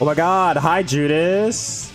Oh my god, hi Judas.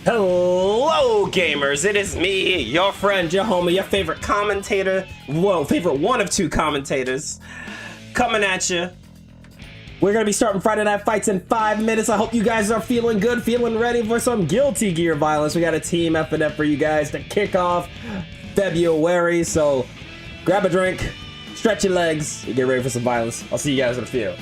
Hello, gamers! It is me, your friend, your homie, your favorite commentator. Whoa, favorite one of two commentators. Coming at you. We're gonna be starting Friday Night Fights in 5 minutes. I hope you guys are feeling good, feeling ready for some Guilty Gear violence. We got a team F&F for you guys to kick off February. So grab a drink, stretch your legs, and get ready for some violence. I'll see you guys in the field.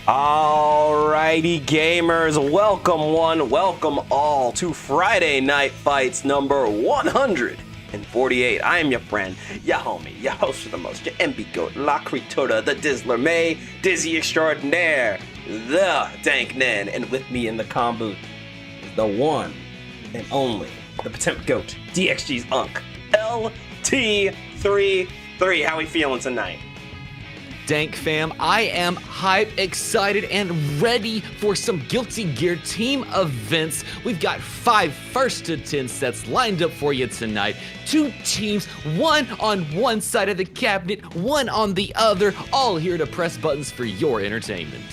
Alrighty, gamers, welcome one, welcome all to Friday Night Fights number 148. I am your friend, your homie, your host of the most, your MB Goat, La Critura, the Dizzler May, Dizzy Extraordinaire, the Dank Nen, and with me in the comm booth, the one and only, the Potemp Goat, DXG's Unk, LT33. How we feeling tonight? Dank fam, I am hype, excited, and ready for some Guilty Gear team events. We've got 5 first to 10 sets lined up for you tonight. 2 teams, one on one side of the cabinet, one on the other, all here to press buttons for your entertainment.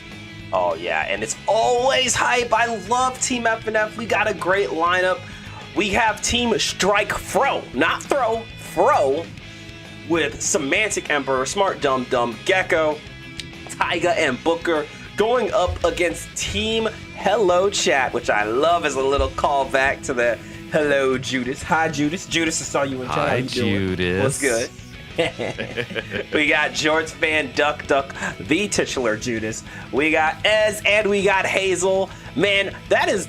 Oh yeah, and it's always hype. I love Team FNF. We got a great lineup. We have Team Strike Frow, not Throw, Frow, with Semantic Emperor, Smart Dumb Dumb, Gecko, Tyga, and Booker going up against Team Hello Chat, which I love as a little callback to the Hello Judas. Hi Judas. Judas, I saw you in chat. Hi Judas. What's good? We got Jorts Van Duck Duck, the titular Judas. We got Ez and we got Hazel. Man,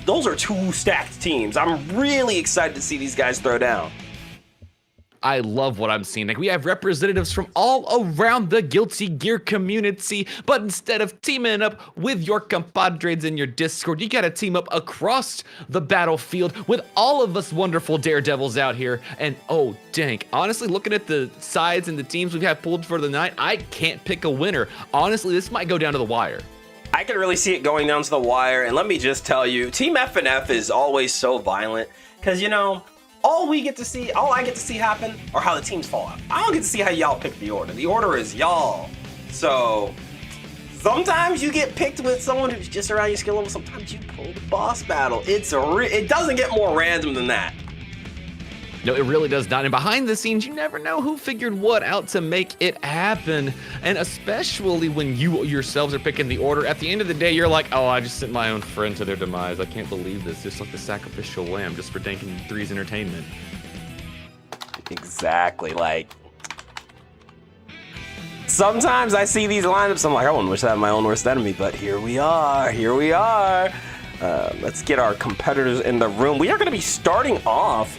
those are 2 stacked teams. I'm really excited to see these guys throw down. I love what I'm seeing. Like, we have representatives from all around the Guilty Gear community, but instead of teaming up with your compadres in your Discord, you gotta team up across the battlefield with all of us wonderful daredevils out here. And oh, Dank, honestly, looking at the sides and the teams we've had pulled for the night, I can't pick a winner. Honestly, this might go down to the wire. I can really see it going down to the wire, and let me just tell you, Team FNF is always so violent, because, you know, all I get to see happen are how the teams fall out. I don't get to see how y'all pick the order. The order is y'all. So sometimes you get picked with someone who's just around your skill level. Sometimes you pull the boss battle. It doesn't get more random than that. No, it really does not. And behind the scenes, you never know who figured what out to make it happen. And especially when you yourselves are picking the order, at the end of the day, you're like, oh, I just sent my own friend to their demise. I can't believe this. Just like the sacrificial lamb, just for Dank and 3's entertainment. Exactly. Like, sometimes I see these lineups, I'm like, I wouldn't wish that my own worst enemy, but here we are. Let's get our competitors in the room. We are going to be starting off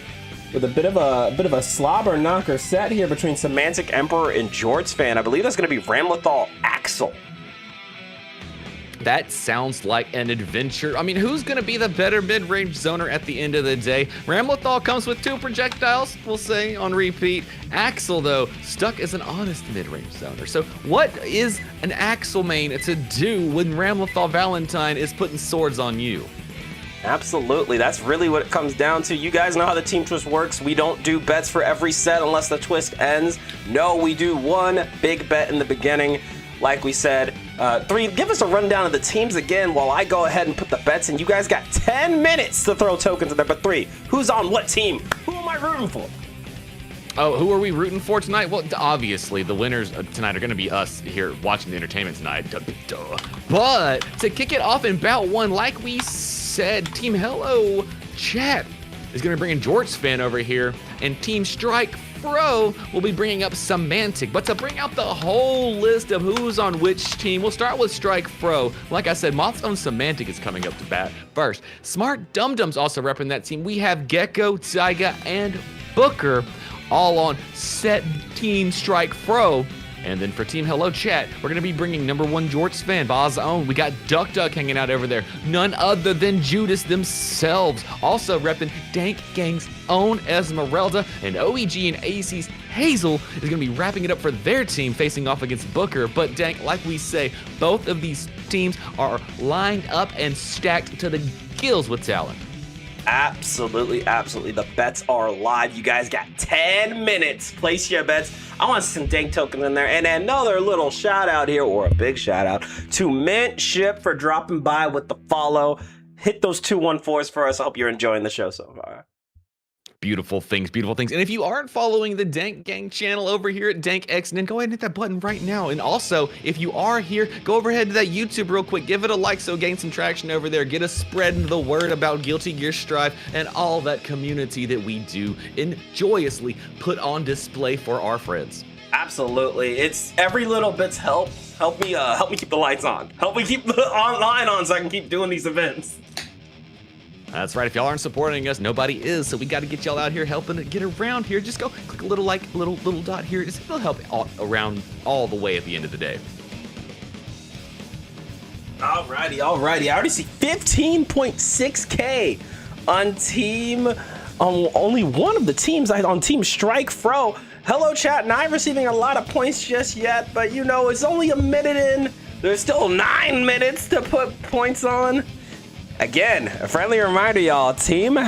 with a bit of a slobber knocker set here between Semantic Emperor and Jorts Fan. I believe that's going to be Ramlethal Axel. That sounds like an adventure. I mean, who's going to be the better mid-range zoner at the end of the day? Ramlethal comes with 2 projectiles, we'll say, on repeat. Axel, though, stuck as an honest mid-range zoner. So what is an Axel main to do when Ramlethal Valentine is putting swords on you? Absolutely, that's really what it comes down to. You guys know how the team twist works. We don't do bets for every set unless the twist ends. No, we do one big bet in the beginning. Like we said, 3, give us a rundown of the teams again while I go ahead and put the bets in. You guys got 10 minutes to throw tokens in there, but 3, who's on what team? Who am I rooting for? Oh, who are we rooting for tonight? Well, obviously, the winners tonight are going to be us here watching the entertainment tonight. Duh. But to kick it off in bout 1, like we said, Team Hello Chat is going to bring in Jorts Fan over here, and Team Strike Frow will be bringing up Semantic. But to bring out the whole list of who's on which team, we'll start with Strike Frow. Like I said, Moth's own Semantic is coming up to bat first. Smart Dum Dum's also repping that team. We have Gecko, Tyga, and Booker all on set Team Strike Frow. And then for Team Hello Chat, we're going to be bringing number 1 Jorts Fan, Boz's own. We got Duck Duck hanging out over there. None other than Judas themselves. Also repping Dank Gang's own Esmeralda. And OEG and AC's Hazel is going to be wrapping it up for their team, facing off against Booker. But Dank, like we say, both of these teams are lined up and stacked to the gills with talent. Absolutely. The bets are live. You guys got 10 minutes. Place your bets. I want some Dank tokens in there. And another little shout out here, or a big shout out to Mint Ship for dropping by with the follow. Hit those 214s for us. I hope you're enjoying the show so far. Beautiful things. And if you aren't following the Dank Gang channel over here at DankXN, go ahead and hit that button right now. And also, if you are here, go overhead to that YouTube real quick. Give it a like so gain some traction over there. Get us spreading the word about Guilty Gear Strive and all that community that we do and joyously put on display for our friends. Absolutely. It's every little bit's help. Help me keep the lights on. Help me keep the line on so I can keep doing these events. That's right. If y'all aren't supporting us, nobody is. So we got to get y'all out here helping it get around here. Just go click a little like, little dot here. It'll help around all the way at the end of the day. Alrighty. I already see 15.6K on only one of the teams on Team Strike Fro. Hello, chat. Not receiving a lot of points just yet, but you know, it's only a minute in. There's still 9 minutes to put points on. Again, a friendly reminder, y'all. Team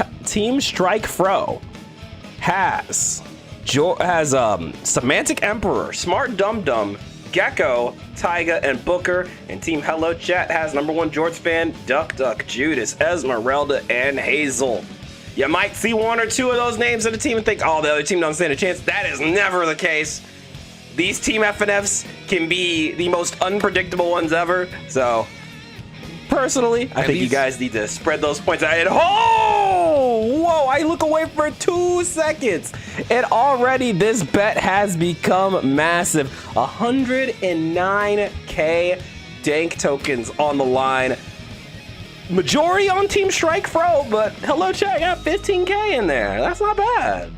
Strike Fro has Semantic Emperor, Smart Dum Dum, Gecko, Tyga, and Booker. And Team Hello Chat has #1 George Fan, Duck, Judas, Esmeralda, and Hazel. You might see 1 or 2 of those names in the team and think, oh, the other team don't stand a chance. That is never the case. These Team FNFs can be the most unpredictable ones ever. So, personally, I think you guys need to spread those points out. And, whoa, I look away for 2 seconds. And already this bet has become massive. 109K dank tokens on the line. Majority on Team Strike Fro, but Hello Chat got 15K in there. That's not bad.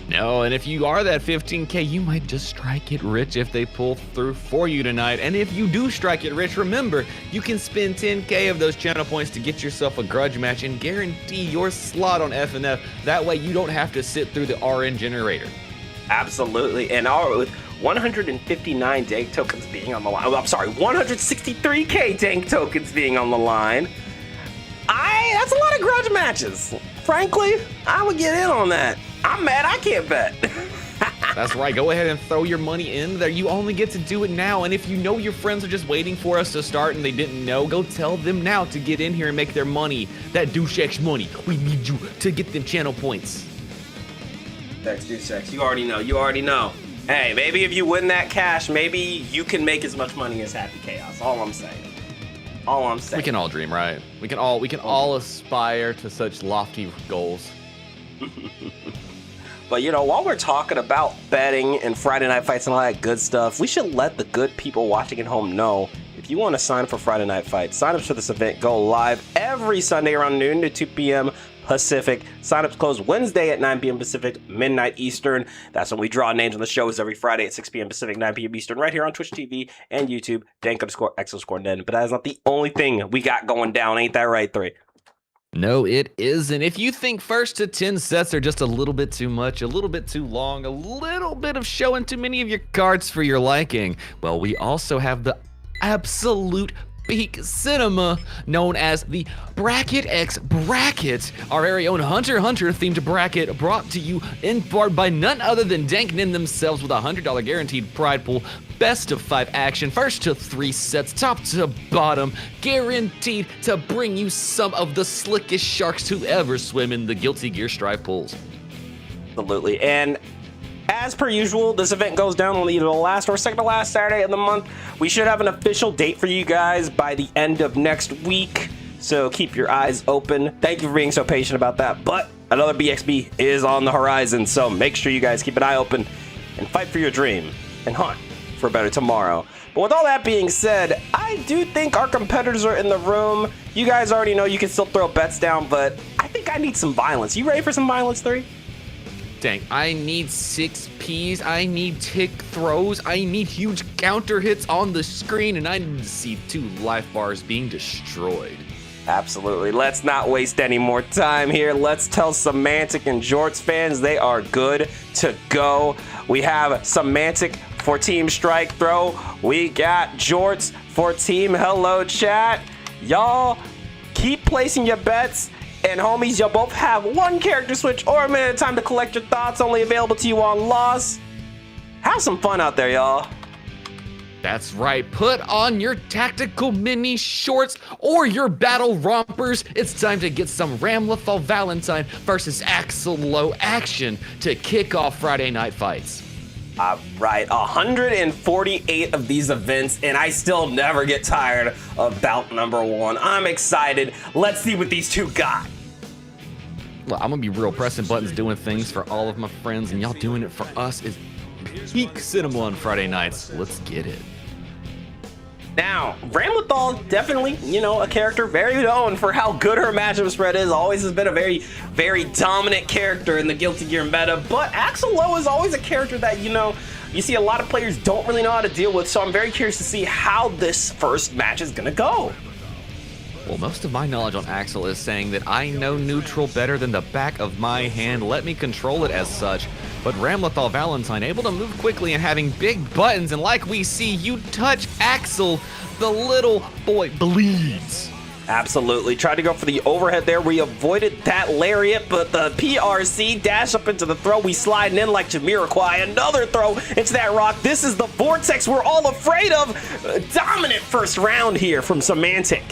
No, and if you are that 15K, you might just strike it rich if they pull through for you tonight. And if you do strike it rich, remember, you can spend 10K of those channel points to get yourself a grudge match and guarantee your slot on FNF. That way you don't have to sit through the RN generator. Absolutely, and with 159 dank tokens being on the line, I'm sorry, 163K dank tokens being on the line, that's a lot of grudge matches. Frankly, I would get in on that. I'm mad I can't bet. That's right. Go ahead and throw your money in there. You only get to do it now. And if you know your friends are just waiting for us to start and they didn't know, go tell them now to get in here and make their money. That douche money. We need you to get them channel points. That's douche. You already know. Hey, maybe if you win that cash, maybe you can make as much money as Happy Chaos. All I'm saying. We can all dream, right? We can all aspire to such lofty goals. But you know, while we're talking about betting and Friday Night Fights and all that good stuff, we should let the good people watching at home know, if you want to sign up for Friday Night Fights, sign up for this event. Go live every Sunday around noon to 2 p.m. Pacific. Signups close Wednesday at 9 p.m. Pacific, midnight Eastern. That's when we draw names on the shows every Friday at 6 p.m. Pacific, 9 p.m. Eastern, right here on Twitch TV and YouTube, dank_x_nen. But that is not the only thing we got going down. Ain't that right, 3? No, it isn't. If you think 1st to 10 sets are just a little bit too much, a little bit too long, a little bit of showing too many of your cards for your liking, well, we also have the absolute peak cinema known as the Bracket X Bracket, our very own Hunter x Hunter themed bracket, brought to you in part by none other than Danknin themselves, with a $100 guaranteed pride pool, best of 5 action, 1st to 3 sets, top to bottom, guaranteed to bring you some of the slickest sharks to ever swim in the Guilty Gear Strive pools. Absolutely. And as per usual, this event goes down on either the last or second to last Saturday of the month. We should have an official date for you guys by the end of next week, so keep your eyes open. Thank you for being so patient about that, but another BXB is on the horizon, so make sure you guys keep an eye open and fight for your dream and hunt for a better tomorrow. But with all that being said, I do think our competitors are in the room. You guys already know you can still throw bets down, but I think I need some violence. You ready for some violence, 3? Dang, I need 6 Ps, I need tick throws, I need huge counter hits on the screen, and I need to see 2 life bars being destroyed. Absolutely. Let's not waste any more time here. Let's tell Semantic and Jorts fans they are good to go. We have Semantic for Team Strike Throw. We got Jorts for Team Hello Chat. Y'all keep placing your bets. And homies, you'll both have 1 character switch or a minute of time to collect your thoughts, only available to you on loss. Have some fun out there, y'all. That's right, put on your tactical mini shorts or your battle rompers. It's time to get some Ramlethal Valentine versus Axel Low action to kick off Friday Night Fights. Right, 148 of these events, and I still never get tired of bout number 1. I'm excited. Let's see what these two got. Well, I'm gonna be real, pressing buttons, doing things for all of my friends, and y'all doing it for us is peak cinema on Friday nights. Let's get it. Now, Ramlethal, definitely, you know, a character very known for how good her matchup spread is. Always has been a very, very dominant character in the Guilty Gear meta. But Axel Lowe is always a character that, you know, you see a lot of players don't really know how to deal with. So I'm very curious to see how this first match is going to go. Well, most of my knowledge on Axel is saying that I know neutral better than the back of my hand. Let me control it as such. But Ramlethal Valentine able to move quickly and having big buttons, and like we see, you touch Axel, the little boy bleeds. Absolutely. Tried to go for the overhead there. We avoided that lariat, but the PRC dash up into the throw. We sliding in like Jamiroquai. Another throw into that rock. This is the vortex we're all afraid of. Dominant first round here from Semantic.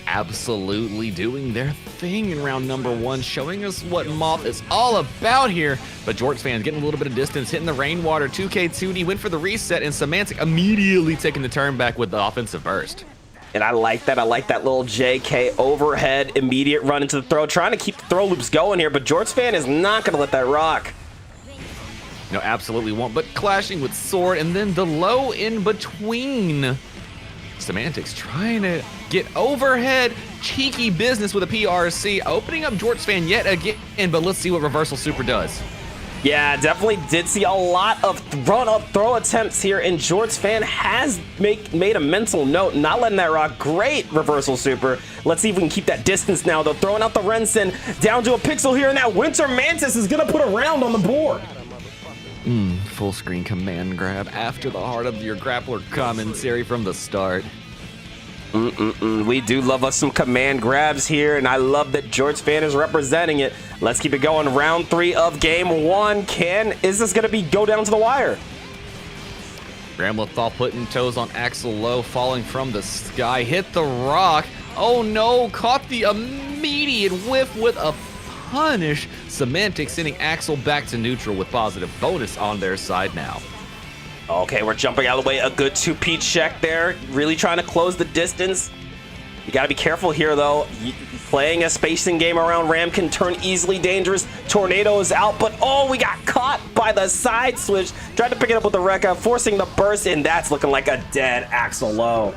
Absolutely doing their thing in round number 1, showing us what Moth is all about here. But Jorts fans getting a little bit of distance, hitting the rainwater. 2K2D went for the reset, and Semantic immediately taking the turn back with the offensive burst. And I like that. I like that little JK overhead, immediate run into the throw, trying to keep the throw loops going here. But Jorts fan is not going to let that rock. No, absolutely won't. But clashing with Sword, and then the low in between. Semantics trying to get overhead, cheeky business with a PRC, opening up Jorts fan yet again, but let's see what Reversal Super does. Yeah, definitely did see a lot of run-up throw attempts here, and Jorts fan has made a mental note, not letting that rock. Great Reversal Super. Let's see if we can keep that distance now, though. Throwing out the Rensen down to a pixel here, and that Winter Mantis is going to put a round on the board. Full screen command grab after the heart of your grappler commentary from the start. We do love us some command grabs here, and I love that Jorts fan is representing it. Let's keep it going. Round 3 of game 1. Is this going to go down to the wire? Ramlethal putting toes on Axel Lowe, falling from the sky, hit the rock. Oh no, caught the immediate whiff with a punish. Semantic sending Axel back to neutral with positive bonus on their side now. Okay, we're jumping out of the way. A good 2P check there. Really trying to close the distance. You got to be careful here, though. Playing a spacing game around Ram can turn easily dangerous. Tornado is out, but oh, we got caught by the side switch. Tried to pick it up with the Rekka, forcing the burst, and that's looking like a dead Axel Lowe.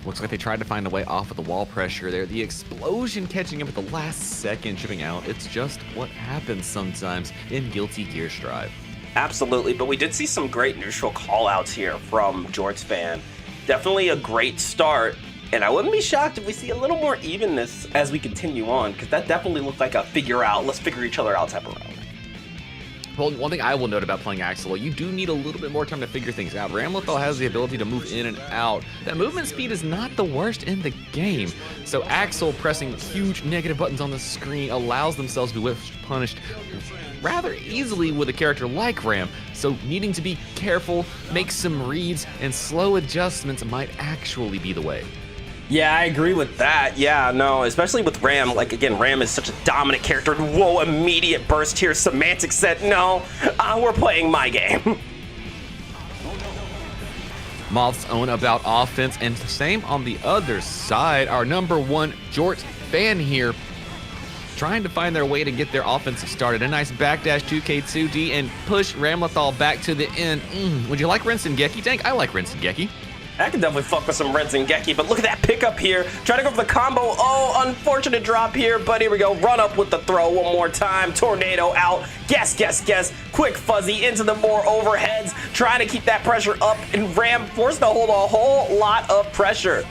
Looks like they tried to find a way off of the wall pressure there. The explosion catching him at the last second, shipping out. It's just what happens sometimes in Guilty Gear Strive. Absolutely, but we did see some great neutral call-outs here from Jorts fan. Definitely a great start, and I wouldn't be shocked if we see a little more evenness as we continue on, because that definitely looked like a let's figure each other out type of round. Well, one thing I will note about playing Axel, you do need a little bit more time to figure things out. Ramlethal has the ability to move in and out. That movement speed is not the worst in the game. So Axel pressing huge negative buttons on the screen allows themselves to be punished rather easily with a character like Ram. So needing to be careful, make some reads, and slow adjustments might actually be the way. Yeah, I agree with that. Yeah, no, especially with Ram. Like, again, Ram is such a dominant character. Whoa, immediate burst here. Semantic said, no, we're playing my game. Moth's own about offense, and same on the other side. Our number 1 Jorts fan here trying to find their way to get their offensive started. A nice backdash 2K2D and push Ramlethal back to the end. Would you like Rensengeki Tank? I like Rensengeki. I can definitely fuck with some Rensengeki, but look at that pickup here. Trying to go for the combo. Oh, unfortunate drop here, but here we go. Run up with the throw one more time. Tornado out. Guess. Quick fuzzy into the more overheads. Trying to keep that pressure up, and Ram forced to hold a whole lot of pressure.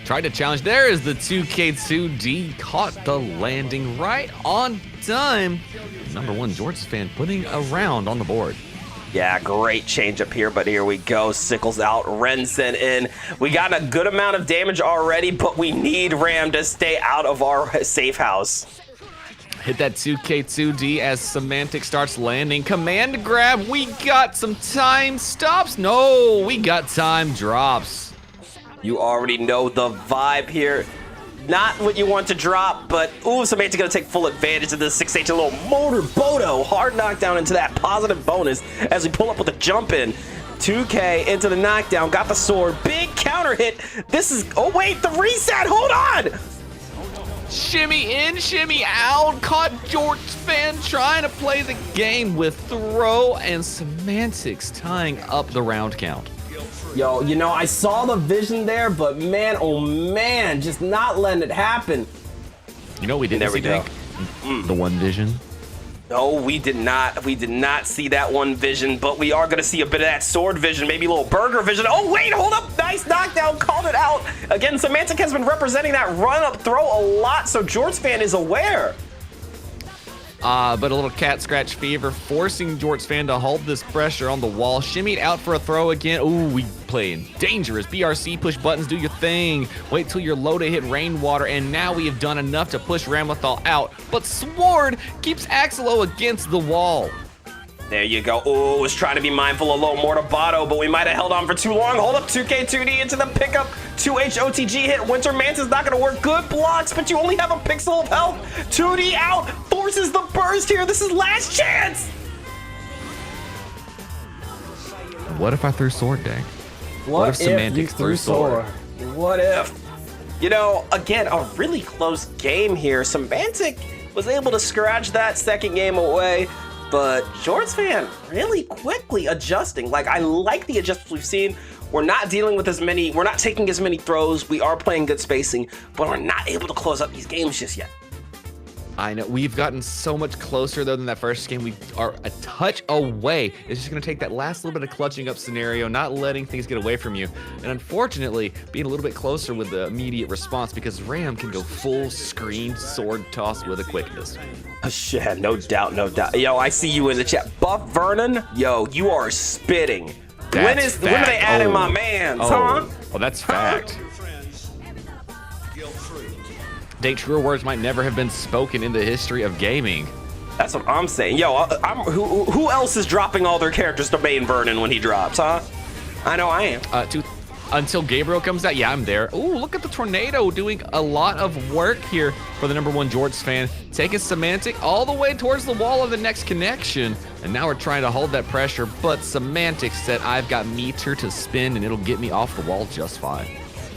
Tried to challenge. There is the 2K2D. Caught the landing right on time. Number 1 Jorts fan putting a round on the board. Yeah, great change up here, but here we go. Sickles out, Rensen in. We got a good amount of damage already, but we need Ram to stay out of our safe house. Hit that 2K2D as Semantic starts landing. Command grab. We got some time stops. No, we got time drops. You already know the vibe here. Not what you want to drop, but ooh, Semantic gonna take full advantage of this 6H, a little motor bodo. Hard knockdown into that positive bonus as we pull up with a jump in. 2K into the knockdown, got the sword, big counter hit. This is, oh wait, the reset, hold on! Shimmy in, shimmy out. Caught Jorts fan trying to play the game with Throw and Semantics tying up the round count. Yo, you know, I saw the vision there, but man, oh man, just not letting it happen. You know what we didn't see, Dink? The one vision. No, we did not. We did not see that one vision, but we are going to see a bit of that sword vision, maybe a little burger vision. Oh, wait, hold up. Nice knockdown. Called it out. Again, Semantic has been representing that run-up throw a lot, so Jorts fan is aware. But a little cat scratch fever, forcing Jorts fan to hold this pressure on the wall. Shimmied out for a throw again. Ooh, we playing dangerous. BRC, push buttons, do your thing. Wait till you're low to hit rainwater, and now we have done enough to push Ramathal out. But Sword keeps Axelo against the wall. There you go. Oh, was trying to be mindful of low Mortabato, but we might have held on for too long. Hold up, 2K2D into the pickup. 2H OTG hit. Winter Manta's not going to work. Good blocks, but you only have a pixel of health. 2D out. Forces the burst here. This is last chance. What if I threw Sword, Dang? What if Semantics threw Sword? What if? You know, again, a really close game here. Semantic was able to scratch that second game away. But Jorts fan really quickly adjusting. Like, I like the adjustments we've seen. We're not dealing with as many, we're not taking as many throws. We are playing good spacing, but we're not able to close up these games just yet. I know, we've gotten so much closer though than that first game. We are a touch away. It's just gonna take that last little bit of clutching up scenario, not letting things get away from you. And unfortunately, being a little bit closer with the immediate response because Ram can go full screen sword toss with a quickness. Yeah, no doubt, no doubt. Yo, I see you in the chat. Buff Vernon, yo, you are spitting. When are they adding my mans, huh? Oh, that's fact. Date truer words might never have been spoken in the history of gaming. That's what I'm saying. Yo, who else is dropping all their characters to main Vernon when he drops, huh? I know I am. Until Gabriel comes out, yeah, I'm there. Ooh, look at the tornado doing a lot of work here for the #1 Jorts fan. Taking Semantic all the way towards the wall of the next connection. And now we're trying to hold that pressure, but Semantic said, I've got meter to spin and it'll get me off the wall just fine.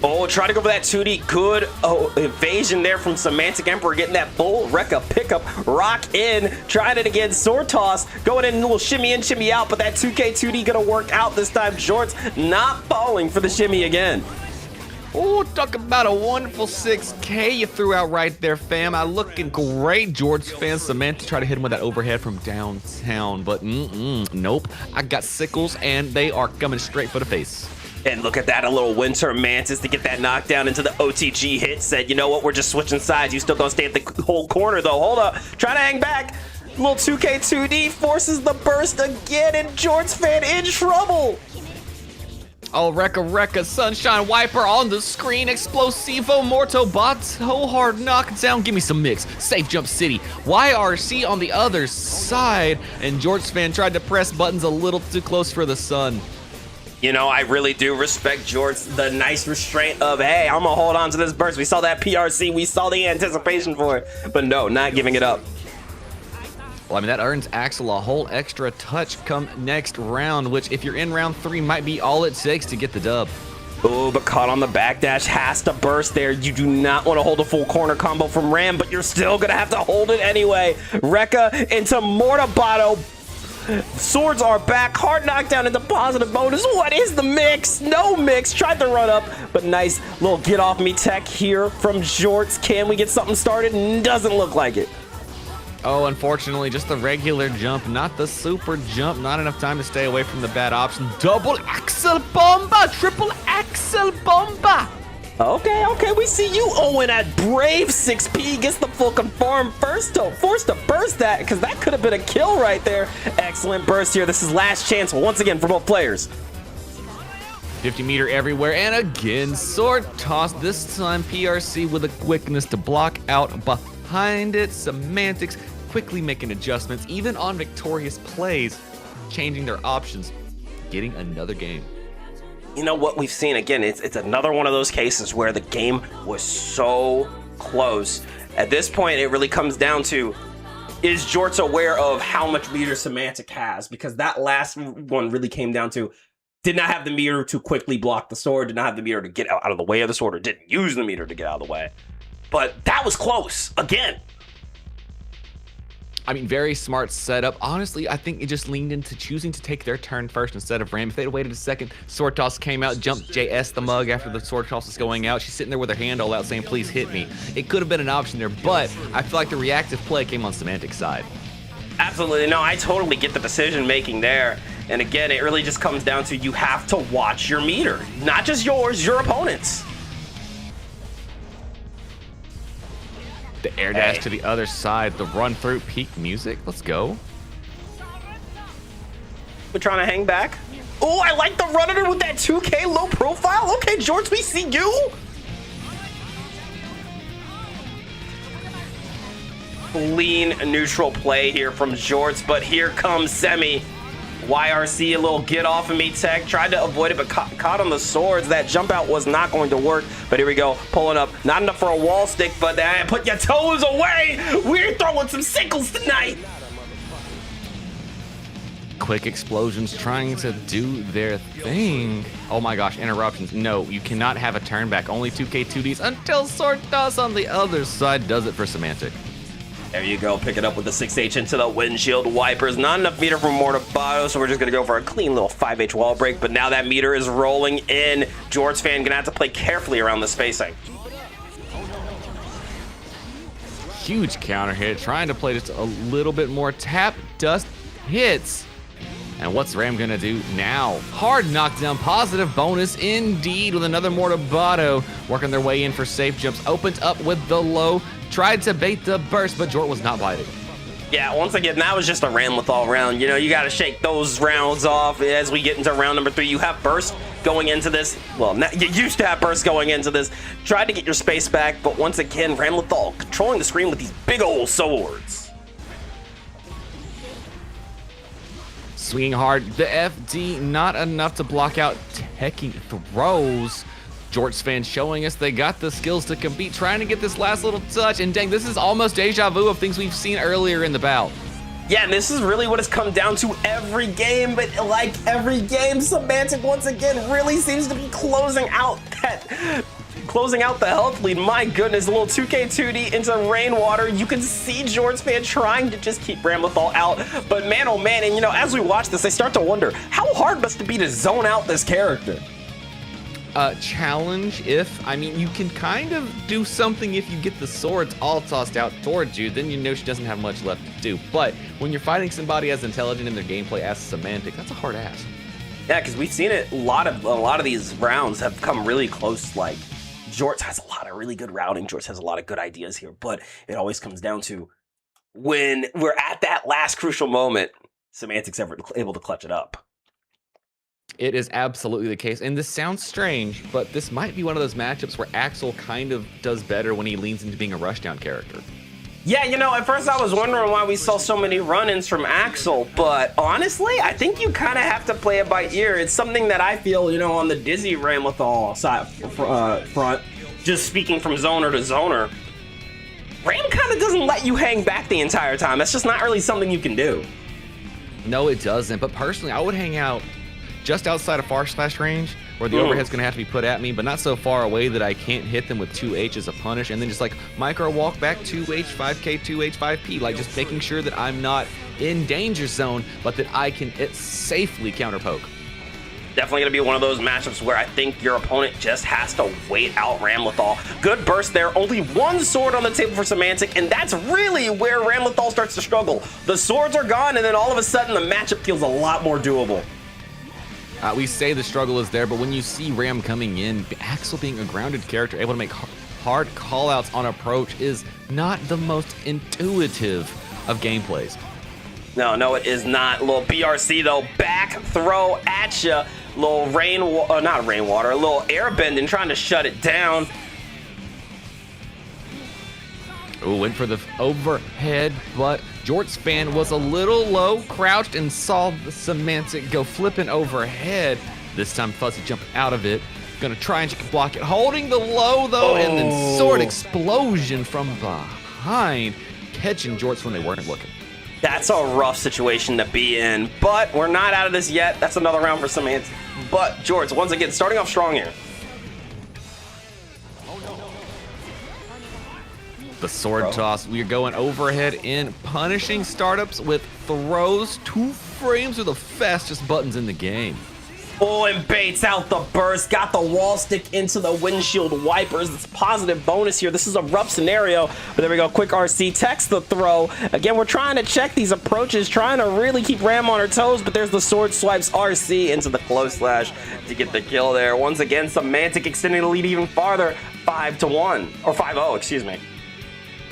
Oh, try to go for that 2D. Good evasion there from Semantic Emperor, getting that Bull Rekka pickup. Rock in, trying it again. Sword toss, going in, a little shimmy in, shimmy out, but that 2K 2D gonna work out this time. Jorts not falling for the shimmy again. Oh, talk about a wonderful 6K you threw out right there, fam. Looking great, Jorts fan. Samantha tried to hit him with that overhead from downtown, but nope. I got sickles, and they are coming straight for the face. And look at that, a little Winter Mantis to get that knockdown into the OTG hit. Said, you know what, we're just switching sides. You still gonna stay at the whole corner, though. Hold up, try to hang back. Little 2K2D forces the burst again, and Jorts fan in trouble. Oh, Rekka, Sunshine Wiper on the screen. Explosivo, Morto, Bato, hard knockdown. Give me some mix. Safe Jump City. YRC on the other side. And Jorts fan tried to press buttons a little too close for the sun. You know, I really do respect Jorts, the nice restraint of, hey, I'm gonna hold on to this burst. We saw that PRC, we saw the anticipation for it, but no, not giving it up. Well, I mean, that earns Axel a whole extra touch come next round, which if you're in round 3 might be all it takes to get the dub. Oh, but caught on the backdash, has to burst there. You do not want to hold a full corner combo from Ram, but you're still gonna have to hold it anyway. Rekka into Mortabato. Swords are back. Hard knockdown into positive bonus. What is the mix? No mix. Tried to run up, but nice little get off me tech here from Jorts. Can we get something started? Doesn't look like it. Oh, unfortunately, just the regular jump, not the super jump. Not enough time to stay away from the bad option. Double axel bomba, triple axel bomba. Okay, we see you, Owen, at Brave 6P. Gets the full confirm first to forced to burst that, because that could have been a kill right there. Excellent burst here. This is last chance once again for both players. 50 meter everywhere, and again, sword toss. This time, PRC with a quickness to block out behind it. Semantics quickly making adjustments, even on victorious plays, changing their options, getting another game. You know what we've seen again, it's another one of those cases where the game was so close. At this point, it really comes down to, is Jorts aware of how much meter Semantic has? Because that last one really came down to, did not have the meter to quickly block the sword, did not have the meter to get out of the way of the sword, or didn't use the meter to get out of the way. but that was close again. I mean, very smart setup. Honestly, I think it just leaned into choosing to take their turn first instead of Ram. If they'd waited a second, Sword Toss came out, jumped JS the mug after the Sword Toss was going out. She's sitting there with her hand all out saying, please hit me. It could have been an option there, but I feel like the reactive play came on Semantic's side. Absolutely. No, I totally get the decision making there. And again, it really just comes down to you have to watch your meter. Not just yours, your opponent's. The air dash to the other side, the run through peak music. Let's go. We're trying to hang back. Oh, I like the run under with that 2K low profile. Okay, George, we see you. Clean neutral play here from Jorts, but here comes Semi. YRC, a little get off of me tech, tried to avoid it, but caught on the swords. That jump out was not going to work, but here we go, pulling up. Not enough for a wall stick, but put your toes away. We're throwing some sickles tonight. Quick explosions trying to do their thing. Oh my gosh, interruptions. No, you cannot have a turn back. Only 2K2Ds until Sword Toss on the other side does it for Semantic. There you go, pick it up with the 6H into the windshield wipers. Not enough meter for Mortabado, so we're just gonna go for a clean little 5H wall break, but now that meter is rolling in. Jorts fan gonna have to play carefully around the spacing. Huge counter hit, trying to play just a little bit more. Tap, dust, hits. And what's Ram gonna do now? Hard knockdown, positive bonus indeed with another Mortabado. Working their way in for safe jumps, opened up with the low. Tried to bait the burst, but Jort was not biting. Yeah, once again, that was just a Ramlethal round. You know, you got to shake those rounds off. As we get into round number 3, you have burst going into this. Well, you used to have burst going into this. Tried to get your space back, but once again, Ramlethal controlling the screen with these big old swords. Swinging hard, the FD, not enough to block out techie throws. Jorts fans showing us they got the skills to compete, trying to get this last little touch, and dang, this is almost deja vu of things we've seen earlier in the bout. Yeah, and this is really what it's come down to every game, but like every game, Semantic once again really seems to be closing out the health lead. My goodness, a little 2K2D into Rainwater. You can see Jorts fan trying to just keep Ramlethal out, but man, oh man, and you know, as we watch this, I start to wonder, how hard must it be to zone out this character? Challenge I mean, you can kind of do something if you get the swords all tossed out towards you, then you know she doesn't have much left to do. But when you're fighting somebody as intelligent in their gameplay as Semantic, that's a hard ask. Yeah, because we've seen it, a lot of these rounds have come really close. Like, Jorts has a lot of really good routing, Jorts has a lot of good ideas here, but it always comes down to when we're at that last crucial moment, Semantic's ever able to clutch it up. It is absolutely the case, and this sounds strange, but this might be one of those matchups where Axel kind of does better when he leans into being a rushdown character. Yeah, you know, at first I was wondering why we saw so many run-ins from Axel, but honestly, I think you kind of have to play it by ear. It's something that I feel, you know, on the Dizzy Ramlethal side front, just speaking from zoner to zoner, Ram kind of doesn't let you hang back the entire time. That's just not really something you can do. No, it doesn't, but personally, I would hang out just outside of far slash range, where the overhead's gonna have to be put at me, but not so far away that I can't hit them with 2H as a punish, and then just like micro walk back 2H, 5K, 2H, 5P, like just making sure that I'm not in danger zone, but that I can safely counter poke. Definitely gonna be one of those matchups where I think your opponent just has to wait out Ramlethal. Good burst there, only one sword on the table for Semantic, and that's really where Ramlethal starts to struggle. The swords are gone, and then all of a sudden the matchup feels a lot more doable. We say the struggle is there, but when you see Ram coming in, Axel being a grounded character, able to make hard callouts on approach is not the most intuitive of gameplays. No, it is not. A little BRC though, back throw at ya. Little not rainwater, a little airbend and trying to shut it down. Ooh, went for the overhead, but Jorts fan was a little low, crouched, and saw the Semantic go flipping overhead. This time Fuzzy jumped out of it. Gonna try and she can block it. Holding the low, though, and then sword explosion from behind, catching Jorts when they weren't looking. That's a rough situation to be in, but we're not out of this yet. That's another round for Semantic. But Jorts, once again, starting off strong here. The sword toss, we are going overhead in, punishing startups with throws. 2 frames are the fastest buttons in the game. Oh, and baits out the burst, got the wall stick into the windshield wipers. It's a positive bonus here. This is a rough scenario, but there we go. Quick RC techs the throw. Again, we're trying to check these approaches, trying to really keep Ram on her toes, but there's the sword swipes RC into the close slash to get the kill there. Once again, Semantic extending the lead even farther, 5-1, or 5-0, excuse me.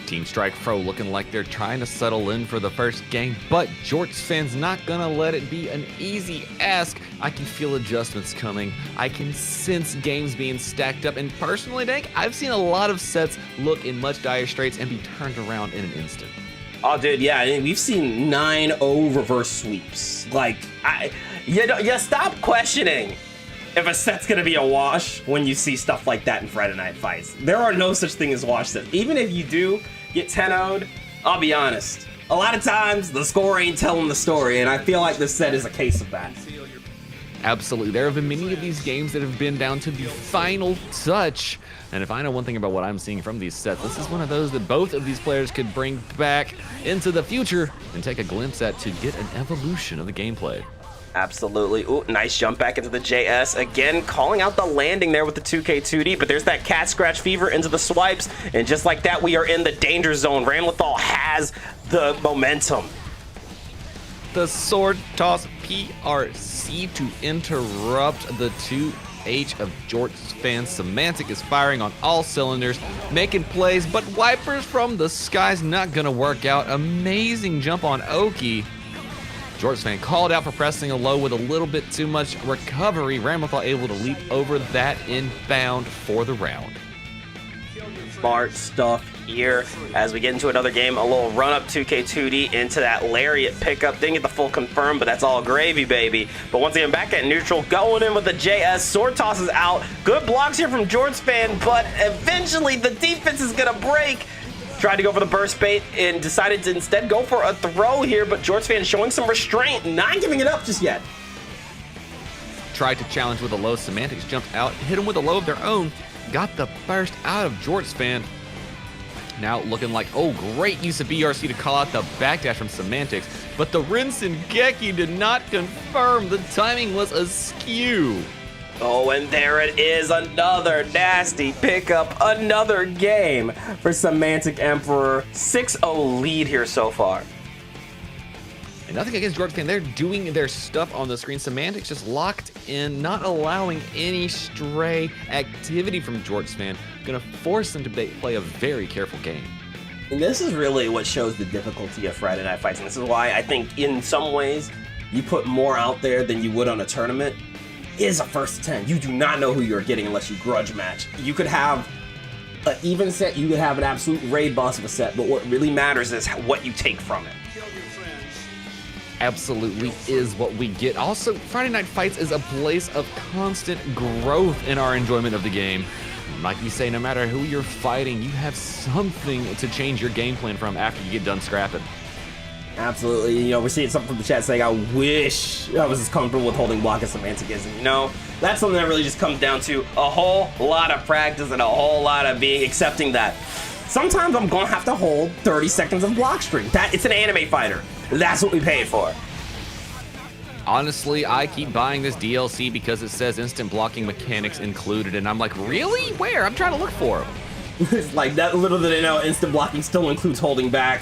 Team Strike Frow looking like they're trying to settle in for the first game, but Jorts fans not gonna let it be an easy ask. I can feel adjustments coming. I can sense games being stacked up, and personally, Dank, I've seen a lot of sets look in much dire straits and be turned around in an instant. Oh, dude, yeah, we've seen 9-0 reverse sweeps. Like, you stop questioning if a set's gonna be a wash when you see stuff like that in Friday Night Fights. There are no such thing as wash sets. Even if you do get 10-0'd, I'll be honest, a lot of times the score ain't telling the story, and I feel like this set is a case of that. Absolutely. There have been many of these games that have been down to the final touch, and if I know one thing about what I'm seeing from these sets, this is one of those that both of these players could bring back into the future and take a glimpse at to get an evolution of the gameplay. Absolutely. Ooh, nice jump back into the JS. Again, calling out the landing there with the 2K2D, but there's that cat scratch fever into the swipes, and just like that, we are in the danger zone. Ramlethal has the momentum. The sword toss PRC to interrupt the 2H of Jorts fans. Semantic is firing on all cylinders, making plays, but wipers from the sky's not gonna work out. Amazing jump on Oki. Jorts fan called out for pressing a low with a little bit too much recovery. Ramlethal able to leap over that inbound for the round. Smart stuff here as we get into another game. A little run up 2K2D into that lariat pickup. Didn't get the full confirm, but that's all gravy, baby. But once again, back at neutral, going in with the JS. Sword toss is out. Good blocks here from Jorts fan, but eventually the defense is gonna break. Tried to go for the burst bait and decided to instead go for a throw here, but Jorts fan showing some restraint, not giving it up just yet. Tried to challenge with a low. Semantics jumped out, hit him with a low of their own, got the burst out of Jorts fan. Now looking like, oh, great use of BRC to call out the backdash from Semantics, but the Rinsen Geki did not confirm. The timing was askew. Oh, and there it is, another nasty pickup, another game for Semantic Emperor. 6-0 lead here so far. And nothing against Jorts fan, they're doing their stuff on the screen. Semantics just locked in, not allowing any stray activity from Jorts fan. Gonna force them to play a very careful game. And this is really what shows the difficulty of Friday Night Fights, and this is why I think in some ways you put more out there than you would on a tournament. Is a first to 10. You do not know who you're getting unless you grudge match. You could have an even set, you could have an absolute raid boss of a set, but what really matters is what you take from it. Absolutely is what we get. Also, Friday Night Fights is a place of constant growth in our enjoyment of the game. Like you say, no matter who you're fighting, you have something to change your game plan from after you get done scrapping. Absolutely. You know, we're seeing something from the chat saying, I wish I was as comfortable with holding block as Semantic is. And you know, that's something that really just comes down to a whole lot of practice and a whole lot of accepting that sometimes I'm going to have to hold 30 seconds of block streak. It's an anime fighter. That's what we paid for. Honestly, I keep buying this DLC because it says instant blocking mechanics included, and I'm like, really? Where? I'm trying to look for them. It's like that. Little do they know, instant blocking still includes holding back.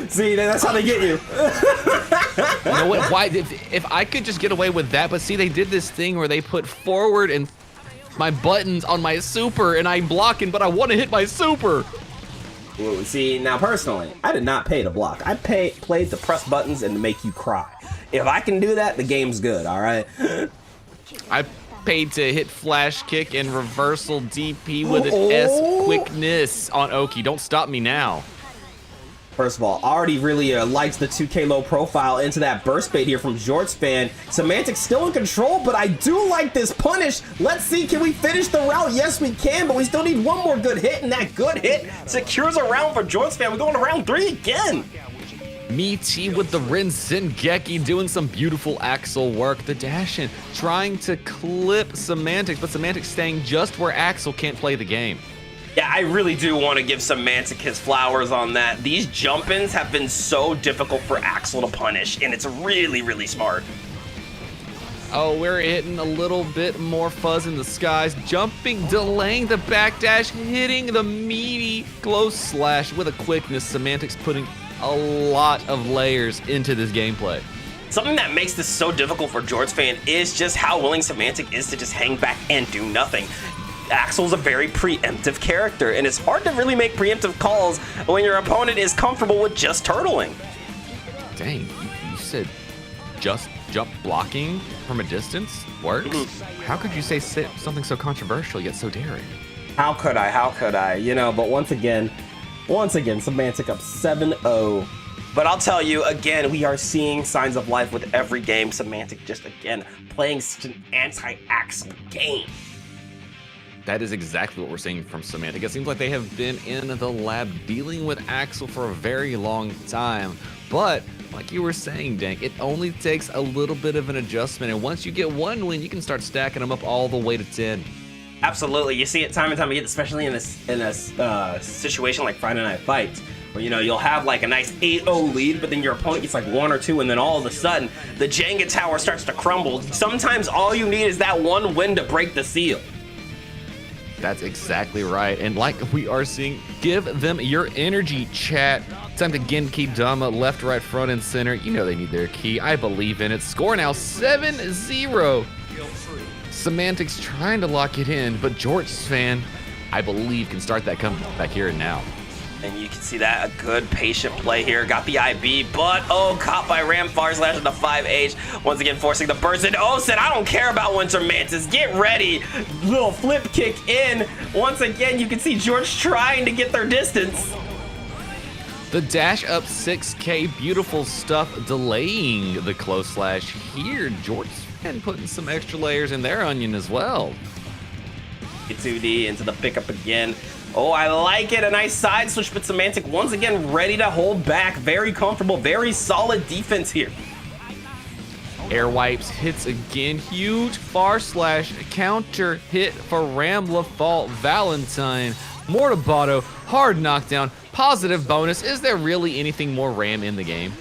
See, that's how they get you. You know what? Why? If I could just get away with that, but see, they did this thing where they put forward and my buttons on my super, and I'm blocking, but I want to hit my super. Well, see, now personally, I did not pay to block. I played to press buttons and to make you cry. If I can do that, the game's good. All right. I paid to hit flash kick and reversal DP with an S quickness on Oki. Don't stop me now. First of all, already really likes the 2K low profile into that burst bait here from Jorts fan. Semantic's still in control, but I do like this punish. Let's see, can we finish the route? Yes, we can, but we still need one more good hit, and that good hit secures a round for Jorts fan. We're going to round 3 again. Meaty with the Rinsen Geki doing some beautiful Axel work. The dash in trying to clip Semantics, but Semantics staying just where Axel can't play the game. Yeah, I really do want to give Semantic his flowers on that. These jump-ins have been so difficult for Axel to punish, and it's really, really smart. Oh, we're hitting a little bit more fuzz in the skies. Jumping, delaying the backdash, hitting the meaty close slash with a quickness. Semantic's putting a lot of layers into this gameplay. Something that makes this so difficult for Jorts fan is just how willing Semantic is to just hang back and do nothing. Axel's a very preemptive character, and it's hard to really make preemptive calls when your opponent is comfortable with just turtling. Dang, you said just jump blocking from a distance works? How could you say something so controversial yet so daring? How could I? How could I? You know, but once again, Semantic up 7-0. But I'll tell you, again, we are seeing signs of life with every game. Semantic just, again, playing such an anti-Axel game. That is exactly what we're seeing from Semantic. It seems like they have been in the lab dealing with Axel for a very long time. But like you were saying, Dank, it only takes a little bit of an adjustment. And once you get one win, you can start stacking them up all the way to 10. Absolutely. You see it time and time again, especially in this situation like Friday Night Fights, where, you know, you'll have like a nice 8-0 lead, but then your opponent gets like 1 or 2, and then all of a sudden, the Jenga tower starts to crumble. Sometimes all you need is that one win to break the seal. That's exactly right. And like we are seeing, give them your energy, chat. Time to Genki Dama, left, right, front, and center. You know they need their key. I believe in it. Score now 7-0. Semantics trying to lock it in, but Jorts fan, I believe, can start that comeback here and now. And you can see that a good patient play here. Got the IB, but oh, caught by Ramfar slash the 5H. Once again, forcing the burst. And oh, said, I don't care about Winter Mantis. Get ready. Little flip kick in. Once again, you can see George trying to get their distance. The dash up 6K, beautiful stuff, delaying the close slash here. Jorts fan putting some extra layers in their onion as well. 2D into the pickup again. Oh, I like it. A nice side switch, but Semantic once again ready to hold back. Very comfortable, very solid defense here. Air wipes, hits again. Huge far slash counter hit for Ramla Fault Valentine. Mortabato, hard knockdown, positive bonus. Is there really anything more Ram in the game?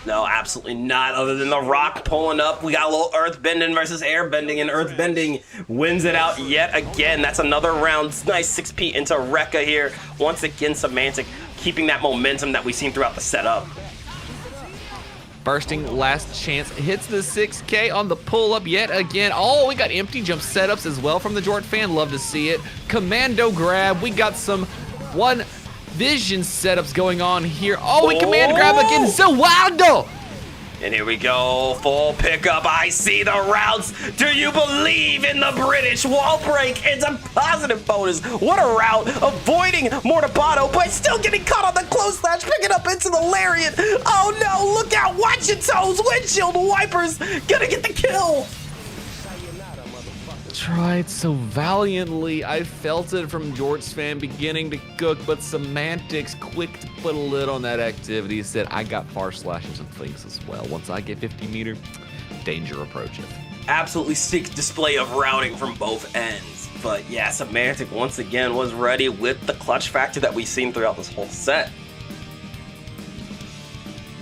No, absolutely not, other than the rock pulling up. We got a little earth bending versus air bending, and earth bending wins it out yet again. That's another round. Nice 6P into Rekka here. Once again, Semantic keeping that momentum that we've seen throughout the setup. Bursting last chance, hits the 6K on the pull-up yet again. Oh, we got empty jump setups as well from the Jort fan. Love to see it. Commando grab. We got some one vision setups going on here. Oh, we command grab against Zawaldo. And here we go, full pickup. I see the routes. Do you believe in the British wall break? It's a positive bonus. What a route, avoiding Mortabato, but still getting caught on the close slash, picking up into the lariat. Oh no, look out, watch your toes. Windshield wipers, gonna get the kill. Tried so valiantly. I felt it from Jorts fan beginning to cook, but Semantics quick to put a lid on that activity. Said, I got far slashes and things as well. Once I get 50 meter, danger approacheth. Absolutely sick display of routing from both ends. But yeah, Semantic once again was ready with the clutch factor that we've seen throughout this whole set.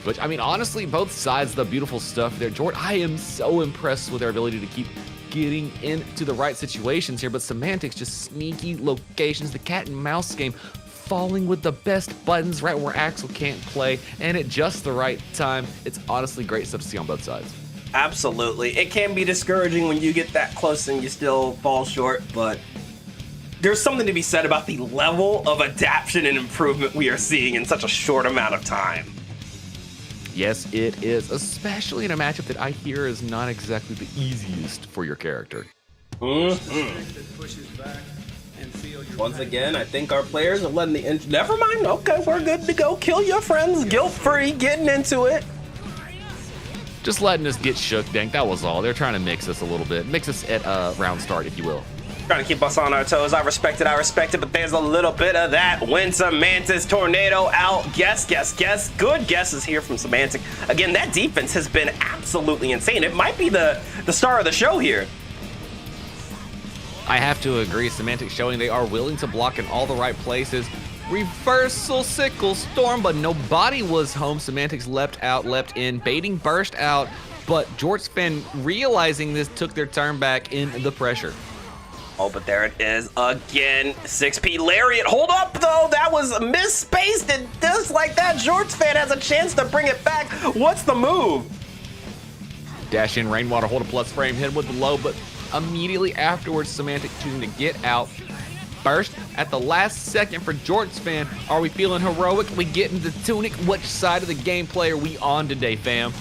Which, I mean, honestly, both sides, the beautiful stuff there. Jort, I am so impressed with their ability to keep getting into the right situations here, but Semantics just sneaky locations, the cat and mouse game, falling with the best buttons right where Axel can't play, and at just the right time. It's honestly great stuff to see on both sides. Absolutely. It can be discouraging when you get that close and you still fall short, but there's something to be said about the level of adaptation and improvement we are seeing in such a short amount of time. Yes, it is, especially in a matchup that I hear is not exactly the easiest for your character. Once again, I think our players are letting the never mind. Okay, we're good to go. Kill your friends, guilt-free, getting into it. Just letting us get shook, Dank. That was all. They're trying to mix us a little bit. Mix us at round start, if you will. Trying to keep us on our toes. I respect it, but there's a little bit of that. Winter Mantis tornado out. Guess. Good guesses here from Semantic. Again, that defense has been absolutely insane. It might be the star of the show here. I have to agree, Semantics showing they are willing to block in all the right places. Reversal sickle storm, but nobody was home. Semantics leapt in, baiting burst out, but Jorts fan realizing this took their turn back in the pressure. Oh, but there it is again. 6P Lariat. Hold up, though. That was misspaced, and just like that, Jorts fan has a chance to bring it back. What's the move? Dash in Rainwater, hold a plus frame, hit with the low, but immediately afterwards, Semantic choosing to get out. Burst at the last second for Jorts fan. Are we feeling heroic? We get into Tunic. Which side of the gameplay are we on today, fam?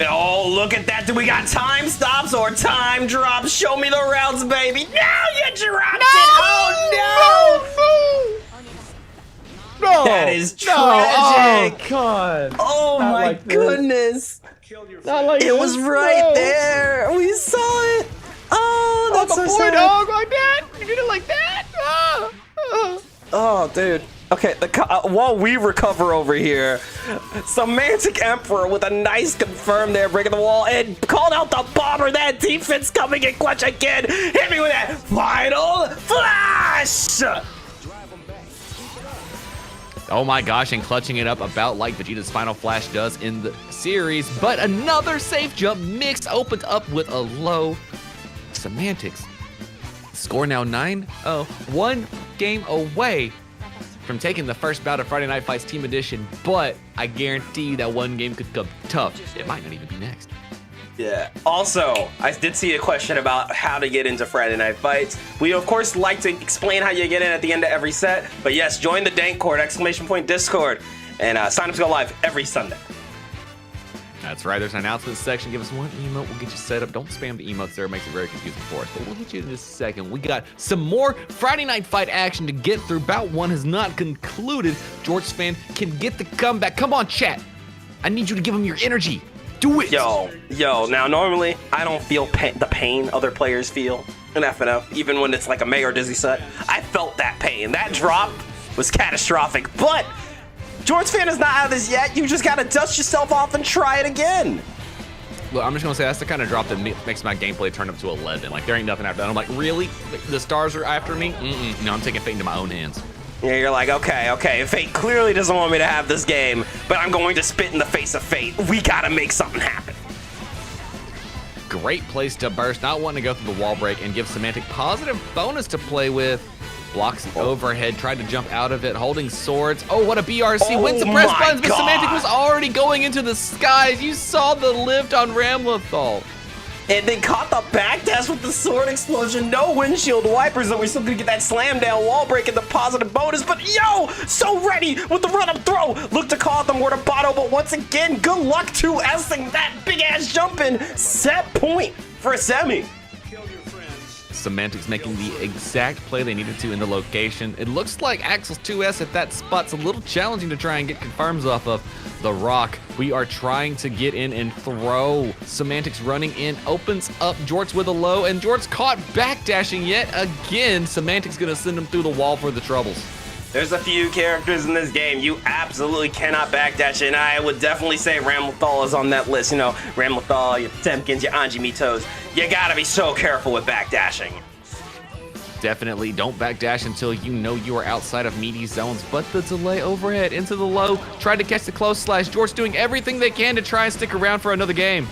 Oh, look at that. Do we got time stops or time drops? Show me the routes, baby. No, you dropped it. Oh, no. No! That is tragic. Oh, God. Oh, Not my like this. goodness. Not like It was this, right no. there. We saw it. Oh, that's so boy sad. dog like that? You did it like that? Oh, dude. Okay, while we recover over here, Semantic Emperor with a nice confirm there, breaking the wall, and called out the bomber. That defense coming in clutch again. Hit me with that final flash. Oh my gosh, and clutching it up about like Vegeta's Final Flash does in the series. But another safe jump mix opens up with a low. Semantics score now 9-0, 1 game away from taking the first bout of Friday Night Fights Team Edition, but I guarantee you that one game could come tough. It might not even be next. Yeah. Also, I did see a question about how to get into Friday Night Fights. We, of course, like to explain how you get in at the end of every set. But yes, join the Dank Court, !Discord, and sign up to go live every Sunday. That's right, there's an announcement section. Give us one emote, we'll get you set up. Don't spam the emotes there, it makes it very confusing for us. But we'll hit you in just a second. We got some more Friday Night Fight action to get through. Bout 1 has not concluded. Jorts fan can get the comeback. Come on, chat. I need you to give him your energy. Do it. Yo, now normally I don't feel the pain other players feel in FNO, even when it's like a May or Dizzy set. I felt that pain. That drop was catastrophic, but Jorts fan is not out of this yet. You just gotta dust yourself off and try it again. Look, I'm just gonna say that's the kind of drop that makes my gameplay turn up to 11. Like, there ain't nothing after that. I'm like, really? The stars are after me? No, I'm taking fate into my own hands. Yeah, you're like, okay, Fate clearly doesn't want me to have this game, but I'm going to spit in the face of Fate. We gotta make something happen. Great place to burst, not wanting to go through the wall break and give Semantic positive bonus to play with. Blocks the overhead, tried to jump out of it, holding swords. Oh, what a BRC. Went to press buttons, but Semantic was already going into the skies. You saw the lift on Ramlethal. And then caught the backdash with the sword explosion. No windshield wipers, and we're still gonna get that slam down wall break and the positive bonus. But yo, so ready with the run up throw. Look to call out the Mortabato, but once again, good luck to S-ing that big ass jump in. Set point for a semi. Semantics making the exact play they needed to in the location. It looks like Axel's 2S at that spot's a little challenging to try and get confirms off of. The rock, we are trying to get in and throw. Semantics running in, opens up Jorts with a low, and Jorts caught backdashing yet again. Semantics gonna send him through the wall for the troubles. There's a few characters in this game you absolutely cannot backdash, and I would definitely say Ramlethal is on that list. You know, Ramlethal, your Temkins, your Anji Mitos. You gotta be so careful with backdashing. Definitely don't backdash until you know you are outside of meaty zones, but the delay overhead into the low, tried to catch the close slash. Jorts doing everything they can to try and stick around for another game.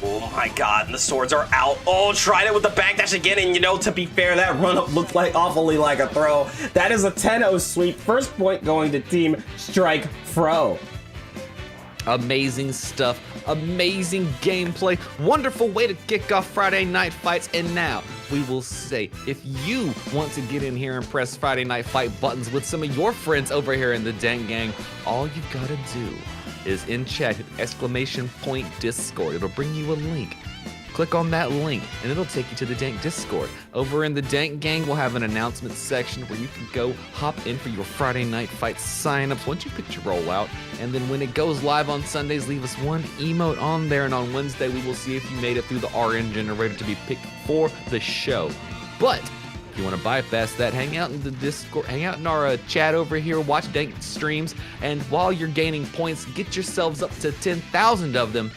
Oh my god, and the swords are out. Oh, tried it with the backdash again, and you know, to be fair, that run-up looked like awfully like a throw. That is a 10-0 sweep. First point going to Team Strike Frow. Amazing stuff, amazing gameplay, wonderful way to kick off Friday Night Fights. And now we will say, if you want to get in here and press Friday Night Fight buttons with some of your friends over here in the Dank Gang, all you gotta do is in chat hit !Discord. It'll bring you a link. Click on that link and it'll take you to the Dank Discord. Over in the Dank Gang, we'll have an announcement section where you can go hop in for your Friday Night Fight signups once you pick your rollout. And then when it goes live on Sundays, leave us one emote on there. And on Wednesday, we will see if you made it through the RN generator to be picked for the show. But if you want to bypass that, hang out in the Discord, hang out in our chat over here, watch Dank streams. And while you're gaining points, get yourselves up to 10,000 of them.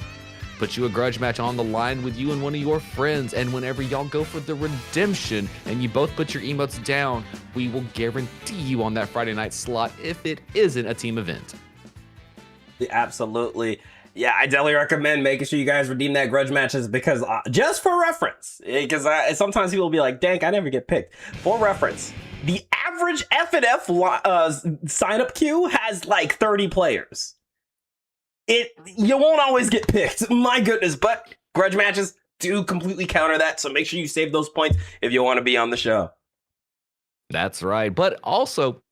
put you a grudge match on the line with you and one of your friends, and whenever y'all go for the redemption and you both put your emotes down, we will guarantee you on that Friday night slot if it isn't a team event. Absolutely. Yeah, I definitely recommend making sure you guys redeem that grudge matches because just for reference, because sometimes people will be like, dang, I never get picked. For reference, the average FNF sign up queue has like 30 players. You won't always get picked, my goodness, but grudge matches do completely counter that, so make sure you save those points if you want to be on the show. That's right, but also,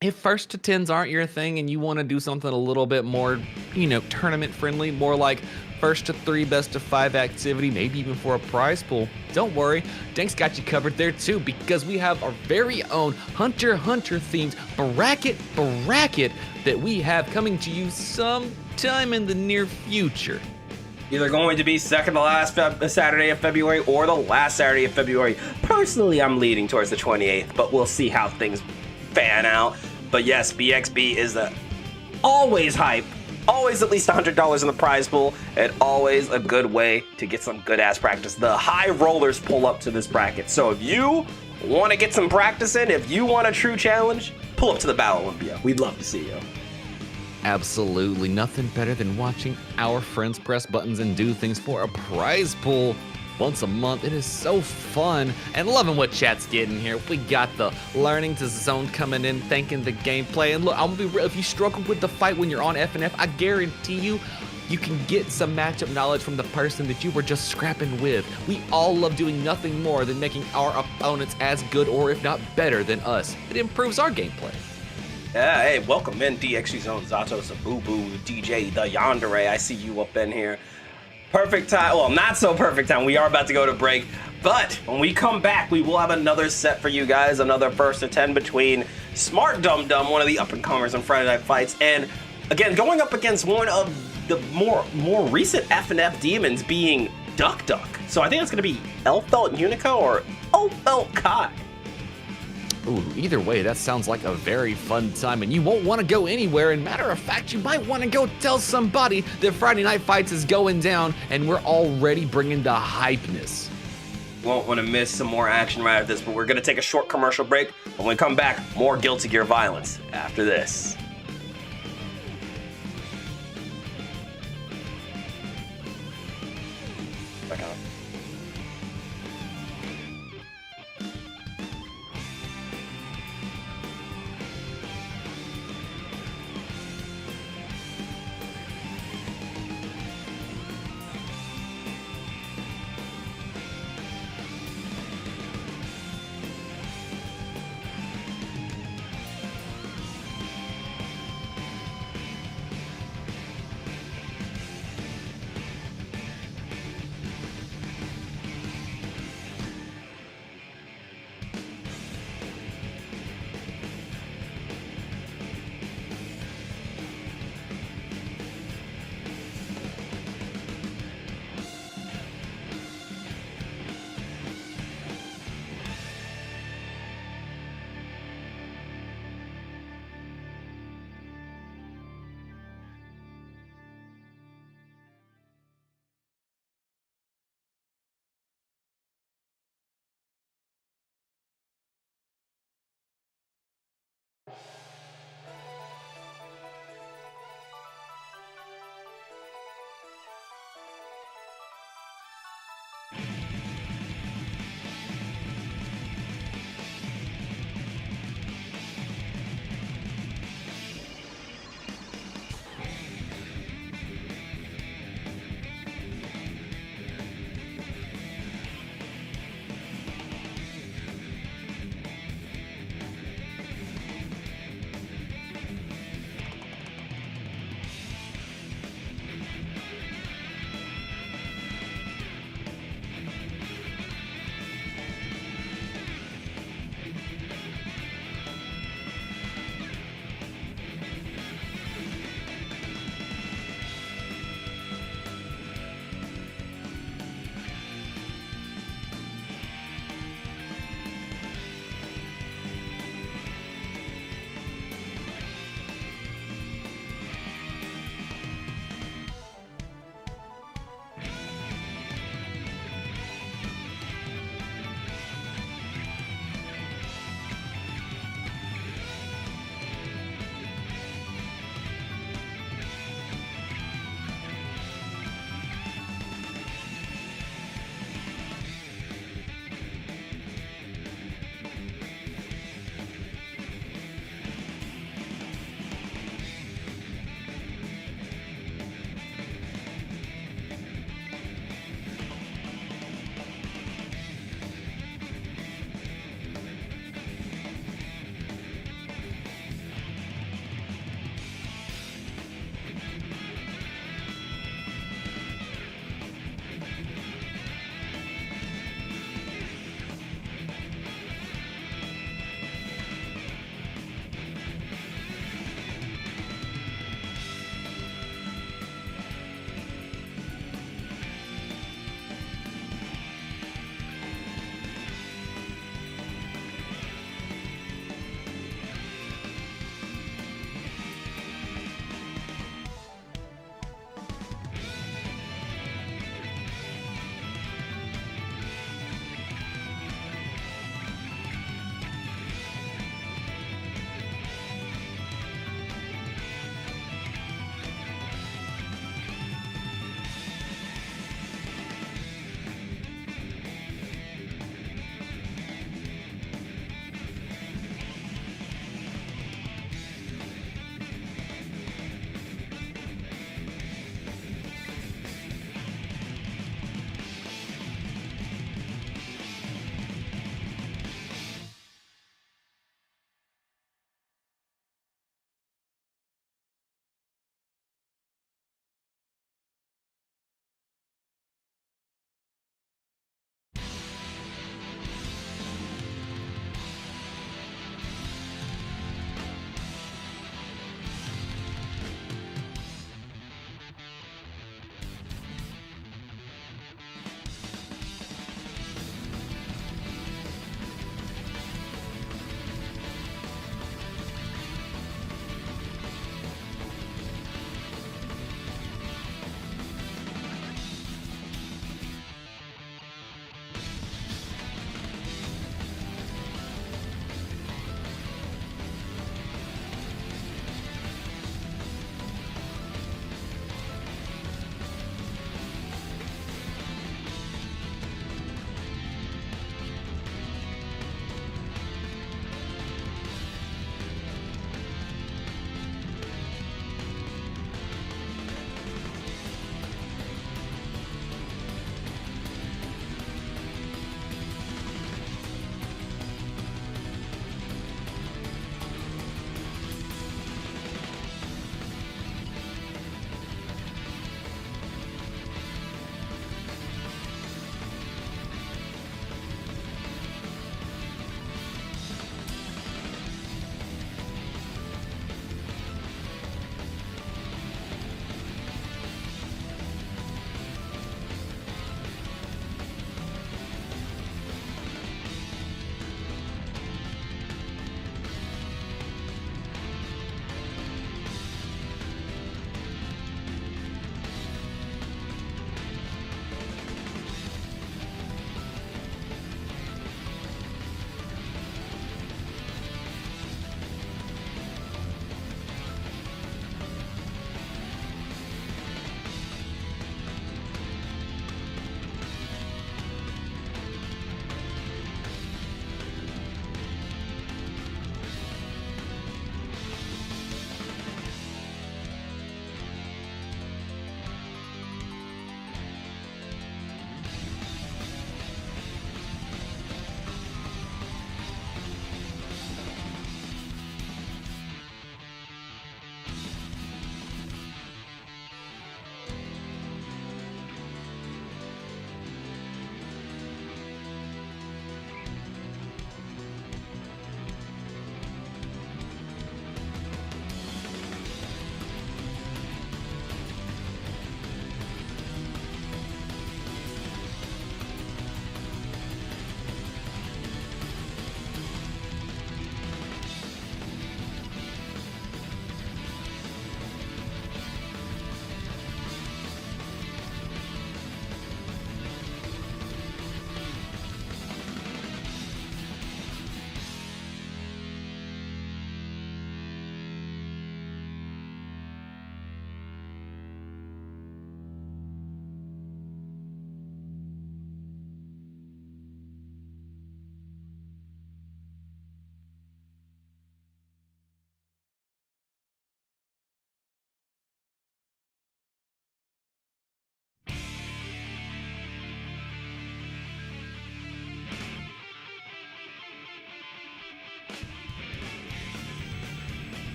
if first to 10s aren't your thing and you want to do something a little bit more, tournament friendly, more like first to 3, best of 5 activity, maybe even for a prize pool, don't worry, Dank's got you covered there too, because we have our very own Hunter themed bracket that we have coming to you sometime in the near future. Either going to be second to last Saturday of February or the last Saturday of February. Personally, I'm leaning towards the 28th, but we'll see how things fan out. But yes, BXB is always hype, always at least $100 in the prize pool, and always a good way to get some good ass practice. The high rollers pull up to this bracket, so if you want to get some practice in, if you want a true challenge, pull up to the Battle Olympia. We'd love to see you. Absolutely nothing better than watching our friends press buttons and do things for a prize pool once a month. It is so fun, and loving what chat's getting here. We got the learning to zone coming in, thanking the gameplay. And look, I'm gonna be real, if you struggle with the fight when you're on FNF, I guarantee you can get some matchup knowledge from the person that you were just scrapping with. We all love doing nothing more than making our opponents as good or if not better than us. It improves our gameplay. Yeah, hey, welcome in DXG Zone, Zato, Sabubu, DJ, the Yandere. I see you up in here. Perfect time. Well, not so perfect time. We are about to go to break, but when we come back, we will have another set for you guys. Another first to 10 between Smart Dum Dum, one of the up-and-comers on Friday Night Fights, and again, going up against one of the more recent FNF demons being Duck Duck. So I think it's going to be Elfelt Unico or Elfelt Kai. Ooh, either way, that sounds like a very fun time, and you won't want to go anywhere. And matter of fact, you might want to go tell somebody that Friday Night Fights is going down, and we're already bringing the hypeness. Won't want to miss some more action right after this, but we're going to take a short commercial break. When we come back, more Guilty Gear violence after this. Back on.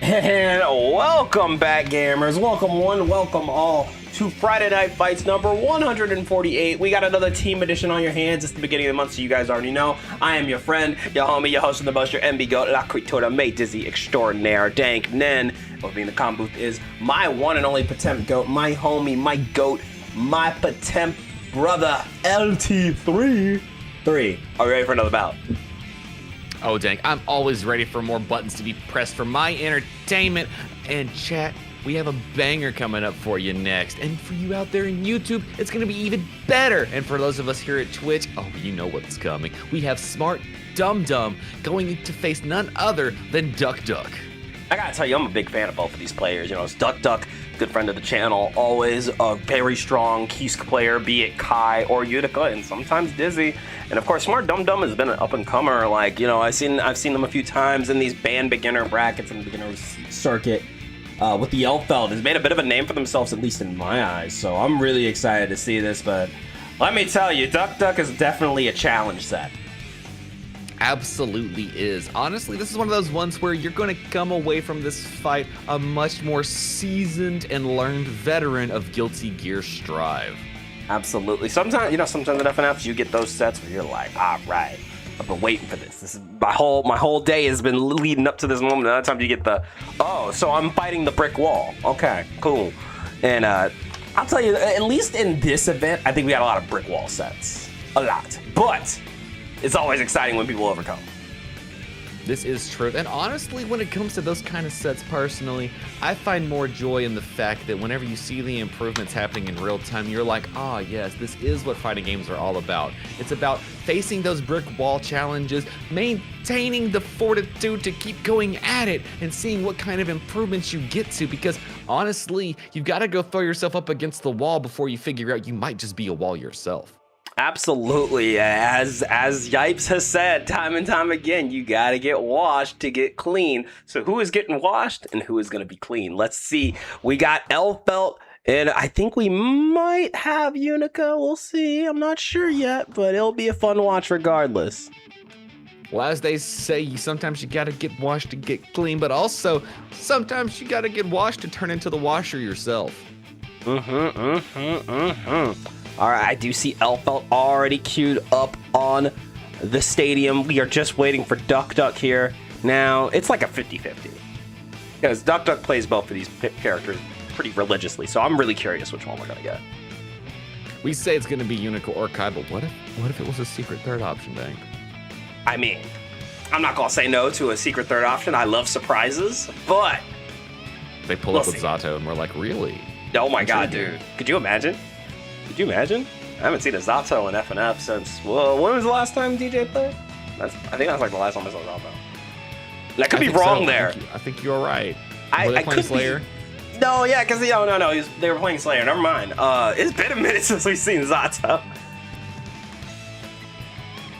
And welcome back, gamers. Welcome one, welcome all to Friday Night Fights number 148. We got another team edition on your hands. It's the beginning of the month, so you guys already know. I am your friend, your homie, your host of the most, your MB Goat, La Critura, May Dizzy Extraordinaire, Dank Nen. With me in the comm booth is my one and only Patemp Goat, my homie, my goat, my Patemp brother, LT3. Are we ready for another bout? Oh, dang. I'm always ready for more buttons to be pressed for my entertainment. And chat, we have a banger coming up for you next. And for you out there in YouTube, it's going to be even better. And for those of us here at Twitch, oh, you know what's coming. We have Smart Dum Dum going to face none other than Duck Duck. I gotta tell you, I'm a big fan of both of these players. You know, it's Duck Duck, good friend of the channel, always a very strong Kisk player, be it Kai or Utica, and sometimes Dizzy. And of course, Smart Dum Dum has been an up-and-comer. Like, you know, I've seen them a few times in these band beginner brackets and beginner circuit with the Elfeld. Has made a bit of a name for themselves, at least in my eyes. So I'm really excited to see this. But let me tell you, Duck Duck is definitely a challenge set. Absolutely is. Honestly, this is one of those ones where you're going to come away from this fight a much more seasoned and learned veteran of Guilty Gear Strive. Absolutely. Sometimes in FNFs you get those sets where you're like, all right, I've been waiting for this. This is my whole day has been leading up to this moment. Another time you get the, oh, so I'm fighting the brick wall. Okay, cool. And I'll tell you, at least in this event, I think we got a lot of brick wall sets. A lot. But it's always exciting when people overcome. This is true. And honestly, when it comes to those kind of sets personally, I find more joy in the fact that whenever you see the improvements happening in real time, you're like, ah, yes, this is what fighting games are all about. It's about facing those brick wall challenges, maintaining the fortitude to keep going at it, and seeing what kind of improvements you get to, because honestly, you've got to go throw yourself up against the wall before you figure out you might just be a wall yourself. Absolutely. As Yipes has said time and time again, you got to get washed to get clean. So who is getting washed and who is going to be clean? Let's see. We got Elfelt, and I think we might have Unica. We'll see. I'm not sure yet, but it'll be a fun watch regardless. Well, as they say, sometimes you got to get washed to get clean, but also sometimes you got to get washed to turn into the washer yourself. All right, I do see Elfelt already queued up on the stadium. We are just waiting for Duck Duck here. Now, it's like a 50-50. Because Duck Duck plays both of these characters pretty religiously, so I'm really curious which one we're going to get. We say it's going to be Unica or Kai, but what if it was a secret third option, Dank? I mean, I'm not going to say no to a secret third option. I love surprises, but they pull up with Zato, and we're like, really? Oh my god, dude. Could you imagine? Could you imagine? I haven't seen a Zato in FNF since, well, when was the last time DJ played? I think that's like the last time I saw Zato. I could be wrong there. I think you're right. Were they playing Slayer? No, yeah, because no, they were playing Slayer. Never mind. It's been a minute since we've seen Zato.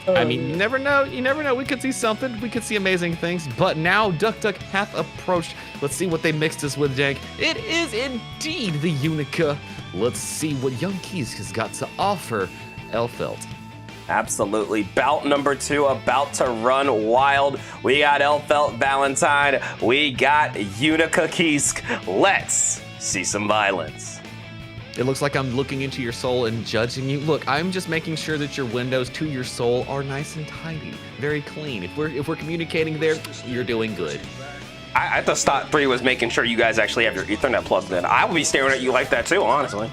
I mean, you never know. You never know. We could see something. We could see amazing things. But now Duck Duck hath approached. Let's see what they mixed us with, Dank. It is indeed the Unica. Let's see what Young Keys has got to offer Elfelt. Absolutely. Bout number 2 about to run wild. We got Elfelt Valentine. We got Unica Kisk. Let's see some violence. It looks like I'm looking into your soul and judging you. Look, I'm just making sure that your windows to your soul are nice and tidy, very clean. If we're communicating there, you're doing good. I thought Stot 3 was making sure you guys actually have your Ethernet plugged in. I would be staring at you like that too, honestly.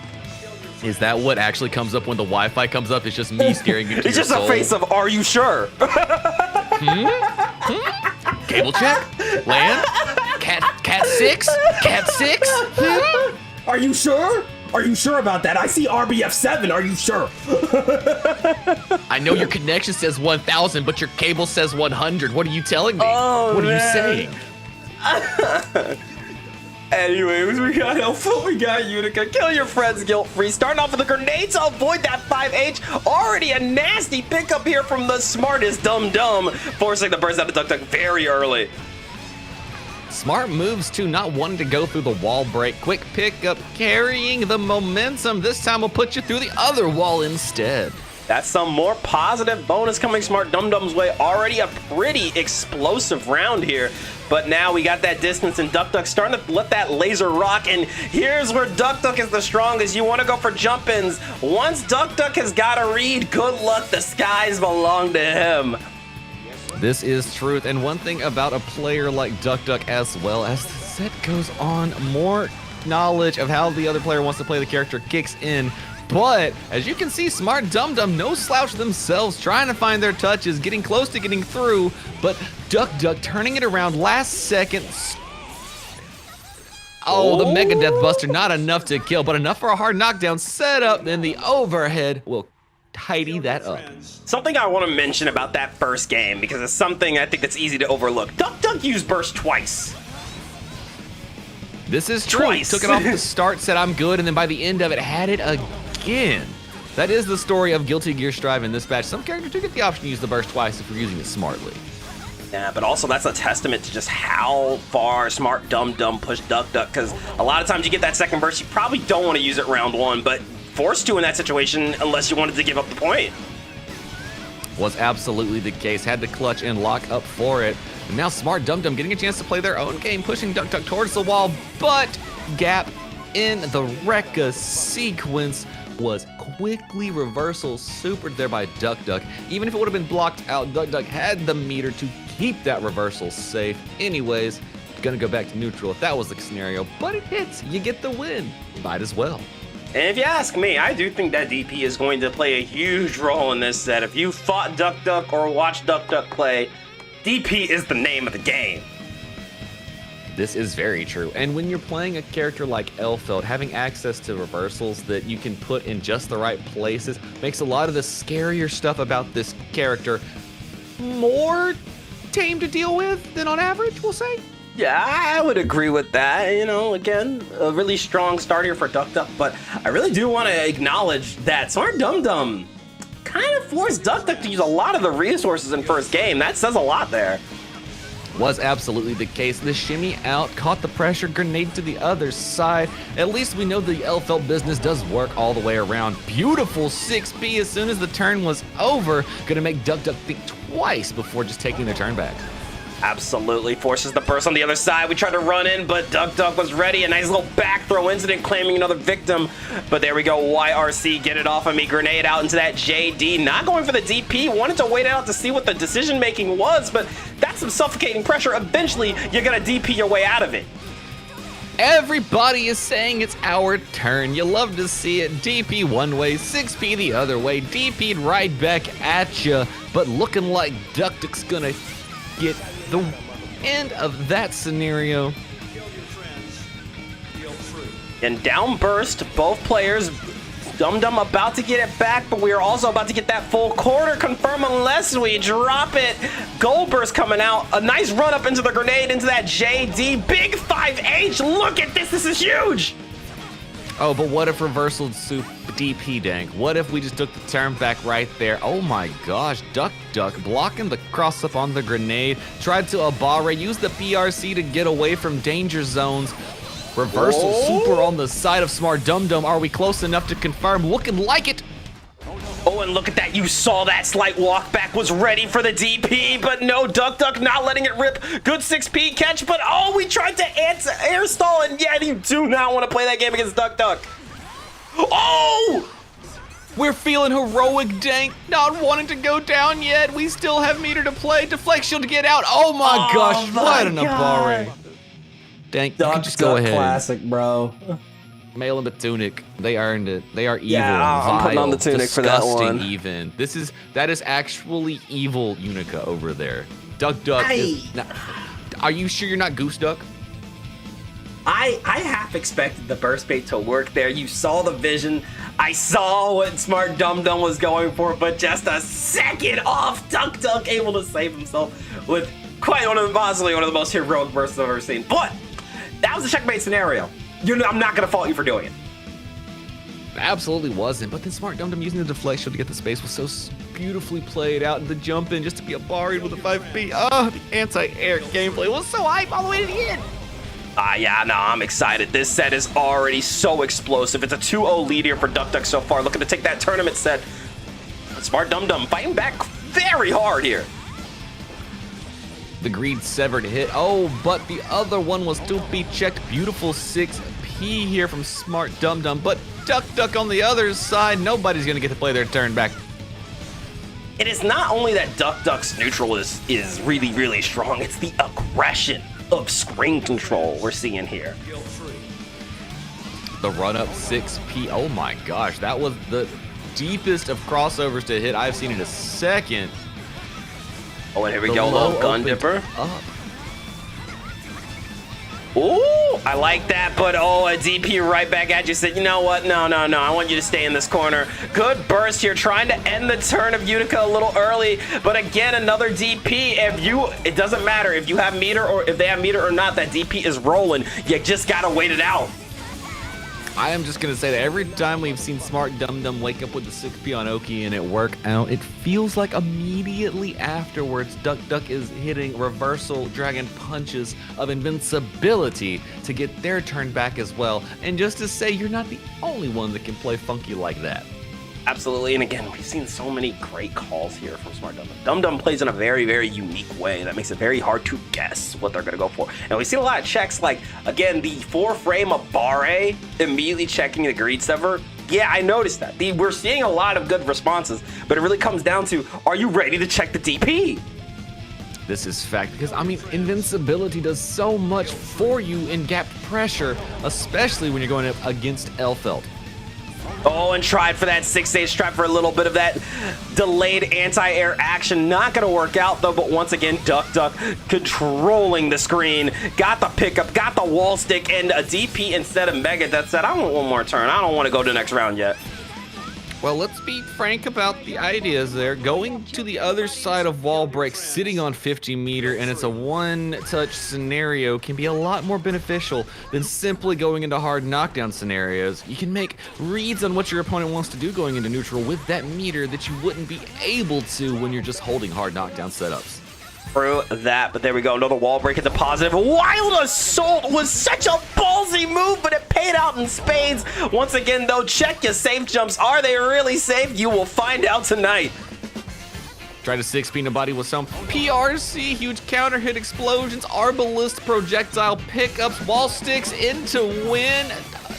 Is that what actually comes up when the Wi-Fi comes up? It's just me staring into it's your soul? It's just a face of, are you sure? Cable check? LAN? Cat 6? Cat 6? Are you sure? Are you sure about that? I see RBF7. Are you sure? I know your connection says 1,000, but your cable says 100. What are you telling me? Oh, what are man. you saying? Anyways, we got Elfelt, we got Unica. Kill your friends guilt-free. Starting off with a grenade to avoid that 5H. Already a nasty pickup here from the smartest Dum Dum, forcing the burst out of Duck Duck very early. Smart moves too, not wanting to go through the wall break. Quick pickup, carrying the momentum. This time we'll put you through the other wall instead. That's some more positive bonus coming Smart Dum Dum's way. Already a pretty explosive round here. But now we got that distance, and Duck Duck starting to let that laser rock. And here's where Duck Duck is the strongest. You want to go for jump-ins. Once Duck Duck has got a read, good luck. The skies belong to him. This is truth, and one thing about a player like Duck Duck, as well as the set goes on, more knowledge of how the other player wants to play the character kicks in. But as you can see, Smart Dum Dum, no slouch themselves, trying to find their touches, getting close to getting through, but Duck Duck turning it around last second. Oh, the Mega Death Buster, not enough to kill, but enough for a hard knockdown set up, then the overhead will tidy that up. Something I want to mention about that first game, because it's something I think that's easy to overlook. Duck Duck used burst twice. This is true. Twice. Took it off the start, said I'm good, and then by the end of it, had it again. That is the story of Guilty Gear Strive in this batch. Some characters do get the option to use the burst twice if you're using it smartly. Yeah, but also that's a testament to just how far Smart Dum Dum pushed Duck Duck, because a lot of times you get that second burst, you probably don't want to use it round one, but forced to in that situation unless you wanted to give up the point. Was absolutely the case. Had to clutch and lock up for it. And now Smart Dum Dum getting a chance to play their own game, pushing Duck Duck towards the wall, but gap in the Rekka sequence was quickly reversal supered there by Duck Duck. Even if it would have been blocked out, Duck Duck had the meter to keep that reversal safe. Anyways, gonna go back to neutral if that was the scenario, but it hits. You get the win. Might as well. And if you ask me, I do think that DP is going to play a huge role in this set. If you fought Duck Duck or watched Duck Duck play, DP is the name of the game. This is very true. And when you're playing a character like Elfeld, having access to reversals that you can put in just the right places makes a lot of the scarier stuff about this character more tame to deal with than on average, we'll say. Yeah, I would agree with that. You know, again, a really strong start here for Duck Duck, but I really do want to acknowledge that Smart Dum Dum kind of forced Duck Duck to use a lot of the resources in first game. That says a lot there. Was absolutely the case. The shimmy out, caught the pressure, grenade to the other side. At least we know the Elfeld business does work all the way around. Beautiful 6P as soon as the turn was over. Gonna make Duck Duck think twice before just taking their turn back. Absolutely forces the burst on the other side. We tried to run in, but Duck Duck was ready. A nice little back throw incident, claiming another victim. But there we go, YRC, get it off of me. Grenade out into that JD. Not going for the DP. Wanted to wait out to see what the decision making was, but that's some suffocating pressure. Eventually, you're gonna DP your way out of it. Everybody is saying it's our turn. You love to see it. DP one way, 6P the other way. DP'd right back at you. But looking like Duck Duck's gonna get the end of that scenario. And down burst, both players. Dum Dum about to get it back, but we are also about to get that full quarter confirm unless we drop it. Gold burst coming out. A nice run up into the grenade, into that JD. Big 5H. Look at this. This is huge. Oh, but what if reversal soup DP dank? What if we just took the turn back right there? Oh my gosh, Duck Duck blocking the cross up on the grenade. Tried to Abare, used the PRC to get away from danger zones. Reversal super on the side of Smart Dum Dum. Are we close enough to confirm? Looking like it. Oh, and look at that. You saw that slight walk back, was ready for the DP, but no, Duck Duck not letting it rip. Good 6P catch, but oh, we tried to air stall, and yeah, you do not want to play that game against Duck Duck. Oh! We're feeling heroic dank, not wanting to go down yet. We still have meter to play. Deflect shield to get out. Oh my gosh, what an Abare. Dank, you can just go ahead. Classic, bro. Mail him a tunic. They earned it. They are evil. Yeah, I'm putting on the tunic for that one. Even. That is actually evil Unica over there. Duck Duck is not, are you sure you're not Goose Duck? I half expected the burst bait to work there. You saw the vision. I saw what Smart Dum Dum was going for, but just a second off, Duck Duck able to save himself with possibly one of the most heroic bursts I've ever seen. But that was a checkmate scenario. I'm not gonna fault you for doing it. Absolutely wasn't, but then Smart Dum Dum using the deflect shield to get the space was so beautifully played out, and the jump in just to be a buried with a 5P. Oh, the anti-air gameplay was so hype all the way to the end. Yeah, no, I'm excited. This set is already so explosive. It's a 2-0 lead here for Duck Duck so far, looking to take that tournament set. Smart Dum Dum fighting back very hard here. The greed severed hit. Oh, but the other one was to be checked. Beautiful 6P here from Smart Dum Dum, but Duck on the other side. Nobody's gonna get to play their turn back. It is not only that Duck's neutral is really, really strong, it's the aggression of screen control we're seeing here. The run up 6P. Oh my gosh, that was the deepest of crossovers to hit I've seen in a second. Oh, and here we go, little gun dipper. Ooh, I like that, but oh, a DP right back at you. Said, you know what? No, I want you to stay in this corner. Good burst here, trying to end the turn of Utica a little early, but again, another DP. It doesn't matter if you have meter or if they have meter or not, that DP is rolling. You just gotta wait it out. I am just going to say that every time we've seen Smart Dum Dum wake up with the 6P on Oki and it work out, it feels like immediately afterwards Duck is hitting reversal dragon punches of invincibility to get their turn back as well. And just to say, you're not the only one that can play funky like that. Absolutely, and again, we've seen so many great calls here from Smart Dum Dum. Dum Dum plays in a very, very unique way that makes it very hard to guess what they're gonna go for. And we've seen a lot of checks, like, again, the 4-frame of Barre immediately checking the greed sever. Yeah, I noticed that. We're seeing a lot of good responses, but it really comes down to, are you ready to check the DP? This is fact, because I mean, invincibility does so much for you in gapped pressure, especially when you're going up against Elfelt. Oh, and tried for that 6H, tried for a little bit of that delayed anti-air action. Not going to work out, though, but once again, Duck controlling the screen. Got the pickup, got the wall stick, and a DP instead of Mega Death said, I want one more turn. I don't want to go to the next round yet. Well, let's be frank about the ideas there. Going to the other side of wall break, sitting on 50 meter, and it's a one-touch scenario can be a lot more beneficial than simply going into hard knockdown scenarios. You can make reads on what your opponent wants to do going into neutral with that meter that you wouldn't be able to when you're just holding hard knockdown setups. Through that, but there we go, another wall break at the positive. Wild Assault was such a ballsy move, but it paid out in spades. Once again, though, check your safe jumps. Are they really safe? You will find out tonight. Try to 6P in the body with some PRC, huge counter hit explosions, Arbalist projectile pickups, wall sticks into win.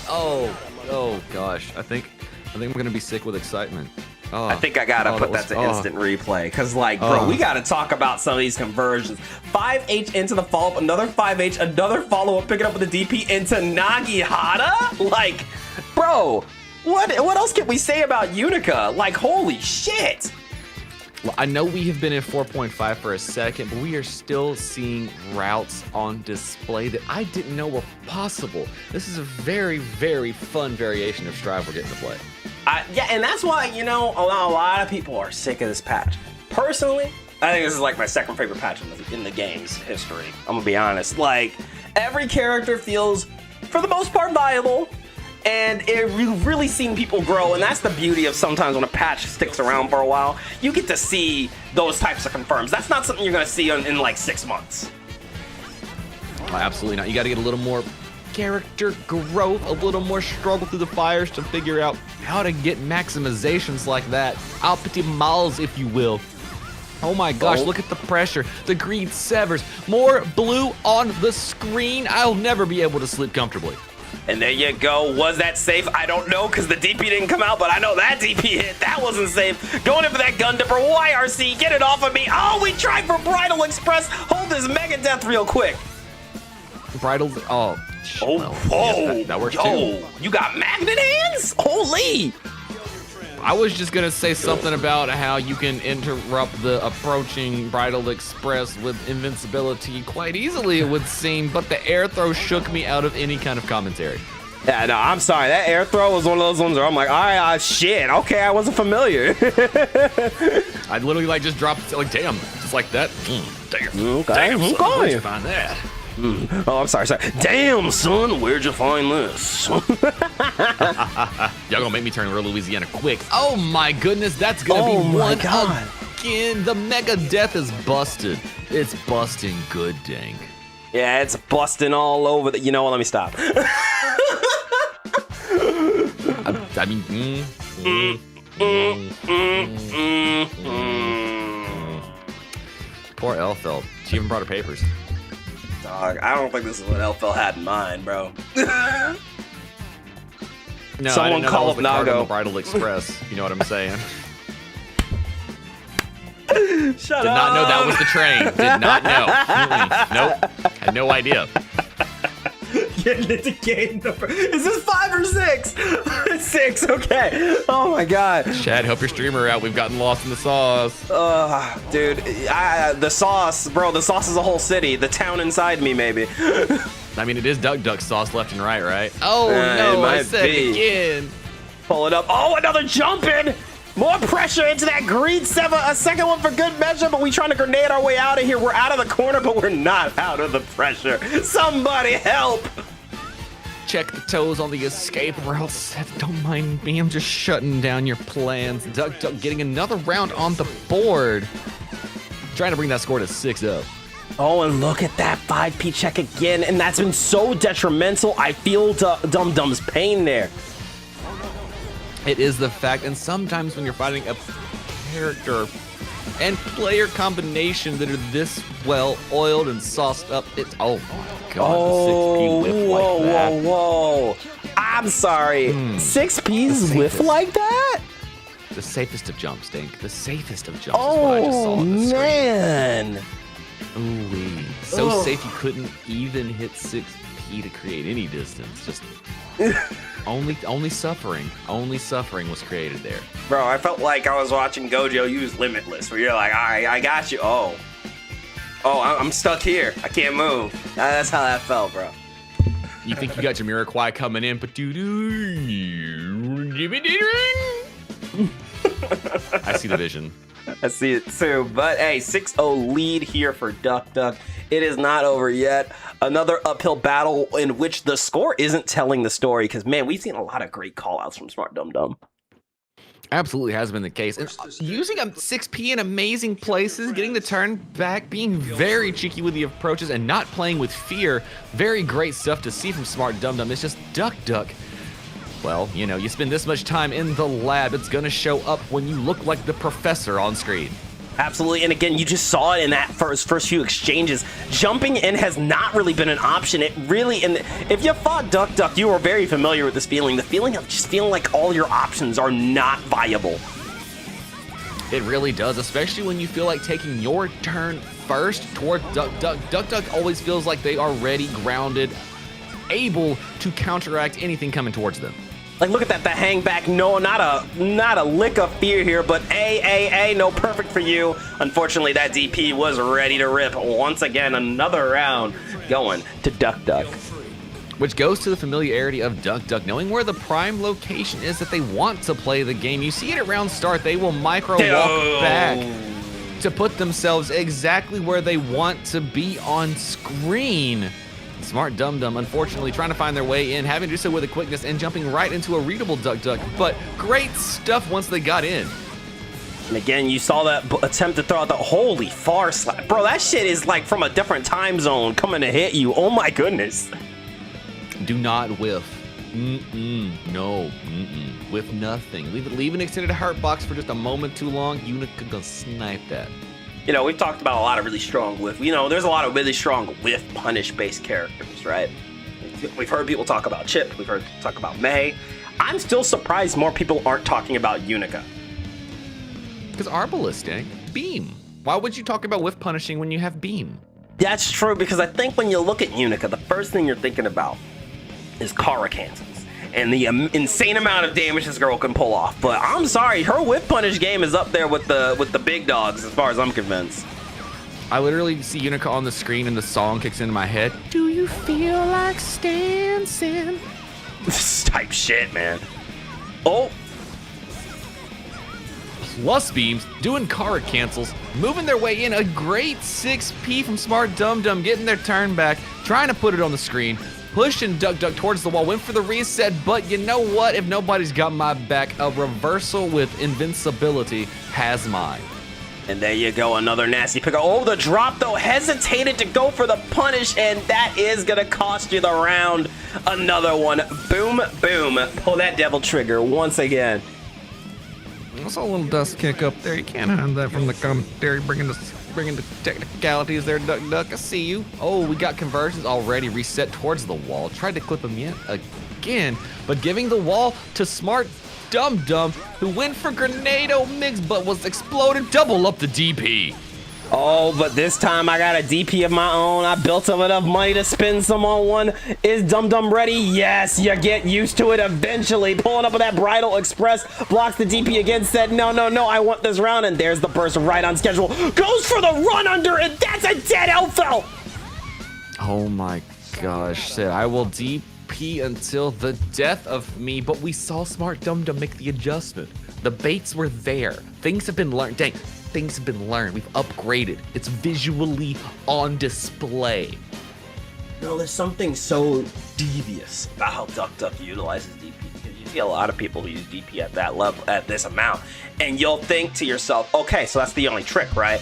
Oh gosh, I think I'm gonna be sick with excitement. Oh, I think I gotta put that to instant replay, because, like, bro, we gotta talk about some of these conversions. 5H into the follow-up, another 5H, another follow-up, pick it up with the DP into Nagihara? Like, bro, what else can we say about Unica? Like, holy shit! Well, I know we have been in 4.5 for a second, but we are still seeing routes on display that I didn't know were possible. This is a very, very fun variation of Strive we're getting to play. Yeah, and that's why, you know, a lot of people are sick of this patch. Personally, I think this is like my second favorite patch in the game's history. I'm gonna be honest. Like, every character feels, for the most part, viable, and we've really seen people grow, and that's the beauty of sometimes when a patch sticks around for a while. You get to see those types of confirms. That's not something you're gonna see in like 6 months. Absolutely not. You gotta get a little more character growth, a little more struggle through the fires to figure out how to get maximizations like that. Optimals, if you will. Oh my gosh, look at the pressure. The greed severs. More blue on the screen. I'll never be able to sleep comfortably. And there you go. Was that safe? I don't know, because the DP didn't come out, but I know that DP hit. That wasn't safe. Going in for that gun dipper. YRC, get it off of me. Oh, we tried for Bridal Express. Hold this Mega Death real quick. Bridal, Oh, yes, that works too. You got magnet hands? Holy! I was just gonna say something about how you can interrupt the approaching Bridal Express with invincibility quite easily, it would seem, but the air throw shook me out of any kind of commentary. Yeah, no, I'm sorry. That air throw was one of those ones where I'm like, all right, shit, okay, I wasn't familiar. I literally like just dropped it, like, damn, just like that. Damn. Okay, Damn, son, okay. where'd you find that? Oh, I'm sorry. Damn, son, where'd you find this? Y'all gonna make me turn real Louisiana quick. Oh my goodness, that's gonna be one again. The Mega Death is busted. It's busting good, dang. Yeah, it's busting all over. You know what? Let me stop. Poor Elfeld. She even brought her papers. Dog, I don't think this is what Elfel had in mind, bro. No, Someone I didn't know call that was the card on Nago. the Bridal Express. You know what I'm saying? Shut Did up. not know that was the train. Did not know. Nope. Had no idea. Getting into game number. Is this 5 or 6? 6. Okay. Oh my god. Chad, help your streamer out. We've gotten lost in the sauce. Dude, the sauce, bro. The sauce is a whole city. The town inside me, maybe. I mean, it is Duck Duck sauce left and right? Oh, It no, I might said be. it again. Pull it up. Oh, another jump in. More pressure into that green 7. A second one for good measure, but we trying to grenade our way out of here. We're out of the corner, but we're not out of the pressure. Somebody help. Check the toes on the escape routes. Don't mind me, I'm just shutting down your plans. Duck Duck getting another round on the board. Trying to bring that score to 6-0. Oh, and look at that 5P check again, and that's been so detrimental. I feel Dum Dum's pain there. It is the fact, and sometimes when you're fighting a character and player combination that are this well oiled and sauced up, it's oh my god, Oh, the 6P whiff whoa, like that. whoa. I'm sorry. 6Ps whiff like that? The safest of jumps, Dink. The safest of jumps is what I just saw Oh, on the screen. man. Ooh-wee. So Ugh. safe you couldn't even hit 6P to create any distance. Just only suffering was created there. Bro, I felt like I was watching Gojo use Limitless, where you're like, all right, I got you. Oh, I'm stuck here. I can't move. That's how that felt, bro. You think you got Jamiroquai coming in, but I see the vision. I see it too. But hey, 6-0 lead here for Duck Duck. It is not over yet. Another uphill battle in which the score isn't telling the story, because man, we've seen a lot of great call-outs from Smart Dum Dum. Absolutely has been the case. And using a 6P in amazing places, getting the turn back, being very cheeky with the approaches, and not playing with fear. Very great stuff to see from Smart Dum Dum. It's just Duck Duck. Well, you know, you spend this much time in the lab, it's gonna show up when you look like the professor on screen. Absolutely, and again, you just saw it in that first few exchanges. Jumping in has not really been an option. It really, and if you fought Duck Duck, you were very familiar with this feeling. The feeling of just feeling like all your options are not viable. It really does, especially when you feel like taking your turn first toward Duck Duck. Duck Duck always feels like they are ready, grounded, able to counteract anything coming towards them. Like, look at that, the hang back. No, not a lick of fear here, but no, perfect for you. Unfortunately, that DP was ready to rip. Once again, another round going to Duck Duck. Which goes to the familiarity of Duck Duck, knowing where the prime location is that they want to play the game. You see it at round start, they will micro walk back to put themselves exactly where they want to be on screen. Smart Dum Dum, unfortunately, trying to find their way in, having to do so with a quickness and jumping right into a readable Duck Duck, but great stuff once they got in. And again, you saw that attempt to throw out the holy far slap. Bro, that shit is like from a different time zone coming to hit you. Oh my goodness. Do not whiff. No. Whiff nothing. Leave an extended heart box for just a moment too long. Unica gonna snipe that. You know, we've talked about a lot of really strong whiff. You know, there's a lot of really strong whiff punish-based characters, right? We've heard people talk about Chip. We've heard people talk about May. I'm still surprised more people aren't talking about Unica. Because Arbalist, Beam. Why would you talk about whiff punishing when you have Beam? That's true, because I think when you look at Unica, the first thing you're thinking about is Kara Kansas and the insane amount of damage this girl can pull off. But I'm sorry, her whip punish game is up there with the big dogs as far as I'm convinced. I literally see Unica on the screen and the song kicks into my head. Do you feel like dancing? This type shit, man. Oh. Plus beams, doing Kara cancels, moving their way in. A great 6P from Smart Dum Dum, getting their turn back, trying to put it on the screen. Pushing Duck Duck towards the wall, went for the reset, but you know what? If nobody's got my back, a reversal with invincibility has mine. And there you go, another nasty pick. Oh, the drop, though, hesitated to go for the punish, and that is going to cost you the round. Another one. Boom, boom. Pull that devil trigger once again. I saw a little dust kick up there. You can't hide that from the commentary, bringing the technicalities there, Duck Duck. I see you. Oh, we got conversions already reset towards the wall. Tried to clip him yet again, but giving the wall to Smart Dum Dum, who went for Grenado Mix, but was exploded. Double up the DP. Oh, but this time I got a DP of my own. I built up enough money to spend some on one. Is Dum Dum ready? Yes, you get used to it eventually. Pulling up with that Bridal Express. Blocks the DP again, said, no, I want this round. And there's the burst right on schedule. Goes for the run under, and that's a dead Elfel. Oh my gosh, Sid, I will DP until the death of me, but we saw Smart Dum Dum make the adjustment. The baits were there. Things have been learned. Dang. Things have been learned. We've upgraded. It's visually on display. There's something so devious about how Duck Duck utilizes DP. Because you see a lot of people who use DP at that level, at this amount, and you'll think to yourself, okay, so that's the only trick, right?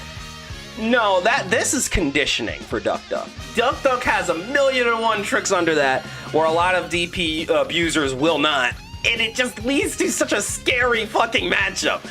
No, this is conditioning for Duck Duck. Duck Duck has 1,000,001 tricks under that, where a lot of DP abusers will not, and it just leads to such a scary fucking matchup.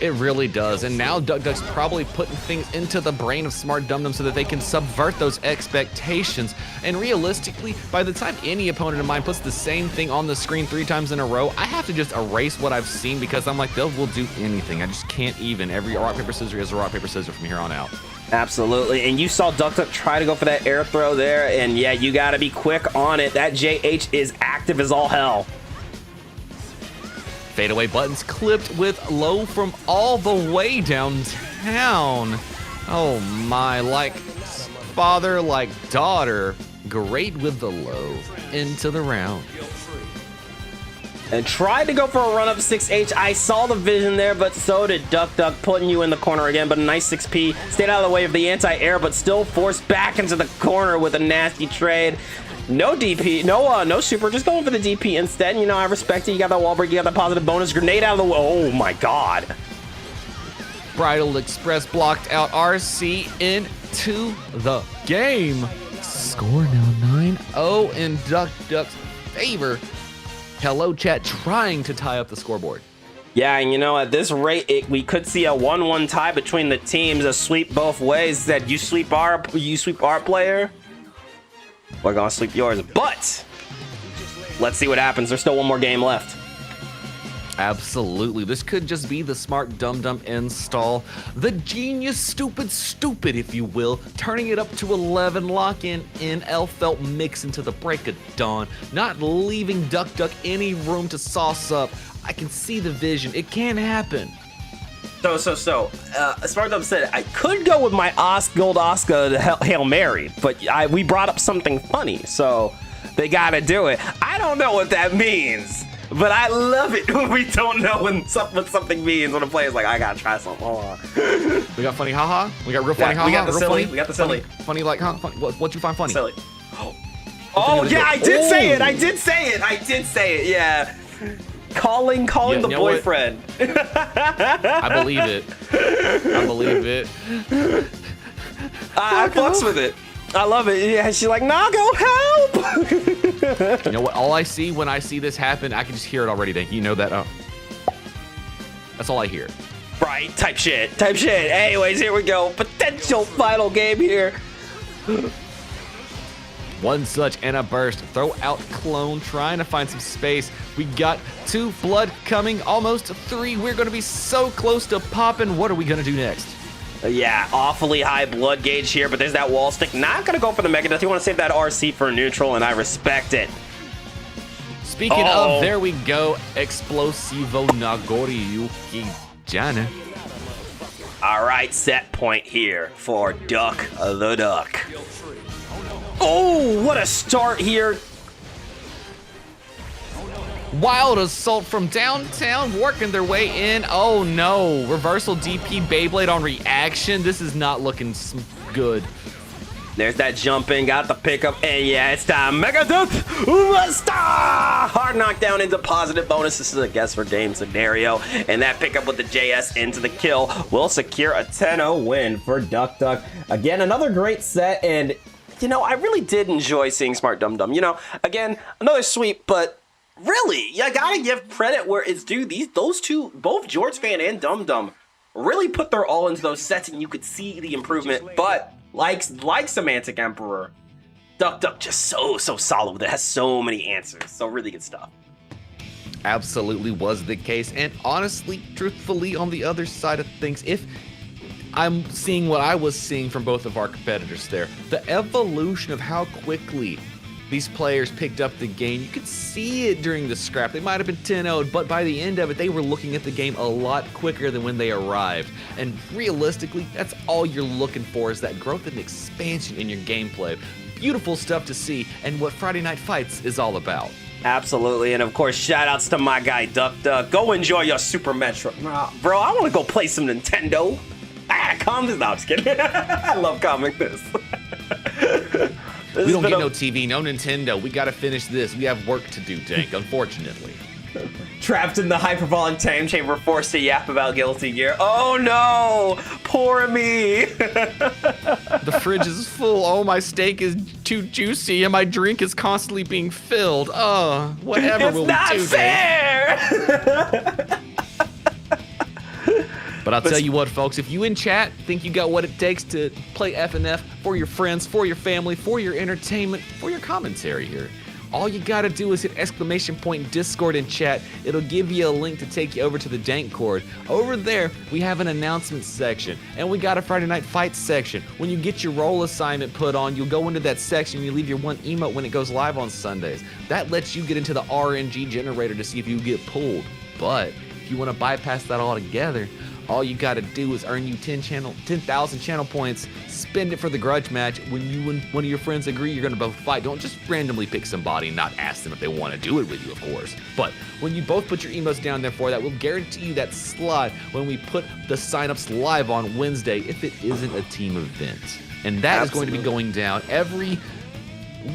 It really does, and now Duck Duck's probably putting things into the brain of Smart Dum Dum so that they can subvert those expectations. And realistically, by the time any opponent of mine puts the same thing on the screen 3 times in a row, I have to just erase what I've seen because I'm like, will do anything. I just can't even. Every rock, paper, scissors is a rock, paper, scissors from here on out. Absolutely, and you saw Duck Duck try to go for that air throw there, and yeah, you gotta be quick on it. That JH is active as all hell. Fadeaway buttons clipped with low from all the way downtown. Oh my, like father, like daughter. Great with the low into the round. And tried to go for a run-up 6H. I saw the vision there, but so did Duck Duck, putting you in the corner again. But a nice 6P. Stayed out of the way of the anti-air, but still forced back into the corner with a nasty trade. No DP, no super, just going for the DP instead. You know, I respect it. You got that wall break, you got that positive bonus. Grenade out of the way. Oh my god. Bridal Express blocked out RC into the game. Score now 9-0 in Duck Duck's favor. Hello, chat, trying to tie up the scoreboard. Yeah, and you know, at this rate, we could see a 1-1 tie between the teams, a sweep both ways. That you sweep our player, we're gonna sweep yours. But let's see what happens. There's still one more game left. Absolutely. This could just be the Smart Dum Dum install. The genius stupid, if you will. Turning it up to 11, lock in Elfelt mix into the break of dawn. Not leaving Duck Duck any room to sauce up. I can see the vision. It can happen. So, Smart Dum said, I could go with my Gold Oscar Hail Mary, but we brought up something funny, so they gotta do it. I don't know what that means, but I love it when we don't know what something means, when a player's like, I gotta try something. Hold on. We got funny haha? We got real funny haha? We got the real silly. Funny? We got the silly. Funny like, huh? What'd you find funny? Silly. Oh, yeah, I did say it. I did say it. Yeah. Calling the boyfriend. I believe it. I fucks with it. I love it. Yeah, she's like, Nago, help! You know what? All I see when I see this happen, I can just hear it already, Dank. You know that. That's all I hear. Right, type shit. Anyways, here we go. Potential final game here. One such and a burst. Throw out clone, trying to find some space. We got 2 blood coming, almost 3. We're going to be so close to popping. What are we going to do next? Yeah, awfully high blood gauge here, but there's that wall stick. Not going to go for the Megadeth. You want to save that RC for neutral, and I respect it. Speaking of, there we go. Explosivo Nagori Yuki Jana. All right, set point here for Duck the Duck. Oh, what a start here. Wild assault from downtown, working their way in. Oh no, reversal DP Beyblade on reaction. This is not looking good. There's that jump in, got the pickup, and yeah, it's time. Megadeth Star! Hard knockdown into positive bonus. This is a guess for Dame scenario, and that pickup with the JS into the kill will secure a 10-0 win for Duck Duck. Again, another great set, and you know, I really did enjoy seeing Smart Dum Dum. You know, again, another sweep, but Really, you gotta give credit where it's due. Those two, both George Fan and Dum Dum, really put their all into those sets, and you could see the improvement. But like Semantic Emperor, Duck Duck just so solid with it. Has so many answers. So really good stuff. Absolutely was the case. And honestly, truthfully, on the other side of things, if I'm seeing what I was seeing from both of our competitors there, the evolution of how quickly these players picked up the game, you could see it during the scrap. They might have been 10-0'd, but by the end of it, they were looking at the game a lot quicker than when they arrived. And realistically, that's all you're looking for, is that growth and expansion in your gameplay. Beautiful stuff to see, and what Friday Night Fights is all about. Absolutely, and of course, shout outs to my guy Duck Duck. Go enjoy your Super Metro. Bro, I want to go play some Nintendo. I gotta calm this. No, I'm just kidding. I love calming this. We don't get no TV, no Nintendo. We gotta finish this. We have work to do, Dank, unfortunately. Trapped in the hyperbolic time chamber, forced to yap about Guilty Gear. Oh no! Poor me! The fridge is full. Oh, my steak is too juicy, and my drink is constantly being filled. Oh, whatever It's will not we do, fair! But I'll tell you what, folks, if you in chat think you got what it takes to play FNF for your friends, for your family, for your entertainment, for your commentary here, all you gotta do is hit !Discord in chat. It'll give you a link to take you over to the Dank Cord. Over there, we have an announcement section, and we got a Friday Night Fights section. When you get your role assignment put on, you'll go into that section, you leave your one emote when it goes live on Sundays. That lets you get into the RNG generator to see if you get pulled. But if you wanna bypass that altogether, all you gotta do is earn you 10,000 channel points, spend it for the grudge match. When you and one of your friends agree you're gonna both fight, don't just randomly pick somebody and not ask them if they wanna do it with you, of course. But when you both put your emotes down there for that, we'll guarantee you that slot when we put the signups live on Wednesday if it isn't a team event. And that is going to be going down every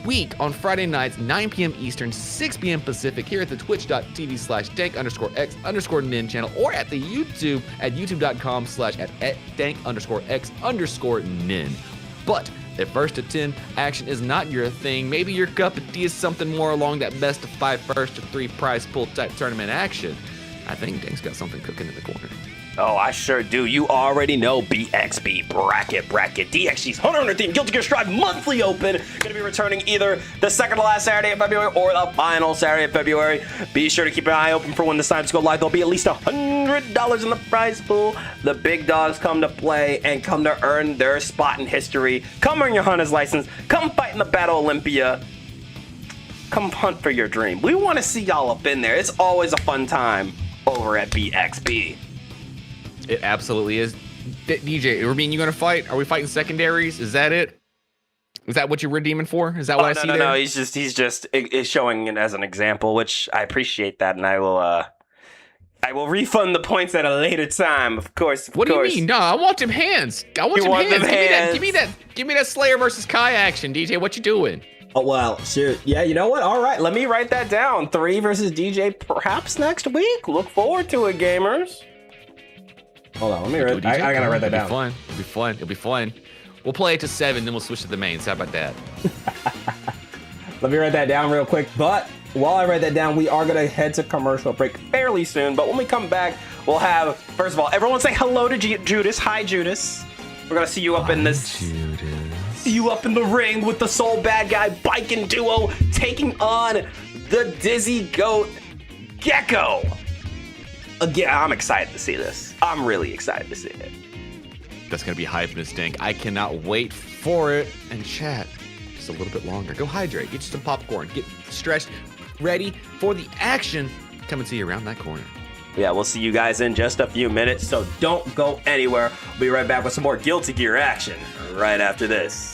week on Friday nights, 9 p.m. Eastern, 6 p.m. Pacific, here at the twitch.tv/dank_x_nin channel, or at the YouTube at youtube.com/dank_x_nin. But if first to 10 action is not your thing, maybe your cup of tea is something more along that best of 5 first to 3 prize pool type tournament action, I think Dank's got something cooking in the corner. Oh, I sure do. You already know BXB bracket. DXG's Hunter Theme Guilty Gear Strive monthly open. Gonna be returning either the second to last Saturday of February or the final Saturday of February. Be sure to keep an eye open for when the signups go live. There'll be at least $100 in the prize pool. The big dogs come to play and come to earn their spot in history. Come earn your Hunter's license. Come fight in the Battle Olympia. Come hunt for your dream. We want to see y'all up in there. It's always a fun time over at BXB. It absolutely is. DJ, Rabin, you gonna fight? Are we fighting secondaries? Is that it? Is that what you're redeeming for? Is that what I see there? No. He's just showing it as an example, which I appreciate that, and I will refund the points at a later time, of course. What do you mean? No, I want them hands. I want them hands. Give me that Slayer versus Kai action, DJ. What you doing? Oh, well, shoot. Yeah, you know what? All right. Let me write that down. 3 versus DJ, perhaps next week. Look forward to it, gamers. Hold on, let me write. I gotta write that down. It'll be fun. We'll play it to 7, then we'll switch to the mains. How about that? Let me write that down real quick. But while I write that down, we are gonna head to commercial break fairly soon. But when we come back, we'll have, first of all, everyone say hello to Judas. Hi, Judas. We're gonna see you up in this. Judas. See you up in the ring with the Soul Bad Guy biking duo taking on the Dizzy Goat Gecko. Again, I'm excited to see this. I'm really excited to see it. That's gonna be hype in a stink. I cannot wait for it. And chat, just a little bit longer. Go hydrate, get you some popcorn, get stretched, ready for the action. Come and see you around that corner. Yeah, we'll see you guys in just a few minutes, so don't go anywhere. We'll be right back with some more Guilty Gear action right after this.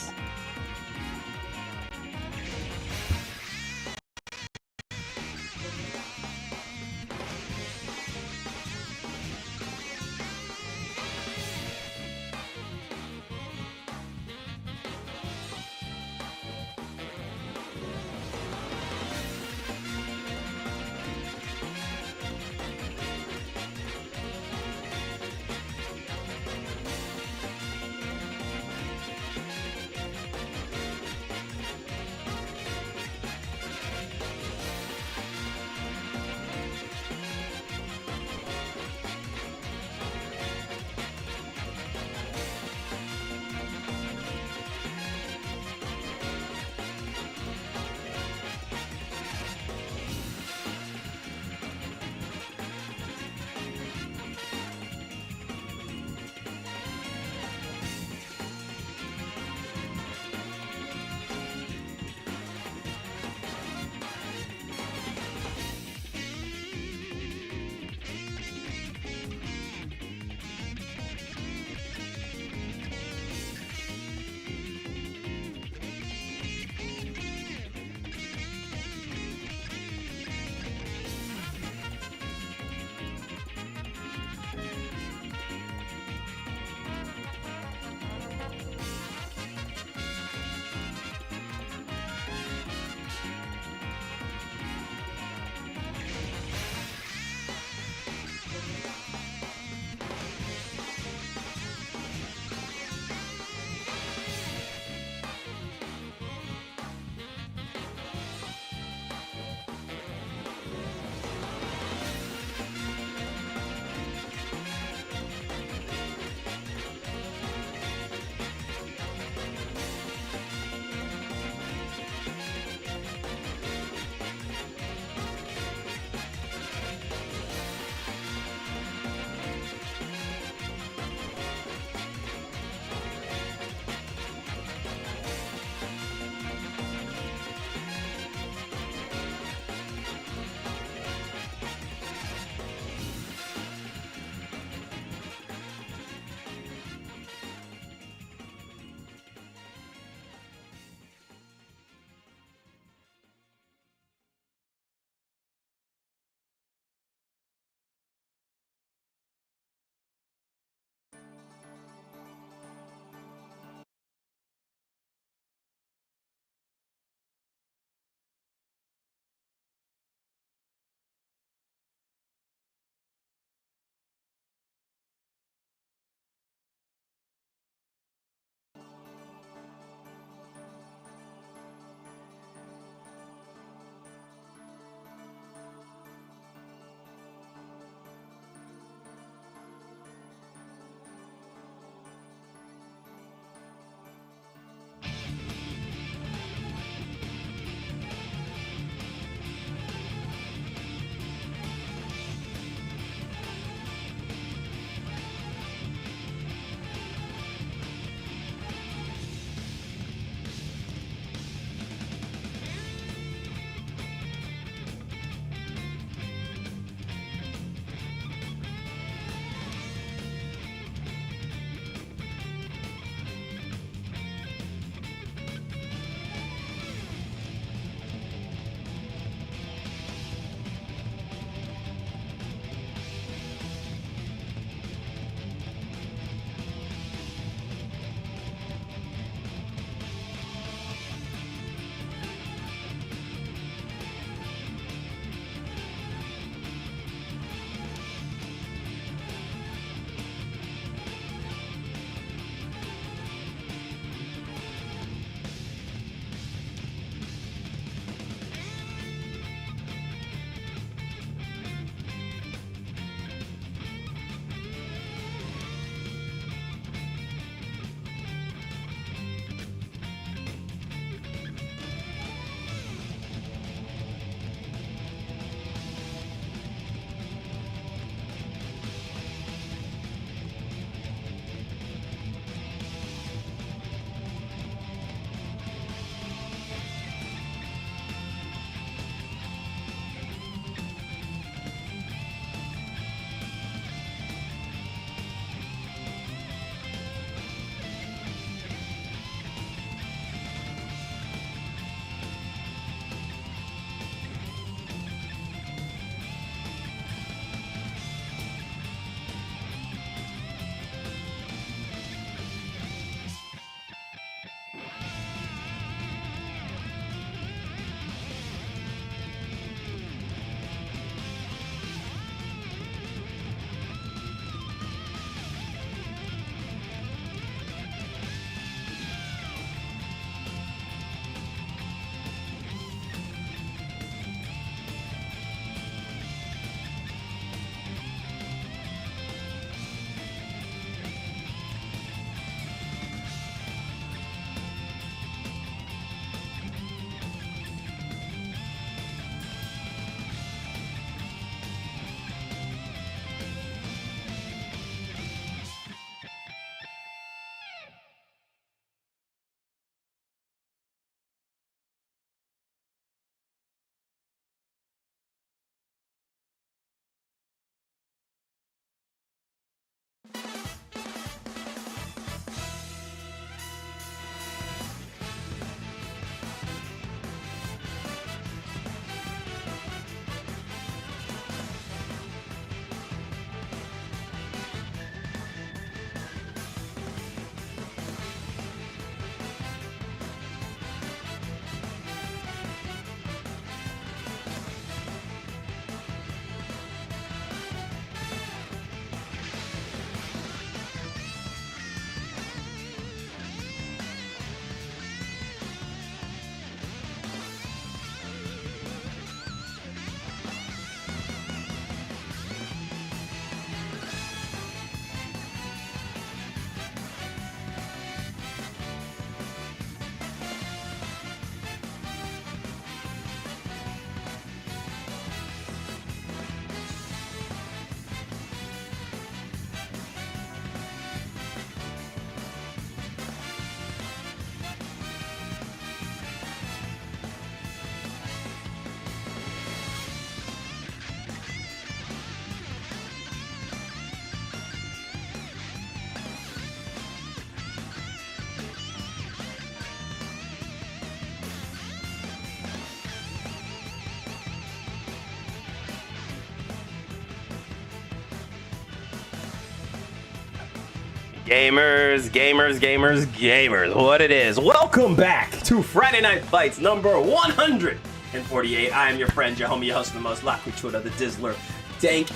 Gamers, gamers, gamers, gamers, what it is. Welcome back to Friday Night Fights number 148. I am your friend, your homie, your host, the most likely Twitter, the Dizzler, Dank,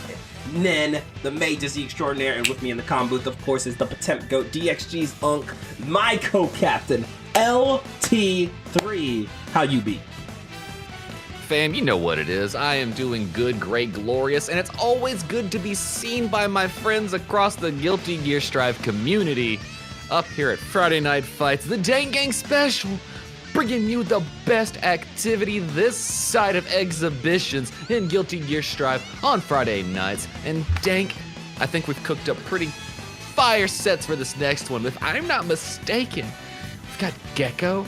Nen, the Mages, the Extraordinaire, and with me in the comm booth, of course, is the Potemp Goat, DXG's Unk, my co-captain, LT3. How you be? Fam, you know what it is. I am doing good, great, glorious, and it's always good to be seen by my friends across the Guilty Gear Strive community. Up here at Friday Night Fights, the Dank Gang Special, bringing you the best activity this side of exhibitions in Guilty Gear Strive on Friday nights. And Dank, I think we've cooked up pretty fire sets for this next one. If I'm not mistaken, we've got Gecko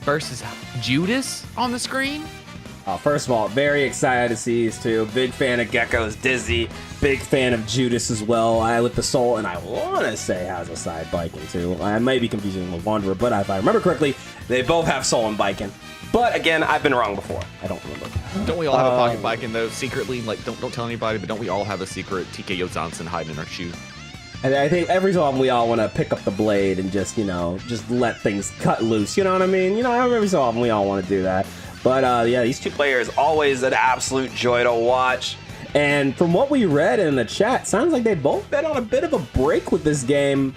versus Judas on the screen. First of all, very excited to see these two. Big fan of Gecko's Dizzy. Big fan of Judas as well. I with the soul, and I want to say has a side biking too. I might be confusing with Wanderer, but if I remember correctly, they both have soul and biking. But again, I've been wrong before. I don't remember. Don't we all have a pocket biking though? Secretly, like don't tell anybody, but don't we all have a secret TKO Johnson hiding in our shoe? And I think every so often we all want to pick up the blade and just, just let things cut loose. You know what I mean? Every so often we all want to do that. But yeah, these two players, always an absolute joy to watch. And from what we read in the chat, sounds like they've both been on a bit of a break with this game.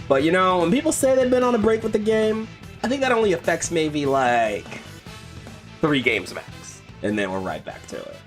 But when people say they've been on a break with the game, I think that only affects maybe like 3 games max. And then we're right back to it.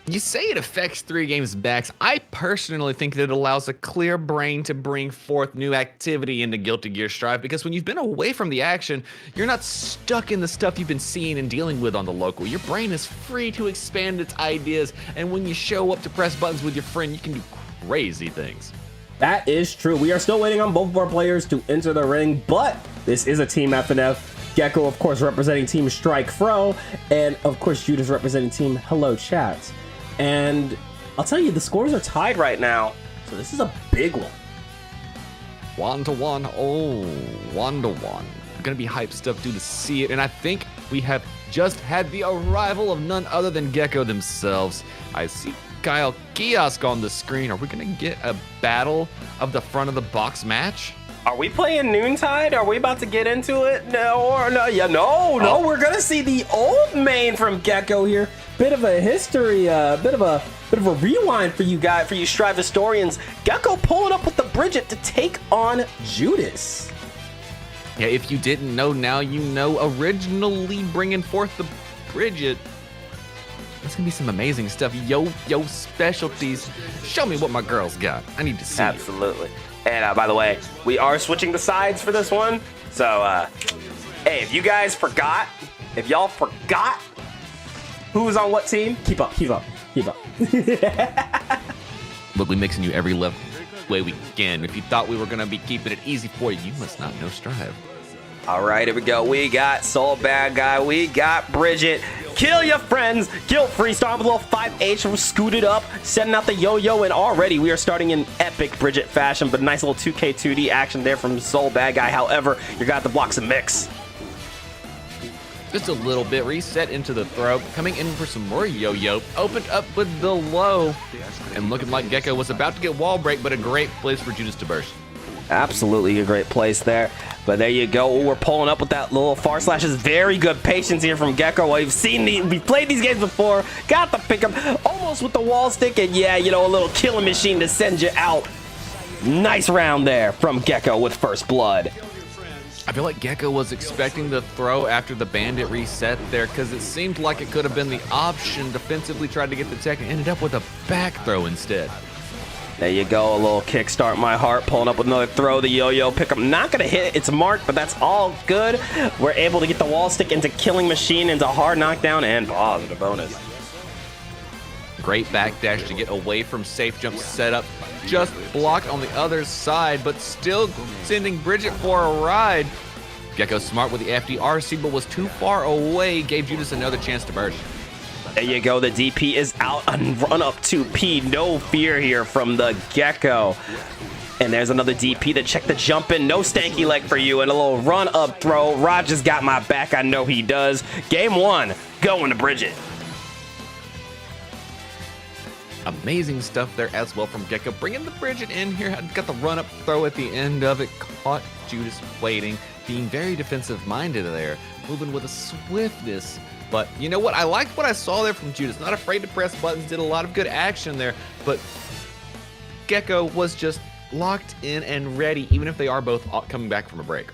You say it affects 3 games backs. I personally think that it allows a clear brain to bring forth new activity into Guilty Gear Strive, because when you've been away from the action, you're not stuck in the stuff you've been seeing and dealing with on the local. Your brain is free to expand its ideas, and when you show up to press buttons with your friend, you can do crazy things. That is true. We are still waiting on both of our players to enter the ring, but this is a Team FNF. Gecko, of course, representing Team Strike Frow, and of course, Judas representing Team Hello Chat. And I'll tell you, the scores are tied right now, so this is a big one. 1-1. Oh, 1-1. Gonna be hype stuff due to see it, and I think we have just had the arrival of none other than Gecko themselves. I see Kyle Kiosk on the screen. Are we gonna get a battle of the front of the box match? Are we playing Noontide? Are we about to get into it? No. We're gonna see the old main from Gecko here. Bit of a history, bit of a rewind for you guys, for you Strive historians. Gecko pulling up with the Bridget to take on Judas. Yeah, if you didn't know, now you know. Originally bringing forth the Bridget. That's gonna be some amazing stuff. Yo specialties. Show me what my girls got. I need to see. Absolutely. And by the way, we are switching the sides for this one. So, hey, if y'all forgot who was on what team, keep up. Look, we mixing you every level way we can. If you thought we were gonna be keeping it easy for you, you must not know Strive. All right, here we go. We got Soul Bad Guy. We got Bridget. Kill your friends. Guilt-free. Starting with a little 5H. Scooted up. Setting out the yo-yo. And already we are starting in epic Bridget fashion. But nice little 2K2D action there from Soul Bad Guy. However, you're going to have to block some mix. Just a little bit. Reset into the throw. Coming in for some more yo-yo. Opened up with the low. And looking like Gecko was about to get wall break, but a great place for Judas to burst. Absolutely a great place there. But there you go. We're pulling up with that little far slashes. Very good patience here from Gecko. We've played these games before. Got the pick up almost with the wall stick. And yeah, a little killing machine to send you out. Nice round there from Gecko with first blood. I feel like Gecko was expecting the throw after the bandit reset there, because it seemed like it could have been the option. Defensively tried to get the tech and ended up with a back throw instead. There you go, a little kickstart my heart, pulling up with another throw, the yo-yo pickup. Not gonna hit its mark, but that's all good. We're able to get the wall stick into killing machine, into hard knockdown, and positive bonus. Great backdash to get away from safe jump setup. Just blocked on the other side, but still sending Bridget for a ride. Gecko smart with the FDRC, but was too far away, gave Judas another chance to burst. There you go, the DP is out on run up 2P. No fear here from the Gecko. And there's another DP to check the jump in. No stanky leg for you, and a little run up throw. Roger's got my back, I know he does. Game 1, going to Bridget. Amazing stuff there as well from Gecko. Bringing the Bridget in here. Got the run-up throw at the end of it. Caught Judas waiting. Being very defensive-minded there. Moving with a swiftness. But you know what? I liked what I saw there from Judas. Not afraid to press buttons. Did a lot of good action there. But Gecko was just locked in and ready, even if they are both coming back from a break.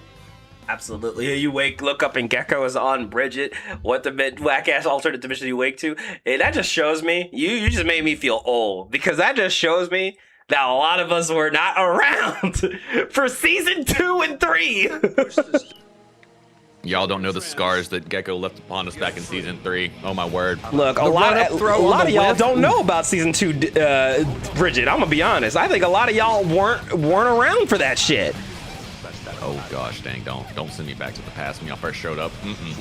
Absolutely. You look up and Gecko is on Bridget. What the whack ass alternate dimension you wake to? And that just shows me, you just made me feel old, because that just shows me that a lot of us were not around for season 2 and 3. Y'all don't know the scars that Gecko left upon us back in season 3. Oh my word. Look, a lot of y'all don't know about season 2 Bridget. I'm gonna be honest. I think a lot of y'all weren't around for that shit. Oh gosh, dang! Don't send me back to the past when y'all first showed up.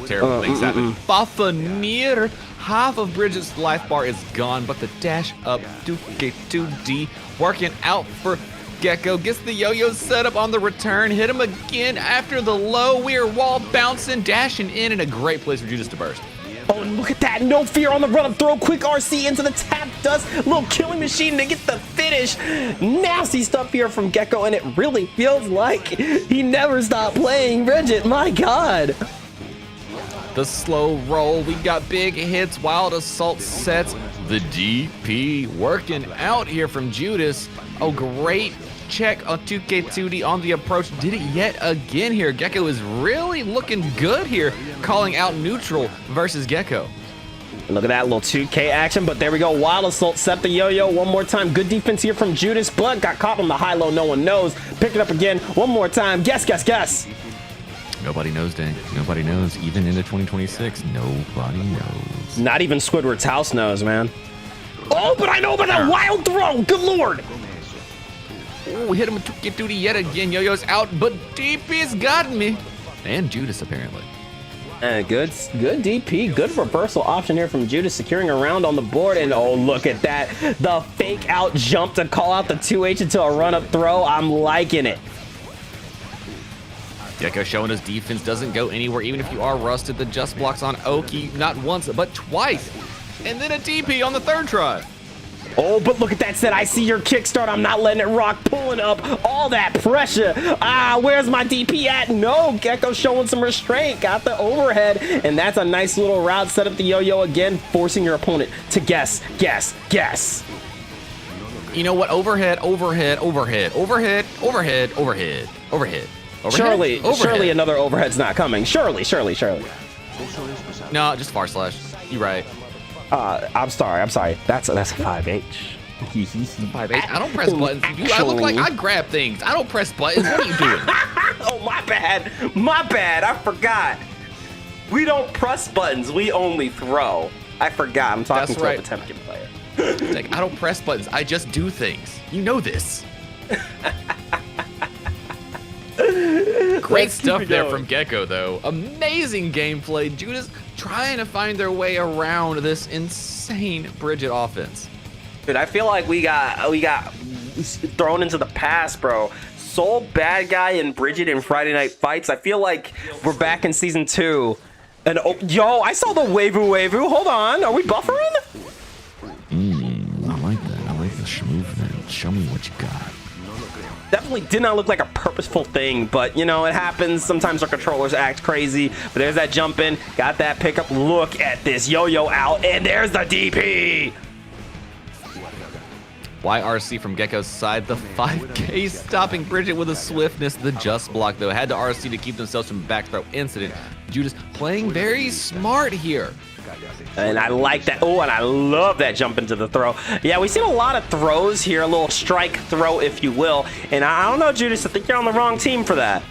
Terrible things happen. Fafnir, half of Bridget's life bar is gone, but the dash up to K2D working out for Gecko. Gets the yo-yo set up on the return. Hit him again after the low. We are wall bouncing, dashing in a great place for Judas to burst. Oh, and look at that. No fear on the run-up throw. Quick RC into the tap dust. Little killing machine to get the finish. Nasty stuff here from Gecko, and it really feels like he never stopped playing Bridget. My God. The slow roll. We got big hits. Wild assault sets. The DP working out here from Judas. Oh, great check on 2K2D on the approach. Did it yet again here. Gecko is really looking good here, calling out neutral versus Gecko. Look at that little 2K action, but there we go. Wild assault, set the yo-yo one more time. Good defense here from Judas, but got caught on the high-low. No one knows. Pick it up again one more time. Guess, guess, guess. Nobody knows, dang. Nobody knows. Even into 2026, nobody knows. Not even Squidward's house knows, man. Oh, but I know about that wild throw. Good Lord. Oh, hit him with 2K2D yet again. Yo-yo's out, but DP's got me. And Judas, apparently. Good DP, good reversal option here from Judas, securing a round on the board, and oh, look at that. The fake out jump to call out the 2H into a run-up throw. I'm liking it. Gecko showing his defense doesn't go anywhere, even if you are rusted. The just blocks on Oki, not once, but twice. And then a DP on the third try. Oh, but look at that set. I see your kickstart. I'm not letting it rock. Pulling up all that pressure. Ah, where's my DP at? No, Gecko showing some restraint. Got the overhead. And that's a nice little route. Set up the yo-yo again, forcing your opponent to guess, guess, guess. You know what? Overhead, overhead, overhead, overhead, overhead, overhead, overhead. Surely another overhead's not coming. Surely. No, just far slash. You're right. I'm sorry. That's a 5H. 5H. I don't press buttons. I look like I grab things. I don't press buttons. What are you doing? Oh, my bad. I forgot. We don't press buttons. We only throw. I forgot. I'm talking to a Potemkin player. Like, I don't press buttons. I just do things. You know this. Great stuff there from Gecko, though. Amazing gameplay. Judas trying to find their way around this insane Bridget offense. Dude, I feel like we got thrown into the past, bro. Sole bad guy in Bridget in Friday Night Fights. I feel like we're back in season 2. And oh, yo, I saw the wavu. Hold on, are we buffering? I like that. I like the schmoove. Show me what you got. Definitely did not look like a purposeful thing, but you know, it happens. Sometimes our controllers act crazy. But there's that jump in, got that pickup. Look at this yo-yo out, and there's the DP. YRC from Gecko's side, the 5K stopping Bridget with a swiftness. The just block, though, had to RC to keep themselves from back throw incident. Judas playing very smart here. And I like that. Oh, and I love that jump into the throw. Yeah, we've seen a lot of throws here, a little strike throw, if you will. And I don't know, Judas, I think you're on the wrong team for that.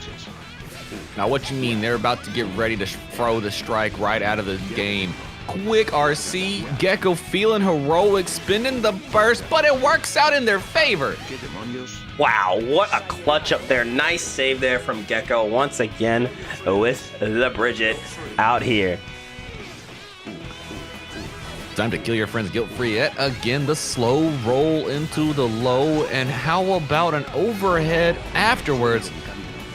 Now, what you mean? They're about to get ready to throw the strike right out of the game. Quick RC, Gecko feeling heroic, spinning the burst, but it works out in their favor. Wow, what a clutch up there. Nice save there from Gecko once again with the Bridget out here. Time to kill your friends guilt-free yet again. The slow roll into the low, and how about an overhead afterwards?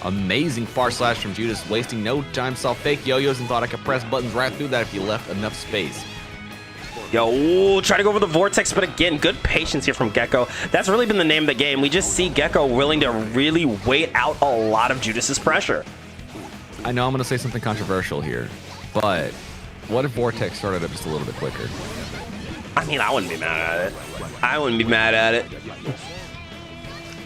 Amazing far slash from Judas, wasting no time. Saw fake yo-yos and thought I could press buttons right through that if you left enough space. Yo, ooh, try to go over the vortex, but again, good patience here from Gecko. That's really been the name of the game. We just see Gecko willing to really wait out a lot of Judas's pressure. I know I'm going to say something controversial here, but what if Vortex started up just a little bit quicker? I mean, I wouldn't be mad at it. I wouldn't be mad at it.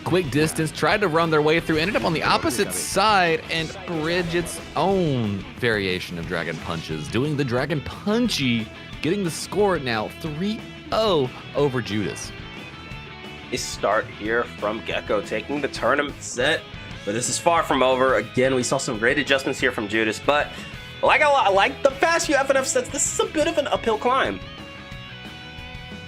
Quick distance, tried to run their way through, ended up on the opposite side, and Bridget's own variation of Dragon Punches, doing the Dragon Punchy, getting the score now 3-0 over Judas. A start here from Gecko, taking the tournament set, but this is far from over. Again, we saw some great adjustments here from Judas, but like the past few FNF sets, this is a bit of an uphill climb.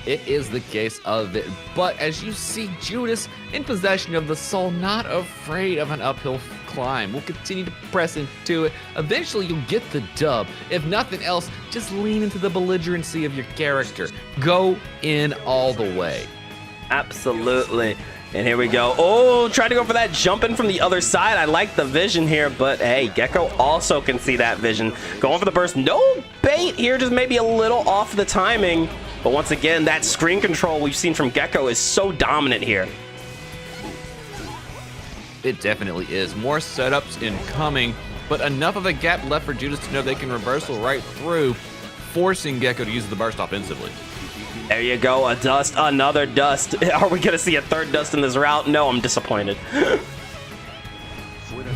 It is the case of it, but as you see Judas in possession of the soul, not afraid of an uphill climb, will continue to press into it. Eventually you'll get the dub. If nothing else, just lean into the belligerency of your character. Go in all the way. Absolutely. And here we go. Oh, tried to go for that jump in from the other side. I like the vision here, but hey, Gecko also can see that vision. Going for the burst. No bait here, just maybe a little off the timing. But once again, that screen control we've seen from Gecko is so dominant here. It definitely is. More setups incoming, but enough of a gap left for Judas to know they can reversal right through, forcing Gecko to use the burst offensively. There you go, a dust, another dust. Are we gonna see a third dust in this route? No, I'm disappointed.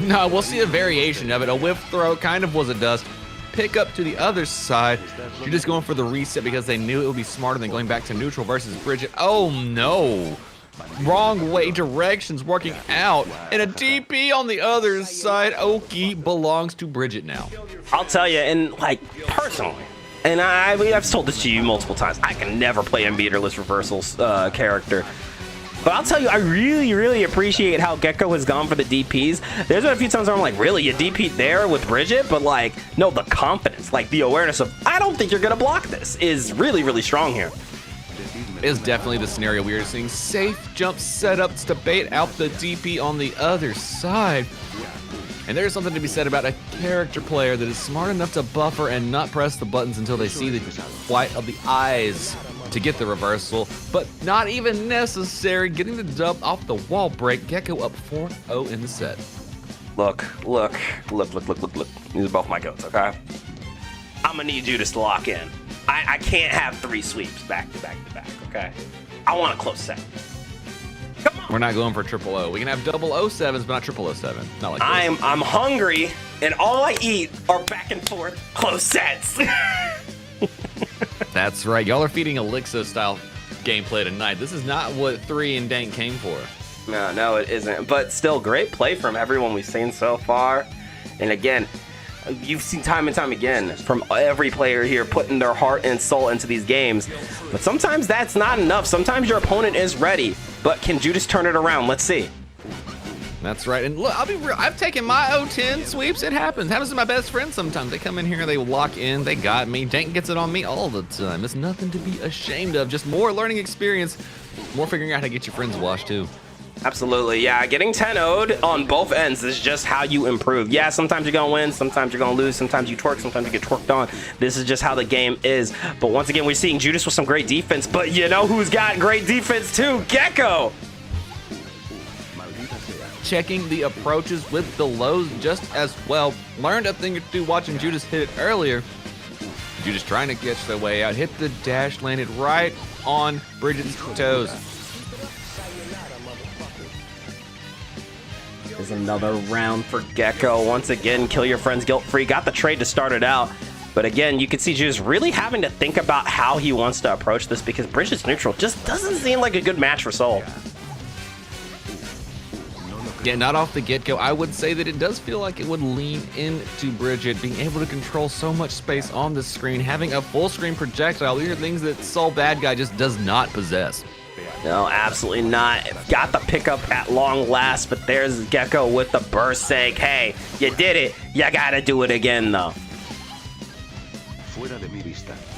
No, we'll see a variation of it. A whiff throw kind of was a dust. Pick up to the other side. You're just going for the reset because they knew it would be smarter than going back to neutral versus Bridget. Oh no. Wrong way directions working out. And a DP on the other side. Oki belongs to Bridget now. I'll tell you, and like personally, and I've told this to you multiple times, I can never play unbeaterless reversals character. But I'll tell you, I really appreciate how Gecko has gone for the DPs. There's been a few times where I'm like, really, you DP'd there with Bridget? But like, no, the confidence, like the awareness of, I don't think you're gonna block this is really strong here. Is definitely the scenario we are seeing. Safe jump setups to bait out the DP on the other side. And there's something to be said about a character player that is smart enough to buffer and not press the buttons until they see the white of the eyes to get the reversal, but not even necessary. Getting the dub off the wall break. Gecko up 4-0 in the set. Look. These are both my goats, okay? I'm gonna need Judas to lock in. I can't have 3 sweeps back to back, okay? I want a close set. Come on. We're not going for 000. We can have 007s, but not 007. Not like this. I'm hungry, and all I eat are back and forth close sets. That's right. Y'all are feeding Elixir style gameplay tonight. This is not what 3 and Dank came for. No, it isn't. But still, great play from everyone we've seen so far. And again, you've seen time and time again from every player here putting their heart and soul into these games. But sometimes that's not enough. Sometimes your opponent is ready. But can Judas turn it around? Let's see. That's right. And look, I'll be real. I've taken my 0-10 sweeps. It happens. Happens to my best friends sometimes. They come in here, they lock in, they got me. Dank gets it on me all the time. It's nothing to be ashamed of. Just more learning experience, more figuring out how to get your friends washed too. Absolutely, yeah. Getting 10-0'd on both ends is just how you improve. Yeah, sometimes you're gonna win, sometimes you're gonna lose, sometimes you twerk, sometimes you get twerked on. This is just how the game is. But once again, we're seeing Judas with some great defense, but you know who's got great defense too? Gecko! Checking the approaches with the lows just as well. Learned a thing or two watching Judas hit it earlier. Judas trying to catch their way out. Hit the dash, landed right on Bridget's toes. There's another round for Gecko. Once again, kill your friends guilt-free. Got the trade to start it out. But again, you can see Judas really having to think about how he wants to approach this because Bridget's neutral just doesn't seem like a good match for Soul. Yeah, not off the get-go. I would say that it does feel like it would lean into Bridget, being able to control so much space on the screen, having a full-screen projectile. These are things that Soul Bad Guy just does not possess. No, absolutely not. Got the pickup at long last, but there's Gecko with the burst saying, hey, you did it. You gotta do it again, though.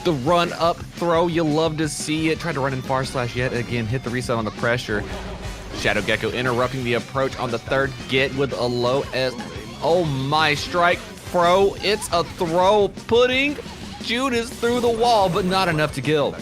The run-up throw, you love to see it. Tried to run in far slash yet again, hit the reset on the pressure. Shadow Gecko interrupting the approach on the third get with a low S. Oh my, strike Frow. It's a throw. Putting Judas through the wall, but not enough to kill.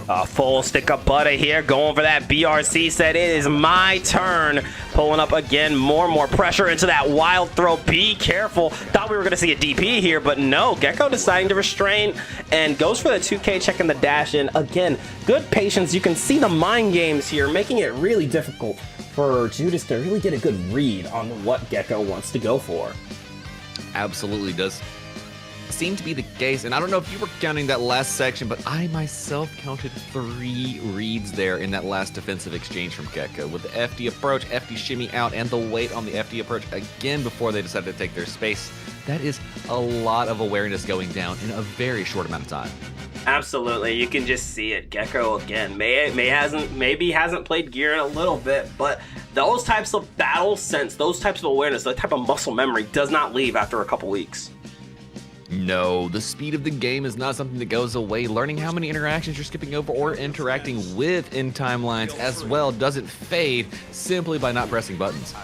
A full stick of butter here, going for that BRC set. It is my turn. Pulling up again, more and more pressure into that wild throw. Be careful. Thought we were going to see a DP here, but no. Gecko deciding to restrain and goes for the 2K, checking the dash in. Again, good patience. You can see the mind games here, making it really difficult for Judas to really get a good read on what Gecko wants to go for. Absolutely does seem to be the case, and I don't know if you were counting that last section, but I myself counted 3 reads there in that last defensive exchange from Gecko, with the FD approach, FD shimmy out, and the wait on the FD approach again before they decided to take their space. That is a lot of awareness going down in a very short amount of time. Absolutely, you can just see it. Gecko again, maybe hasn't played gear in a little bit, but those types of battle sense, those types of awareness, that type of muscle memory does not leave after a couple weeks. No, the speed of the game is not something that goes away. Learning how many interactions you're skipping over or interacting with in timelines as well doesn't fade simply by not pressing buttons.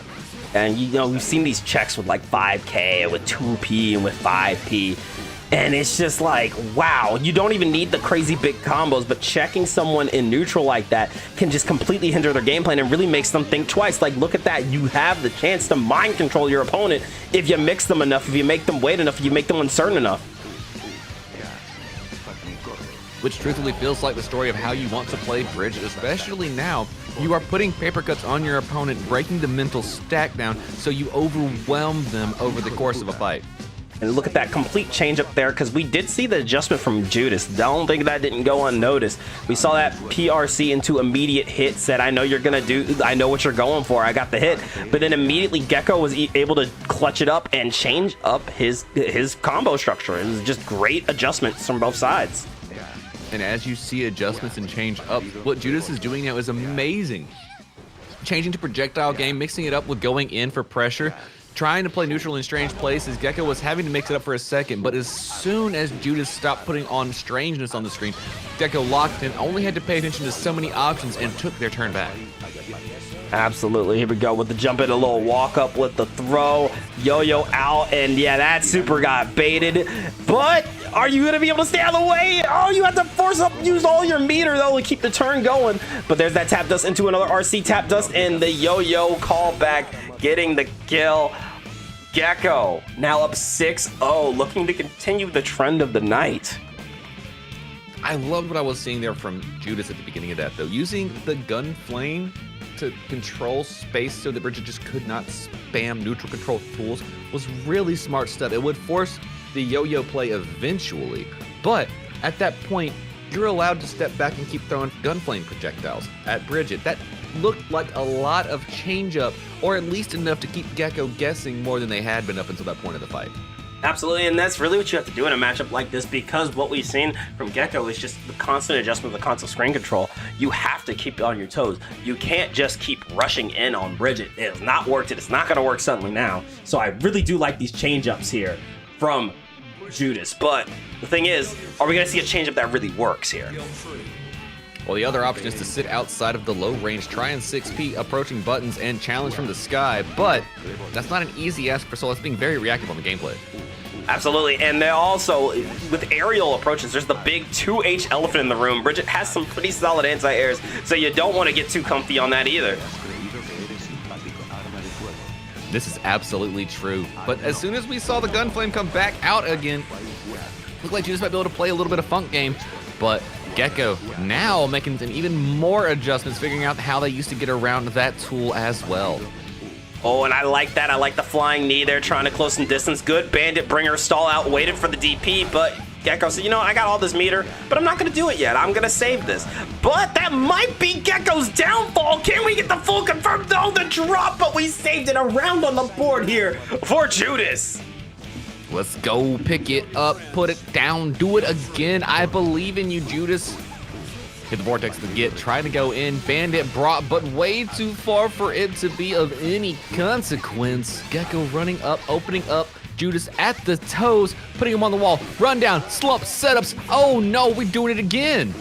And you know, we've seen these checks with like 5K, with 2P, and with 5P. And it's just like, wow, you don't even need the crazy big combos, but checking someone in neutral like that can just completely hinder their game plan and really makes them think twice. Like, look at that. You have the chance to mind control your opponent if you mix them enough, if you make them wait enough, if you make them uncertain enough. Which truthfully feels like the story of how you want to play Bridget, especially now. You are putting paper cuts on your opponent, breaking the mental stack down so you overwhelm them over the course of a fight. And look at that complete change up there, because we did see the adjustment from Judas. Don't think that didn't go unnoticed. We saw that PRC into immediate hit, said, I know you're gonna do, I know what you're going for, I got the hit. But then immediately Gecko was able to clutch it up and change up his combo structure. It was just great adjustments from both sides. And as you see adjustments and change up, what Judas is doing now is amazing. Changing to projectile game, mixing it up with going in for pressure, trying to play neutral in strange places. Gecko was having to mix it up for a second, but as soon as Judas stopped putting on strangeness on the screen, Gecko locked in, only had to pay attention to so many options, and took their turn back. Absolutely. Here we go with the jump in, a little walk up with the throw, yo-yo out, and yeah, that super got baited. But are you gonna be able to stay out of the way? Oh, you have to force up, use all your meter though to keep the turn going. But there's that tap dust into another RC tap dust, and the yo-yo callback getting the kill. Gecko now up 6-0, looking to continue the trend of the night. I loved what I was seeing there from Judas at the beginning of that, though. Using the gun flame to control space so that Bridget just could not spam neutral control tools was really smart stuff. It would force the yo-yo play eventually, but at that point, you're allowed to step back and keep throwing gun flame projectiles at Bridget. That looked like a lot of change up, or at least enough to keep Gecko guessing more than they had been up until that point of the fight. Absolutely, and that's really what you have to do in a matchup like this, because what we've seen from Gecko is just the constant adjustment of the console screen control. You have to keep on your toes. You can't just keep rushing in on Bridget. It has not worked. It's not going to work suddenly now. So I really do like these change-ups here from Judas. But the thing is, are we going to see a change-up that really works here? Well, the other option is to sit outside of the low range, try and 6P approaching buttons and challenge from the sky, but that's not an easy ask for Soul. It's being very reactive on the gameplay. Absolutely, and they're also, with aerial approaches, there's the big 2H elephant in the room. Bridget has some pretty solid anti-airs, so you don't want to get too comfy on that either. This is absolutely true, but as soon as we saw the gun flame come back out again, looked like Judas might be able to play a little bit of funk game, but Gecko now making some even more adjustments, figuring out how they used to get around that tool as well. Oh, and I like that. I like the flying knee there, trying to close some distance. Good bandit bringer stall out, waited for the DP, but Gecko said, you know, I got all this meter, but I'm not going to do it yet. I'm going to save this. But that might be Gecko's downfall. Can we get the full confirmed? No, the drop, but we saved it. A round on the board here for Judas. Let's go, pick it up, put it down, do it again. I believe in you, Judas. Hit the vortex to get, try to go in. Bandit brought, but way too far for it to be of any consequence. Gecko running up, opening up. Judas at the toes, putting him on the wall. Run down, slump, setups. Oh no, we're doing it again.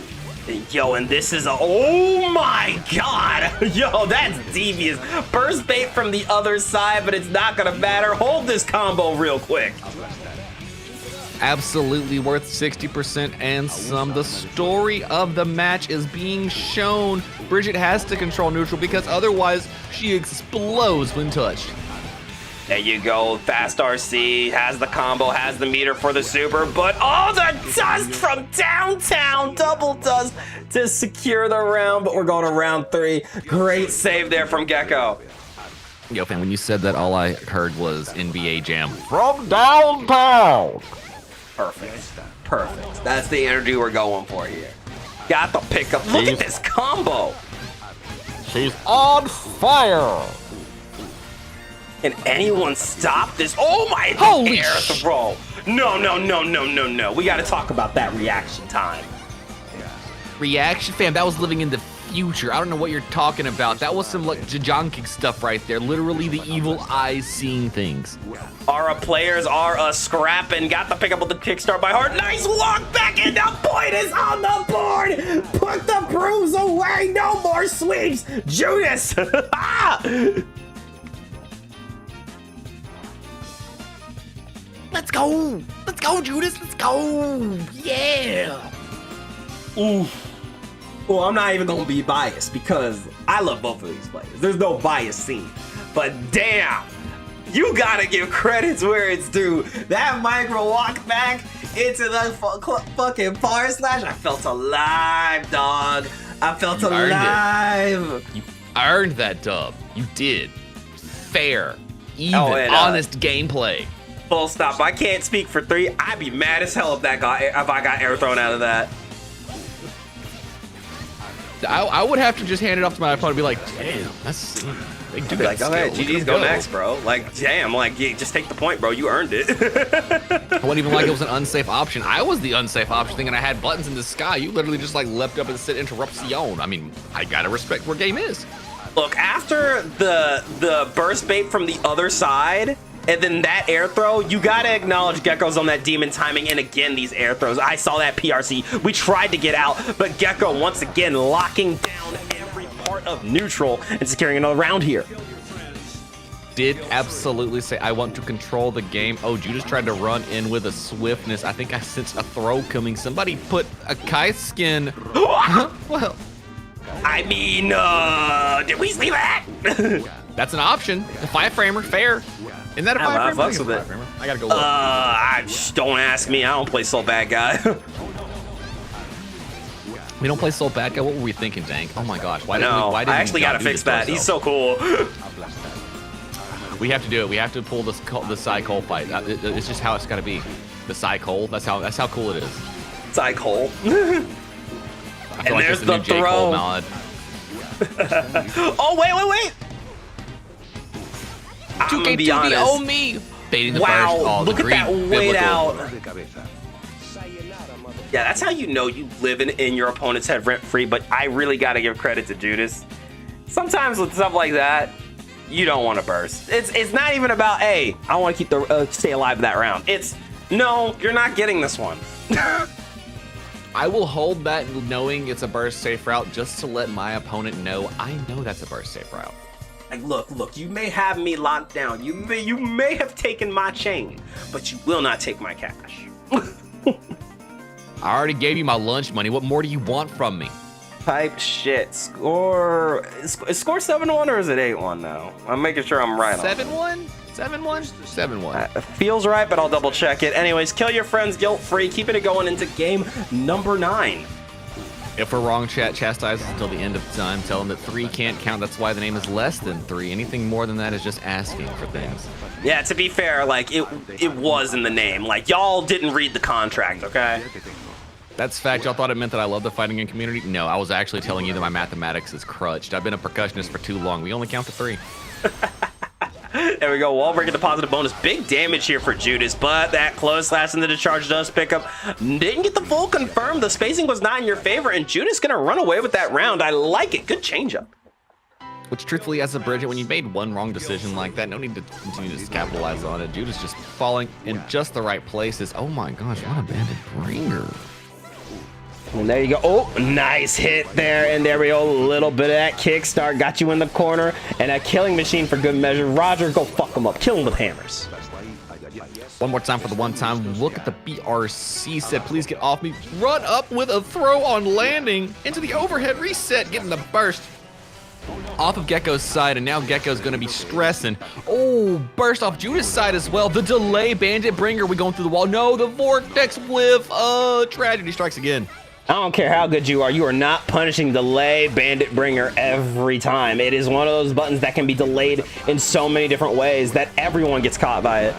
Yo, and this is oh my god. Yo, that's devious. Burst bait from the other side, but it's not gonna matter. Hold this combo real quick. absolutely worth 60% and some. The story of the match is being shown. Bridget has to control neutral because otherwise she explodes when touched. There you go. Fast RC has the combo, has the meter for the super, but all the dust from downtown. Double dust to secure the round, but we're going to round 3. Great save there from Gecko. Yo, fam, when you said that, all I heard was NBA Jam. From downtown. Perfect. Perfect. That's the energy we're going for here. Got the pickup. Look at this combo. She's on fire. Can anyone stop this? Oh my, Holy air throw. No. We got to talk about that reaction time. Reaction, fam, that was living in the future. I don't know what you're talking about. That was some like Jajonkic stuff right there. Literally the evil eyes seeing things. Our players are scrapping. Got the pickup with the kickstart by Hart. Nice walk back in. The point is on the board. Put the bruise away. No more sweeps. Judas. Let's go. Let's go, Judas. Let's go. Yeah. Ooh. Well, I'm not even going to be biased because I love both of these players. There's no bias seen. But damn, you got to give credits where it's due. That micro walk back into the fucking power slash. I felt alive, dog. I felt alive. You earned that dub. You did. Fair, even, and, honest gameplay. Full stop. I can't speak for 3. I'd be mad as hell if I got air thrown out of that. I would have to just hand it off to my opponent and be like, damn, that's big dude. Like, go ahead, GG's go next, bro. Like, damn, like, yeah, just take the point, bro. You earned it. I wasn't even like it was an unsafe option. I was the unsafe option thinking I had buttons in the sky. You literally just like leapt up and said interruption. I mean, I gotta respect where game is. Look, after the burst bait from the other side, and then that air throw, you gotta acknowledge Gecko's on that demon timing, and again, these air throws. I saw that PRC. We tried to get out, but Gecko, once again, locking down every part of neutral and securing another round here. Did absolutely say, I want to control the game. Oh, Judas tried to run in with a swiftness. I think I sensed a throw coming. Somebody put a Kai skin. Well, I mean, did we see that? that's an option. The 5-framer, fair. Isn't that a 5-framer? Fucks with it. I gotta go look. Don't ask me. I don't play Soul Bad Guy. We don't play Soul Bad Guy. What were we thinking, Dank? Oh my gosh. Why didn't I actually gotta fix that. He's so cool. We have to do it. We have to pull the Psy Cole fight. It's just how it's gotta be. The Psy Cole. That's how cool it is. Psy Cole. I feel like there's it's the new the J. Cole throw. mod. Oh, wait. I'm gonna be honest. Oh me. Baiting the Wow, first. Oh, look the at that green weight biblical. out. Yeah, that's how you know you live in your opponent's head rent-free, but I really got to give credit to Judas. Sometimes with stuff like that, you don't want to burst. It's not even about, hey, I want to keep the stay alive that round. It's, no, you're not getting this one. I will hold that knowing it's a burst safe route just to let my opponent know I know that's a burst safe route. Like, look, you may have me locked down. You may have taken my chain, but you will not take my cash. I already gave you my lunch money. What more do you want from me? Type shit. Score 7-1 or is it 8-1 now? I'm making sure I'm right on 7-1? 7-1? 7-1. Feels right, but I'll double check it. Anyways, kill your friends guilt-free. Keeping it going into game number 9. If we're wrong, chat chastise us until the end of time. Tell them that 3 can't count. That's why the name is less than 3. Anything more than that is just asking for things. Yeah, to be fair, like, it was in the name. Like, y'all didn't read the contract, okay? That's fact. Y'all thought it meant that I love the fighting game community? No, I was actually telling you that my mathematics is crutched. I've been a percussionist for too long. We only count to 3. There we go. Wall breaking the positive bonus. Big damage here for Judas, but that close slash into the charge does pick up. Didn't get the full confirm. The spacing was not in your favor, and Judas gonna run away with that round. I like it. Good changeup. Which, truthfully, as a Bridget, when you made one wrong decision like that, no need to continue to capitalize on it. Judas just falling in just the right places. Oh my gosh, what a banded bringer. And there you go. Oh, nice hit there. And there we go. A little bit of that kickstart. Got you in the corner. And a killing machine for good measure. Roger, go fuck him up. Kill him with hammers. One more time for the one time. Look at the BRC said, please get off me. Run up with a throw on landing into the overhead reset, getting the burst off of Gecko's side, and now Gecko's gonna be stressing. Oh, burst off Judas' side as well. The delay bandit bringer, we going through the wall. No, the vortex whiff. Tragedy strikes again. I don't care how good you are not punishing delay bandit bringer every time. It is one of those buttons that can be delayed in so many different ways that everyone gets caught by it.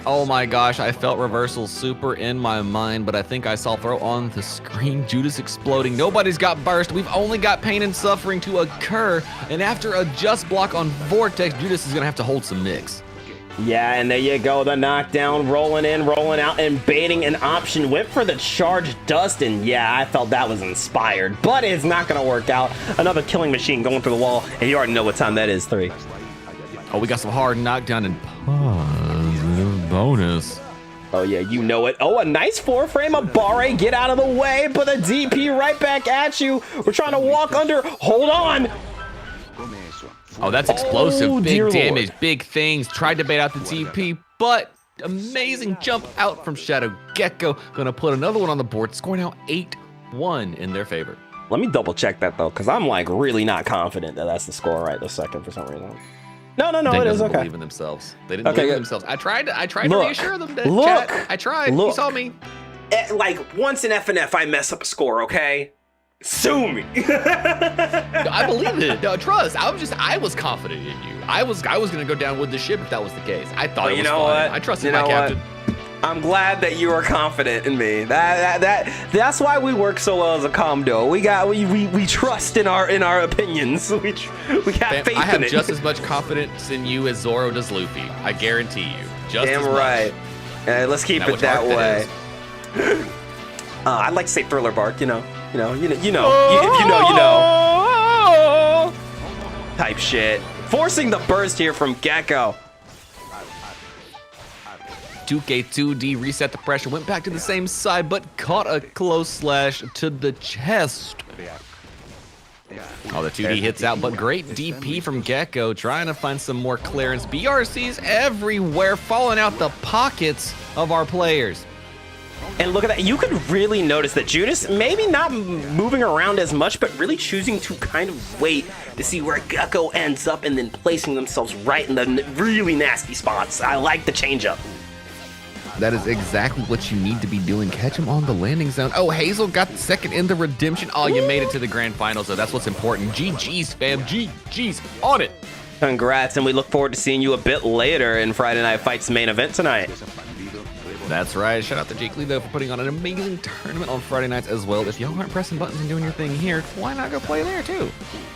Oh my gosh, I felt reversal super in my mind, but I think I saw Throw on the screen. Judas exploding. Nobody's got burst. We've only got pain and suffering to occur. And after a just block on Vortex, Judas is gonna have to hold some mix. Yeah, and there you go. The knockdown, rolling in, rolling out, and baiting an option. Went for the charge dust, and yeah, I felt that was inspired, but it's not gonna work out. Another killing machine going through the wall, and you already know what time that is, 3. Oh, we got some hard knockdown and positive bonus. Oh yeah, you know it. Oh, a nice 4-frame of Barre. Get out of the way. Put a DP right back at you. We're trying to walk under. Hold on. Oh, that's explosive. Oh, big dear damage, Lord. big things. Tried to bait out the TP, but amazing jump out from Shadow Gecko. Gonna put another one on the board. Score now 8-1 in their favor. Let me double check that though, because I'm like really not confident that that's the score right this second for some reason. No, They it is didn't okay. believe in themselves. They didn't Okay, believe in good. themselves. I tried to Look. reassure them. Look. Chat. I tried. Look. You saw me. Like once in FNF, I mess up a score. Okay, sue me. I believe it. No, trust. I was confident in you. I was gonna go down with the ship if that was the case. I thought Well, it you was know fine. what? I trusted You my know captain. what? I'm glad that you are confident in me. That's why we work so well as a comm duo. We trust in our opinions. We got Fam, faith I have in it. just as much confidence in you as Zoro does Luffy. I guarantee you. Just Damn as much. right. Let's keep Now, it which that arc that way. is. I'd like to say Thriller Bark. You know. If you know. Type shit. Forcing the burst here from Gecko. 2K2D reset the pressure, went back to the same side, but caught a close slash to the chest. Oh, the 2D hits out, but great DP from Gecko, trying to find some more clearance. BRC's everywhere, falling out the pockets of our players. And look at that. You could really notice that Judas maybe not moving around as much, but really choosing to kind of wait to see where Gecko ends up and then placing themselves right in the really nasty spots. I like the changeup. That is exactly what you need to be doing. Catch him on the landing zone. Oh, Hazel got the second in the redemption. Oh, you made it to the grand finals, so that's what's important. GG's, fam. GG's on it. Congrats, and we look forward to seeing you a bit later in Friday Night Fights main event tonight. That's right. Shout out to Jake Lee, though, for putting on an amazing tournament on Friday nights as well. If y'all aren't pressing buttons and doing your thing here, why not go play there, too?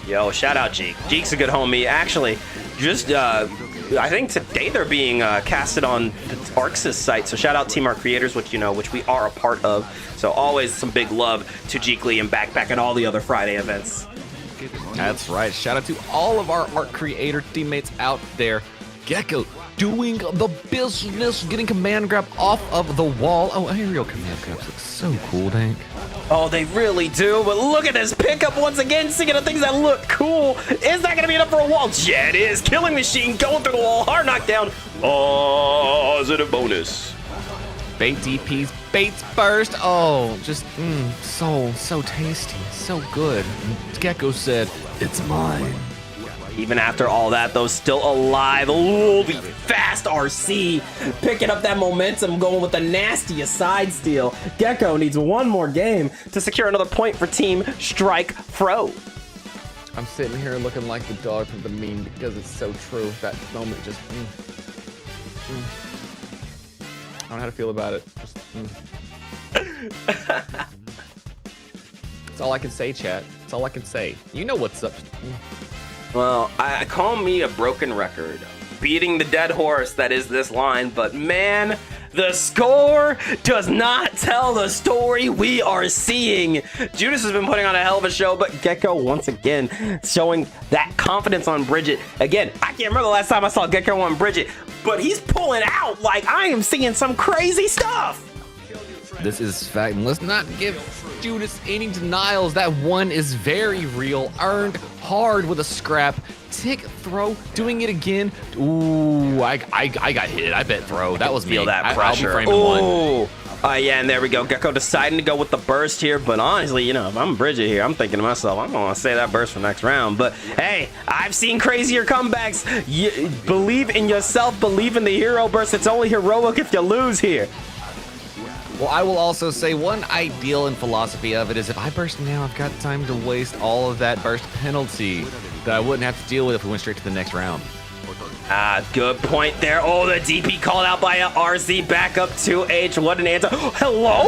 Yo, shout out Jeek. Jeek's a good homie. Actually, just I think today they're being casted on the Arxis site. So shout out Team Art Creators, which we are a part of. So always some big love to Jeek Lee and Backpack and all the other Friday events. That's right. Shout out to all of our art creator teammates out there. Gecko doing the business, getting command grab off of the wall. Oh, aerial command grabs look so cool, Dank. Oh, they really do, but look at this pickup once again, singing the things that look cool. Is that gonna be enough for a wall? Yeah, it is. Killing machine going through the wall, hard knockdown. Positive bonus. Bait DPs, baits burst. Oh, just so tasty, so good. Gecko said, "It's mine." Even after all that, though, still alive. Ooh, the fast RC. Picking up that momentum, going with the nastiest side steal. Gecko needs one more game to secure another point for Team Strike Frow. I'm sitting here looking like the dog from the meme because it's so true. That moment just. I don't know how to feel about it. Just. That's all I can say, chat. That's all I can say. You know what's up. Well, I call me a broken record, beating the dead horse that is this line, but man, the score does not tell the story we are seeing. Judas has been putting on a hell of a show, but Gecko once again showing that confidence on Bridget. Again, I can't remember the last time I saw Gecko on Bridget, but he's pulling out like I am seeing some crazy stuff. This is fact. Let's not give Judas any denials. That one is very real. Earned hard with a scrap. Tick throw, doing it again. Ooh, I got hit. I bet throw. That was me. Feel that I'll be pressure. framing one. Ooh. Yeah, and there we go. Gecko deciding to go with the burst here, but honestly, you know, if I'm Bridget here, I'm thinking to myself, I'm gonna say that burst for next round. But hey, I've seen crazier comebacks. You believe in yourself, believe in the hero burst. It's only heroic if you lose here. Well, I will also say one ideal and philosophy of it is if I burst now, I've got time to waste all of that burst penalty that I wouldn't have to deal with if we went straight to the next round. Good point there. Oh, the DP called out by a RC back up to H. What an answer. Hello?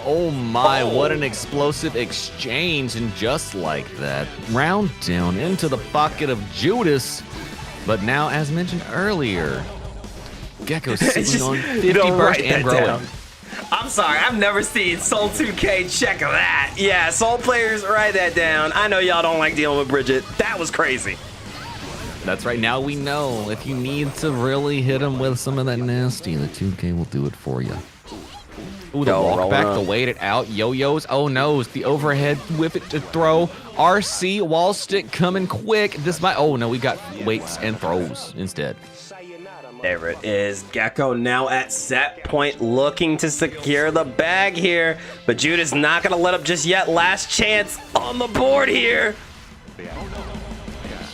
Oh my, what an explosive exchange. And just like that, round down into the pocket of Judas. But now, as mentioned earlier, Gecko's sitting on 50 burst and growing. I'm sorry, I've never seen Soul 2K check that. Yeah, Soul players, write that down. I know y'all don't like dealing with Bridget. That was crazy. That's right, now we know if you need to really hit him with some of that nasty, the 2K will do it for you. Ooh, the walk back, the wait it out, yo-yos, oh no, the overhead whip it to throw. RC, wall stick coming quick. This might, oh no, we got waits and throws instead. There it is. Gecko now at set point looking to secure the bag here. But Judas not going to let up just yet. Last chance on the board here.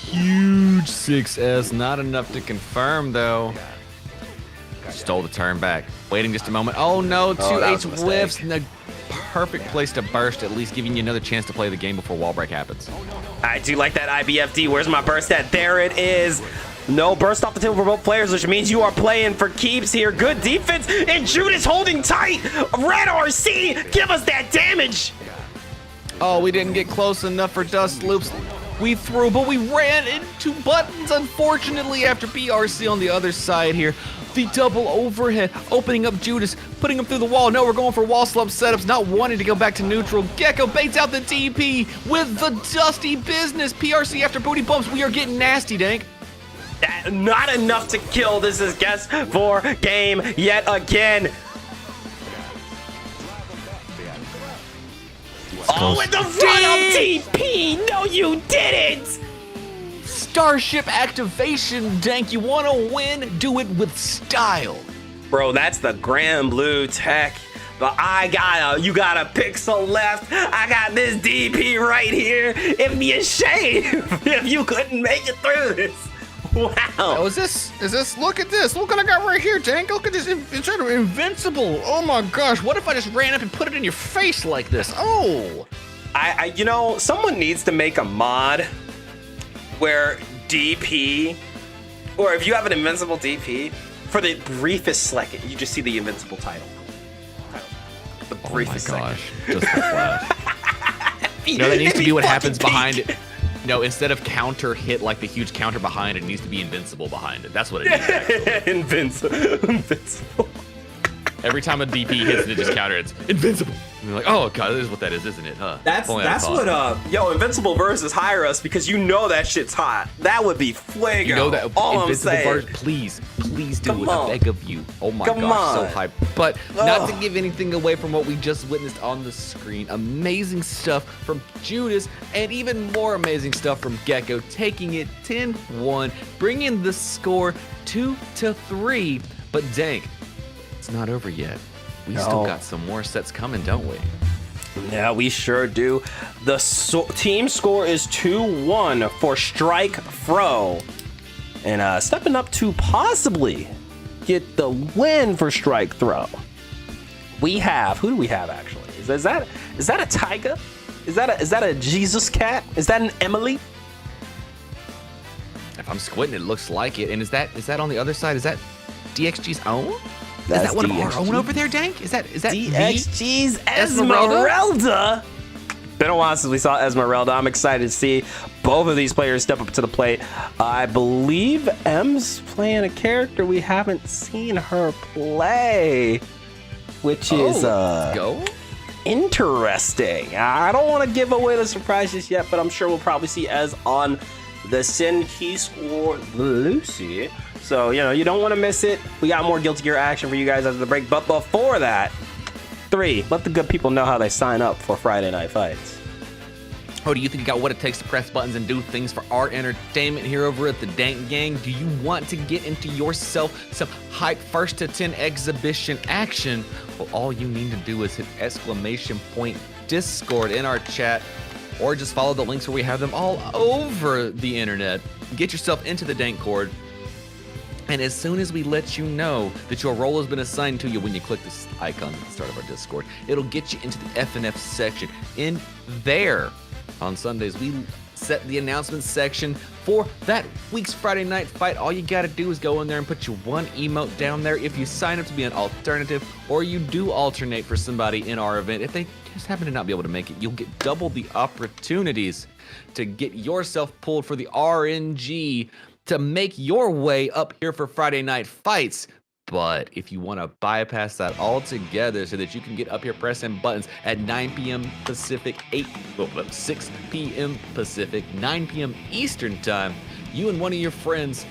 Huge 6S, not enough to confirm though. Stole the turn back. Waiting just a moment. Oh no, 2H whiffs. The perfect place to burst, at least giving you another chance to play the game before wall break happens. I do like that IBFD. Where's my burst at? There it is. No burst off the table for both players, which means you are playing for keeps here. Good defense, and Judas holding tight. Red RC, give us that damage. Oh, we didn't get close enough for dust loops. We threw, but we ran into buttons, unfortunately, after BRC on the other side here. The double overhead, opening up Judas, putting him through the wall. No, we're going for wall slump setups, not wanting to go back to neutral. Gecko baits out the DP with the dusty business. PRC after booty bumps. We are getting nasty, Dank. Not enough to kill. This is guess for game yet again. Oh, in the front of TP! No, you didn't! Starship activation, Dank. You want to win? Do it with style. Bro, that's the Grand Blue Tech. But you got a pixel left. I got this DP right here. It'd be a shame if you couldn't make it through this. Wow. Oh, is this, look at this. Look what I got right here, Dank. Look at this, it's sort of invincible. Oh my gosh, what if I just ran up and put it in your face like this? Oh. You know, someone needs to make a mod where DP, or if you have an invincible DP, for the briefest second, you just see the invincible title. The briefest second. Just the flash. No, that needs to be what happens behind it. No, instead of counter hit like the huge counter behind it, it needs to be invincible behind it. That's what it needs. Invincible. Every time a DP hits it just counter, it's invincible. And you're like, oh god, this is what that is, isn't it? Huh? That's what Invincible versus hire us, because you know that shit's hot. That would be fuego. You know that all Invincible I'm saying. please do it. I beg of you. Oh my gosh, so hype. But not to give anything away from what we just witnessed on the screen. Amazing stuff from Judas, and even more amazing stuff from Gecko, taking it 10-1, bringing the score 2-3. But Dank, it's not over yet. We still got some more sets coming, don't we? Yeah, we sure do. The team score is 2-1 for Strike Frow. And stepping up to possibly get the win for Strike Throw. We have, who do we have actually? Is that a tiger? Is that a Jesus cat? Is that an Emily? If I'm squinting, it looks like it. And is that on the other side? Is that DXG's own? That's is that one DXG. of our own over there, Dank? Is that DXG's Esmeralda? Been a while since we saw Esmeralda. I'm excited to see both of these players step up to the plate. I believe M's playing a character we haven't seen her play, which is go interesting. I don't want to give away the surprise just yet, but I'm sure we'll probably see Ez on the Sin Key Score Lucy. So, you know, you don't want to miss it. We got more Guilty Gear action for you guys after the break. But before that, 3, let the good people know how they sign up for Friday Night Fights. Oh, do you think you got what it takes to press buttons and do things for our entertainment here over at the Dank Gang? Do you want to get into yourself some hype first to 10 exhibition action? Well, all you need to do is hit !Discord in our chat, or just follow the links where we have them all over the internet. Get yourself into the Dank Cord. And as soon as we let you know that your role has been assigned to you when you click this icon at the start of our Discord, it'll get you into the FNF section. In there, on Sundays, we set the announcements section for that week's Friday Night Fight. All you gotta do is go in there and put your one emote down there. If you sign up to be an alternative, or you do alternate for somebody in our event, if they just happen to not be able to make it, you'll get double the opportunities to get yourself pulled for the RNG to make your way up here for Friday Night Fights. But if you want to bypass that altogether so that you can get up here pressing buttons at 9 p.m. Pacific, 6 p.m. Pacific, 9 p.m. Eastern Time, you and one of your friends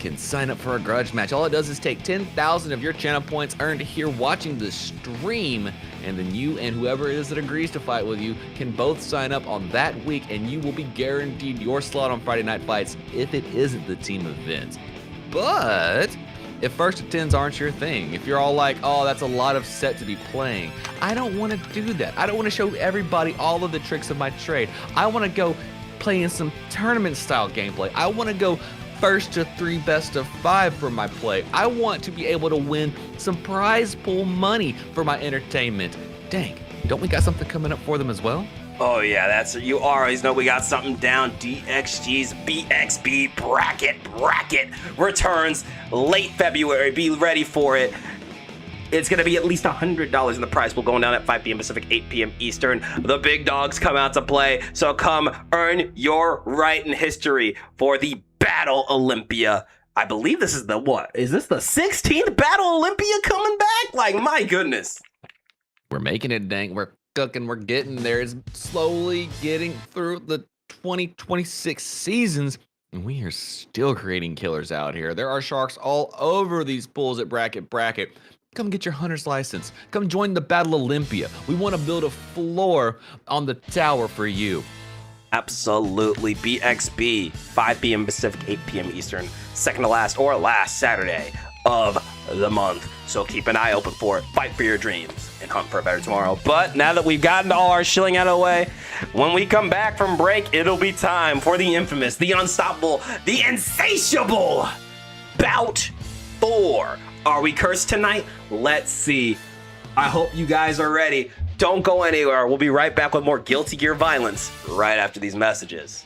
can sign up for a grudge match. All it does is take 10,000 of your channel points earned here watching the stream, and then you and whoever it is that agrees to fight with you can both sign up on that week, and you will be guaranteed your slot on Friday Night Fights if it isn't the team event. But if first to 10s aren't your thing, if you're all like, oh, that's a lot of set to be playing, I don't want to do that. I don't want to show everybody all of the tricks of my trade. I want to go play in some tournament style gameplay. I want to go first to 3 best of 5 for my play. I want to be able to win some prize pool money for my entertainment. Dang, don't we got something coming up for them as well? Oh yeah, that's you always know we got something down. DXG's BXB bracket returns late February. Be ready for it. It's going to be at least $100 in the prize pool going down at 5 p.m. Pacific, 8 p.m. Eastern. The big dogs come out to play, so come earn your right in history for the Battle Olympia. I believe this is the what? Is this the 16th Battle Olympia coming back? Like, my goodness. We're making it, dang. We're cooking. We're getting there. It's slowly getting through the 2026 seasons, and we are still creating killers out here. There are sharks all over these pools at Bracket. Come get your hunter's license. Come join the Battle Olympia. We want to build a floor on the tower for you. Absolutely. BXB, 5 p.m. Pacific, 8 p.m. Eastern, second to last or last Saturday of the month. So keep an eye open for it. Fight for your dreams and hunt for a better tomorrow. But now that we've gotten all our shilling out of the way, when we come back from break, it'll be time for the infamous, the unstoppable, the insatiable Bout 4. Are we cursed tonight? Let's see. I hope you guys are ready. Don't go anywhere. We'll be right back with more Guilty Gear violence right after these messages.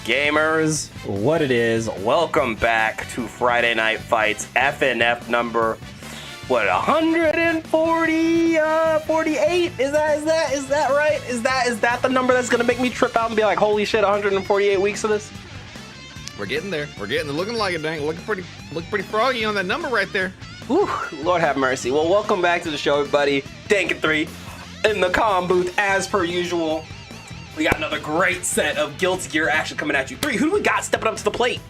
Gamers, what it is, welcome back to Friday Night Fights FNF number, what, 140, 48? Is that right? Is that the number that's gonna make me trip out and be like, holy shit, 148 weeks of this? We're getting there. We're getting there. Looking like it, dang. Looking pretty froggy on that number right there. Whew, Lord have mercy. Well, welcome back to the show, everybody. Dankin3 in the comm booth as per usual. We got another great set of Guilty Gear action coming at you. 3, who do we got stepping up to the plate?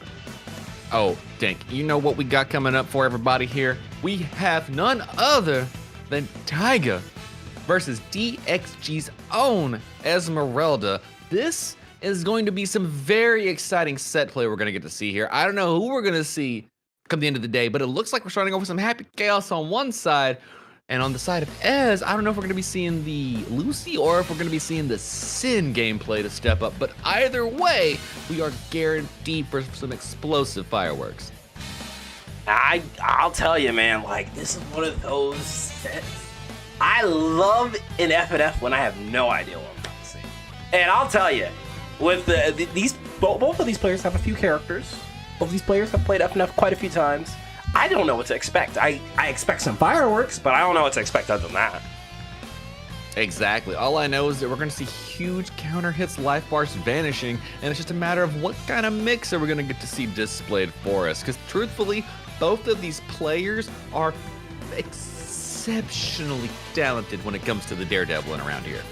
Oh, Dink, you know what we got coming up for everybody here? We have none other than Taiga versus DXG's own Esmeralda. This is going to be some very exciting set play we're going to get to see here. I don't know who we're going to see come the end of the day, but it looks like we're starting off with some Happy Chaos on one side, and on the side of Ez, I don't know if we're going to be seeing the Lucy or if we're going to be seeing the Sin gameplay to step up, but either way, we are guaranteed for some explosive fireworks. I'll tell you, man, like, this is one of those sets I love in FNF when I have no idea what I'm going to see. And I'll tell you, with both of these players have a few characters. Both of these players have played FNF quite a few times. I don't know what to expect. I expect some fireworks, but I don't know what to expect other than that. Exactly. All I know is that we're going to see huge counter hits, life bars vanishing, and it's just a matter of what kind of mix are we going to get to see displayed for us. Because truthfully, both of these players are exceptionally talented when it comes to the daredeviling around here.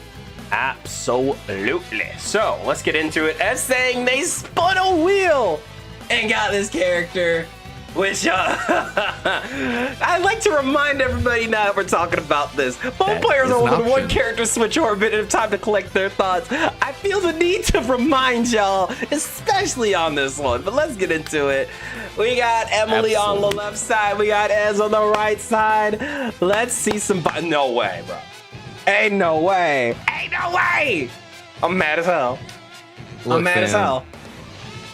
Absolutely. So let's get into it. As saying they spun a wheel and got this character Which, I'd like to remind everybody now that we're talking about this. Both That players is are an over the one option. character switch orbit and have time to collect their thoughts. I feel the need to remind y'all, especially on this one. But let's get into it. We got Emily on the left side. We got Ez on the right side. Let's see some... No way, bro. Ain't no way. Ain't no way. I'm mad as hell. Look, I'm mad as fam, hell.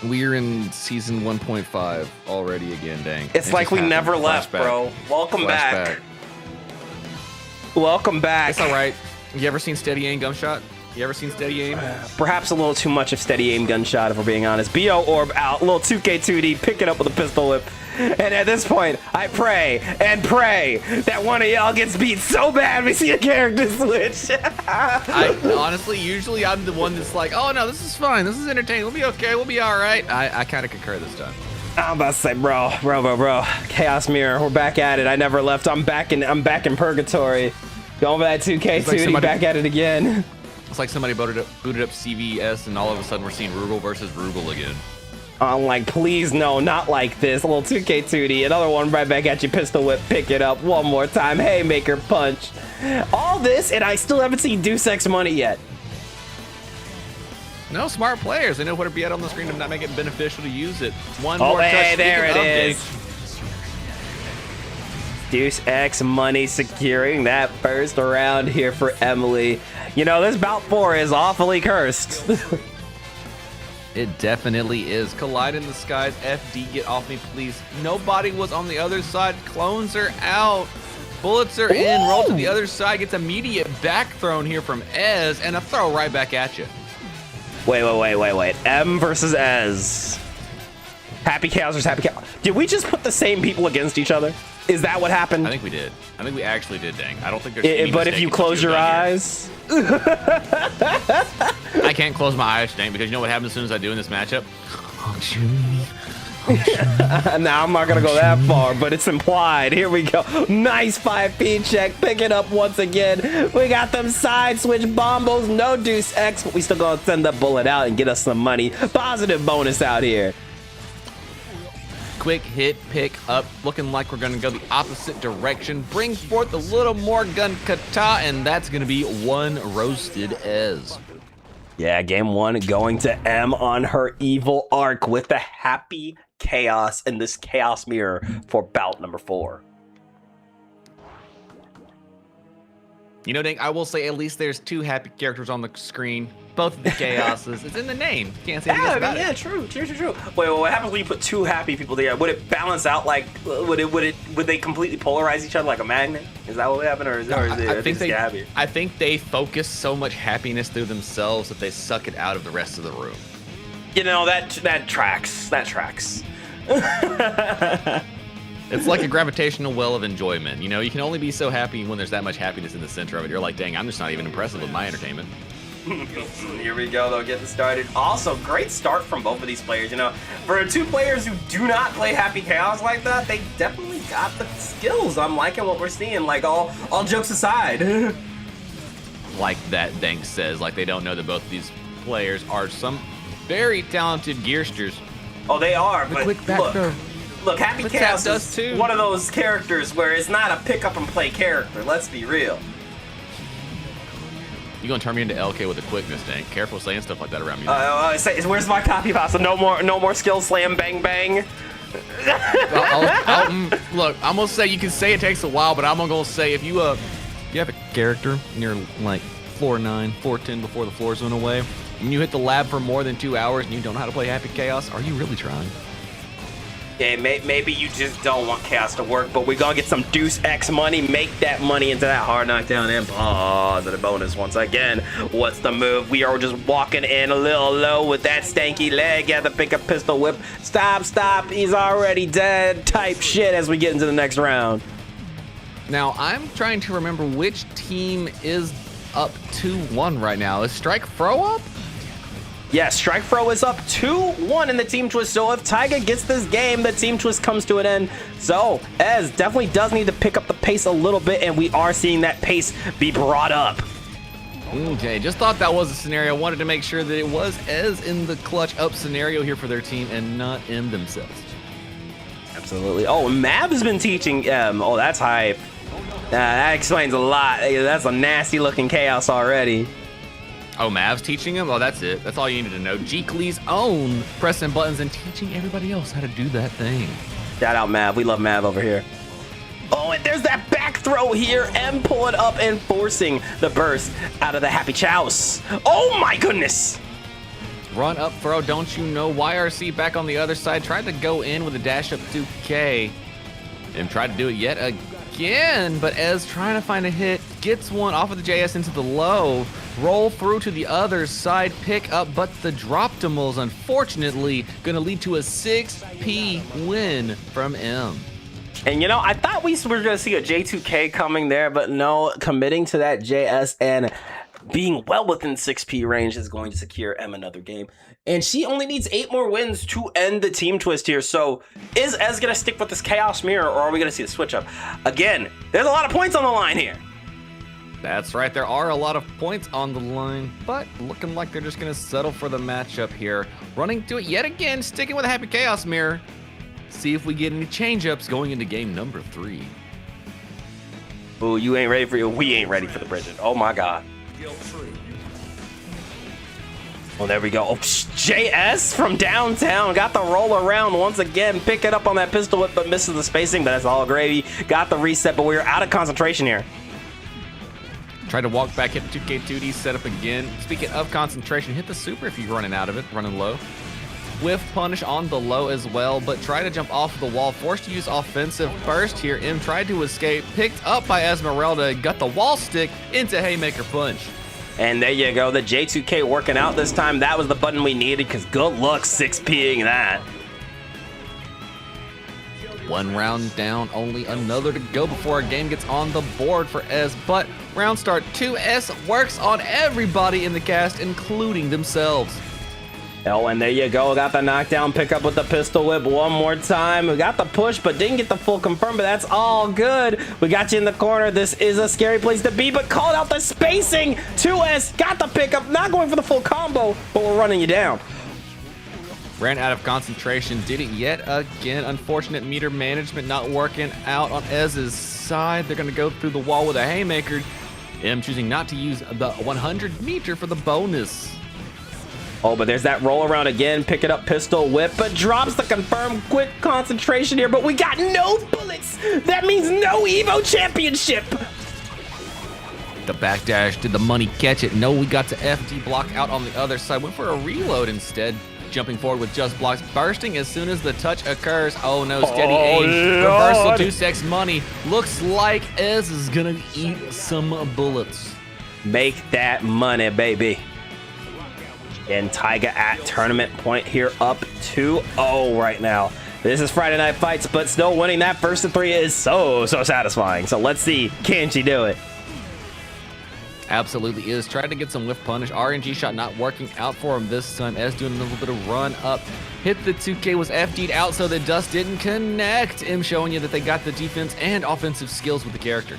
We're in season 1.5 already again, dang. It's It like just we happened. never left, Flashback. bro. Welcome back. Flashback. Welcome back. It's all right. You ever seen Steady Aim Gunshot? You ever seen Steady Aim? Perhaps a little too much of steady aim gunshot, if we're being honest. BO orb out, little 2K2D, pick it up with a pistol whip. And at this point, I pray and pray that one of y'all gets beat so bad we see a character switch. I honestly, usually I'm the one that's like, oh no, this is fine. This is entertaining. We'll be okay. We'll be all right. I kind of concur this time. I'm about to say, bro. Chaos Mirror, we're back at it. I never left. I'm back in purgatory. Going for that 2K2D, like somebody- back at it again. It's like somebody booted up CVS, and all of a sudden we're seeing Rugal versus Rugal again. I'm like, please no, not like this. A little 2K2D, another one right back at you, pistol whip, pick it up one more time, haymaker punch. All this, and I still haven't seen Deus Ex Money yet. No, smart players. They know where to be at on the screen to not make it beneficial to use it. One Oh, more hey, touch. there it Speaking of is. updates, Deus Ex Money securing that first round here for Emily. You know, this bout 4 is awfully cursed. It definitely is. Collide in the skies. FD, get off me, please. Nobody was on the other side. Clones are out. Bullets are in. Roll to the other side. Gets immediate back thrown here from Ez, and a throw right back at you. Wait. M versus Ez. Happy Chaos versus Happy Chaos. Did we just put the same people against each other? Is that what happened? I think we did. I think we actually did, dang. I don't think there's any But if mistake you in what close you've your done here. eyes... I can't close my eyes, dang, because you know what happens as soon as I do in this matchup? Now I'm not gonna go that far, but it's implied. Here we go. Nice 5P check. Pick it up once again. We got them side switch bombos. No Deus Ex, but we still gonna send the bullet out and get us some money. Positive bonus out here. Quick hit, pick up, looking like we're gonna go the opposite direction. Bring forth a little more gun kata, and that's gonna be one roasted Ez. Yeah, game 1 going to M on her evil arc with the Happy Chaos in this Chaos Mirror for bout number 4. You know, dang, I will say at least there's 2 happy characters on the screen. Both of the chaoses. It's in the name. Can't say anything about it. True. Wait, what happens when you put 2 happy people together? Would it balance out like? Would they completely polarize each other like a magnet? Is that what would happen, or is it? I think just get happy? I think they focus so much happiness through themselves that they suck it out of the rest of the room. You know that tracks. That tracks. It's like a gravitational well of enjoyment. You know, you can only be so happy when there's that much happiness in the center of it. You're like, dang, I'm just not even impressive with my entertainment. Here we go, though, getting started. Also, great start from both of these players. You know, for 2 players who do not play Happy Chaos like that, they definitely got the skills. I'm liking what we're seeing. Like all jokes aside. Like that Dank says, like they don't know that both of these players are some very talented gearsters. Oh, they are. But quick back throw. Look, Happy But Chaos Tap does is too. one of those characters where it's not a pick up and play character. Let's be real. You gonna turn me into LK with a quickness, Dank. Careful saying stuff like that around me. Where's my copy pasta? No more skill slam bang bang. Look, I'm gonna say you can say it takes a while, but I'm gonna say if you have a character near like floor 9, floor 10 before the floors went away, and you hit the lab for more than 2 hours and you don't know how to play Happy Chaos, are you really trying? Yeah, maybe you just don't want Chaos to work, but we're gonna get some Deus Ex money, make that money into that hard knockdown and positive bonus once again. What's the move? We are just walking in a little low with that stanky leg. Got to pick a pistol whip. Stop, he's already dead type shit as we get into the next round. Now, I'm trying to remember which team is up 2-1 right now. Is Strike Frow up? Yeah, Strike Frow is up 2-1 in the Team Twist, so if Taiga gets this game, the Team Twist comes to an end. So, Ez definitely does need to pick up the pace a little bit, and we are seeing that pace be brought up. Okay, just thought that was a scenario. Wanted to make sure that it was Ez in the clutch up scenario here for their team and not in themselves. Absolutely. Oh, Mav's been teaching oh, that's hype. That explains a lot. That's a nasty looking chaos already. Oh, Mav's teaching him? Oh, that's it. That's all you needed to know. Jeekly's own pressing buttons and teaching everybody else how to do that thing. Shout out Mav. We love Mav over here. Oh, and there's that back throw here. M pulling up and forcing the burst out of the Happy Chouse. Oh my goodness. Run up throw, don't you know? YRC back on the other side. Tried to go in with a dash up 2K. And tried to do it yet again. But Ez trying to find a hit. Gets one off of the JS into the low. Roll through to the other side. Pick up, but the Droptimals, unfortunately, going to lead to a 6P win from M. And you know, I thought we were going to see a J2K coming there, but no, committing to that JS and being well within 6P range is going to secure M another game. And she only needs 8 more wins to end the team twist here. So is Ez going to stick with this Chaos Mirror, or are we going to see a switch up? Again, there's a lot of points on the line here. That's right, there are a lot of points on the line, but looking like they're just going to settle for the matchup here. Running to it yet again, sticking with a Happy Chaos Mirror. See if we get any change-ups going into game number 3. Ooh, you ain't ready for you. We ain't ready for the Bridget. Oh my God. Well, there we go. Oh, JS from downtown got the roll around once again. Pick it up on that pistol whip, but misses the spacing, but that's all gravy. Got the reset, but we're out of concentration here. Tried to walk back, hit the 2K2D setup again. Speaking of concentration, hit the super if you're running out of it, running low. Whiff punish on the low as well, but try to jump off the wall. Forced to use offensive burst here. M tried to escape, picked up by Esmeralda, got the wall stick into Haymaker punch. And there you go, the J2K working out this time. That was the button we needed, because good luck 6P'ing that. 1 round down, only another to go before our game gets on the board for Ez. But round start 2S works on everybody in the cast, including themselves. Oh, and there you go. Got the knockdown pickup with the pistol whip one more time. We got the push, but didn't get the full confirm, but that's all good. We got you in the corner. This is a scary place to be, but called out the spacing. 2S got the pickup, not going for the full combo, but we're running you down. Ran out of concentration, did it yet again. Unfortunate meter management not working out on Ez's side. They're gonna go through the wall with a haymaker. M choosing not to use the 100 meter for the bonus. Oh, but there's that roll around again. Pick it up, pistol whip, but drops the confirmed quick concentration here, but we got no bullets. That means no Evo championship. The backdash, did the money catch it? No, we got to FD block out on the other side. Went for a reload instead. Jumping forward with just blocks, bursting as soon as the touch occurs. Oh no, steady aim. Reversal 2-6 money. Looks like Ez is gonna eat some bullets. Make that money, baby. And Taiga at tournament point here, up 2-0 right now. This is Friday Night Fights, but still winning that first of 3 is so satisfying. So let's see, can she do it? Absolutely is. Tried to get some whiff punish. RNG shot not working out for him this time. Ez doing a little bit of run up. Hit the 2K, was FD'd out, so the dust didn't connect. M showing you that they got the defense and offensive skills with the character.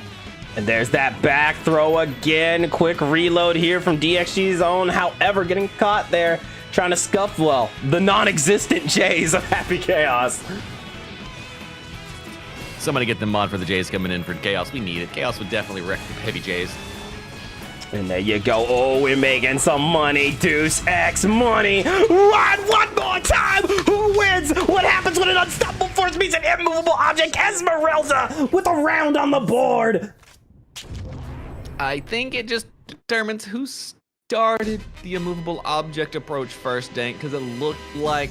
And there's that back throw again. Quick reload here from DXG's own. However, getting caught there, trying to scuff, well, the non-existent Jays of Happy Chaos. Somebody get the mod for the Jays coming in for Chaos. We need it. Chaos would definitely wreck the heavy Jays. And there you go. Oh, we're making some money. Deuce X money. Run one more time. Who wins? What happens when an unstoppable force meets an immovable object? Esmeralda with a round on the board. I think it just determines who started the immovable object approach first, Dank, because it looked like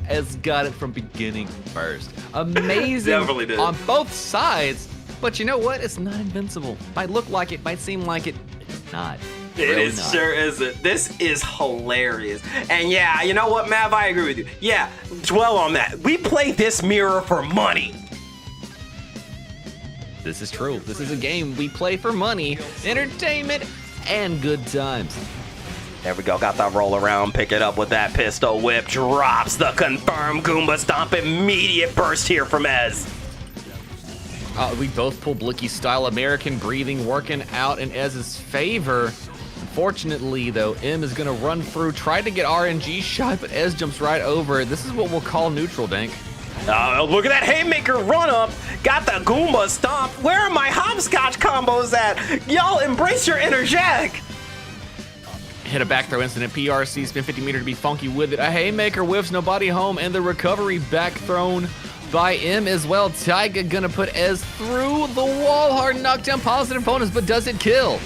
Ez got it from beginning first. Amazing Definitely did. On both sides, but you know what? It's not invincible. Might look like it, might seem like it. It's not. It sure isn't. This is hilarious. And yeah, you know what, Mav? I agree with you. Yeah, dwell on that. We play this mirror for money. This is true. This is a game we play for money, entertainment, and good times. There we go. Got that roll around. Pick it up with that pistol whip. Drops the confirmed Goomba Stomp. Immediate burst here from Ez. We both pull Blicky style. American breathing working out in Ez's favor. Unfortunately, though, M is going to run through, try to get RNG shot, but Ez jumps right over it. This is what we'll call neutral, Dank. Look at that haymaker run up. Got the Goomba stomp. Where are my hopscotch combos at? Y'all embrace your energetic. Hit a back throw incident. PRC spin 50 meter to be funky with it. A haymaker whiffs nobody home, and the recovery back thrown by M as well. Taiga gonna put Ez through the wall. Hard knockdown, positive bonus, but does it kill?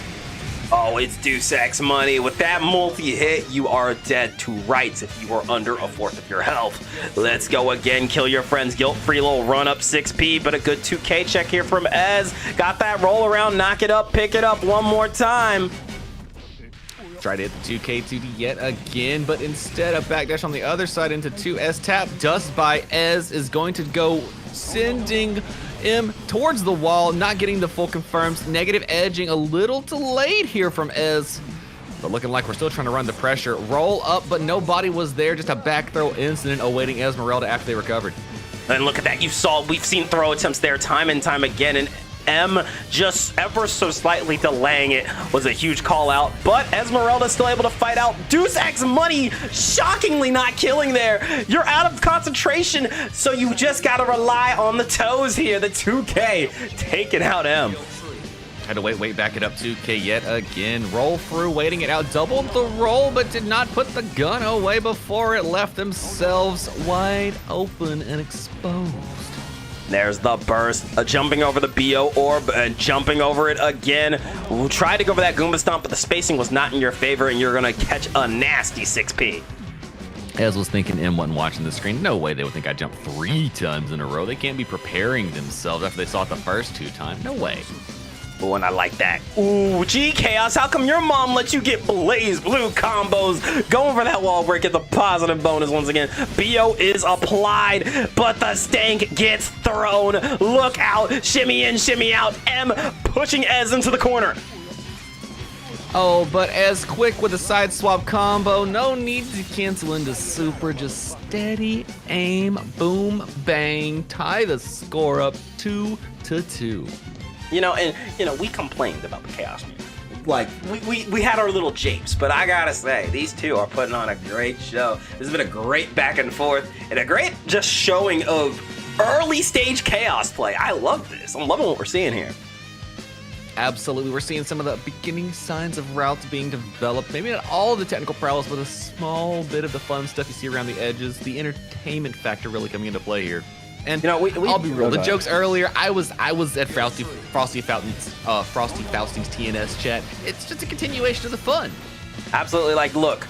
Oh, it's Deuce X money. With that multi-hit, you are dead to rights if you are under a fourth of your health. Let's go again. Kill your friends. Guilt-free little run up 6P, but a good 2K check here from Ez. Got that roll around, knock it up, pick it up one more time. Try to hit the 2K 2D yet again, but instead a backdash on the other side into 2S tap. Dust by Ez is going to go sending M towards the wall, not getting the full confirms. Negative edging a little delayed here from Ez, but looking like we're still trying to run the pressure. Roll up, but nobody was there. Just a back throw incident awaiting Esmeralda after they recovered. And look at that. We've seen throw attempts there time and time again, and M just ever so slightly delaying it was a huge call out, but Esmeralda still able to fight out. Deuce X money shockingly not killing there. You're out of concentration, so you just gotta rely on the toes here. The 2K taking out M. Had to wait, back it up 2K yet again. Roll through, waiting it out. Doubled the roll, but did not put the gun away before it left themselves wide open and exposed. There's the burst, jumping over the BO orb and jumping over it again. We'll try to go for that Goomba Stomp, but the spacing was not in your favor, and you're gonna catch a nasty 6P. Ez was thinking M wasn't watching the screen. No way they would think I jumped 3 times in a row. They can't be preparing themselves after they saw it the first 2 times. No way. Oh, and I like that. Ooh, G Chaos, how come your mom let you get Blaze Blue combos? Going for that wall break, get the positive bonus once again. BO is applied, but the stank gets thrown. Look out, shimmy in, shimmy out. M pushing Ez into the corner. Oh, but Ez quick with a side swap combo. No need to cancel into super. Just steady aim, boom, bang. Tie the score up 2-2. We complained about the Chaos Music. Like, we had our little japes, but I gotta say, these two are putting on a great show. This has been a great back and forth, and a great just showing of early stage Chaos play. I love this. I'm loving what we're seeing here. Absolutely, we're seeing some of the beginning signs of routes being developed. Maybe not all of the technical prowess, but a small bit of the fun stuff you see around the edges. The entertainment factor really coming into play here. And I'll be real. The jokes earlier, I was at Frosty Fausti's TNS chat. It's just a continuation of the fun. Absolutely. Like, look.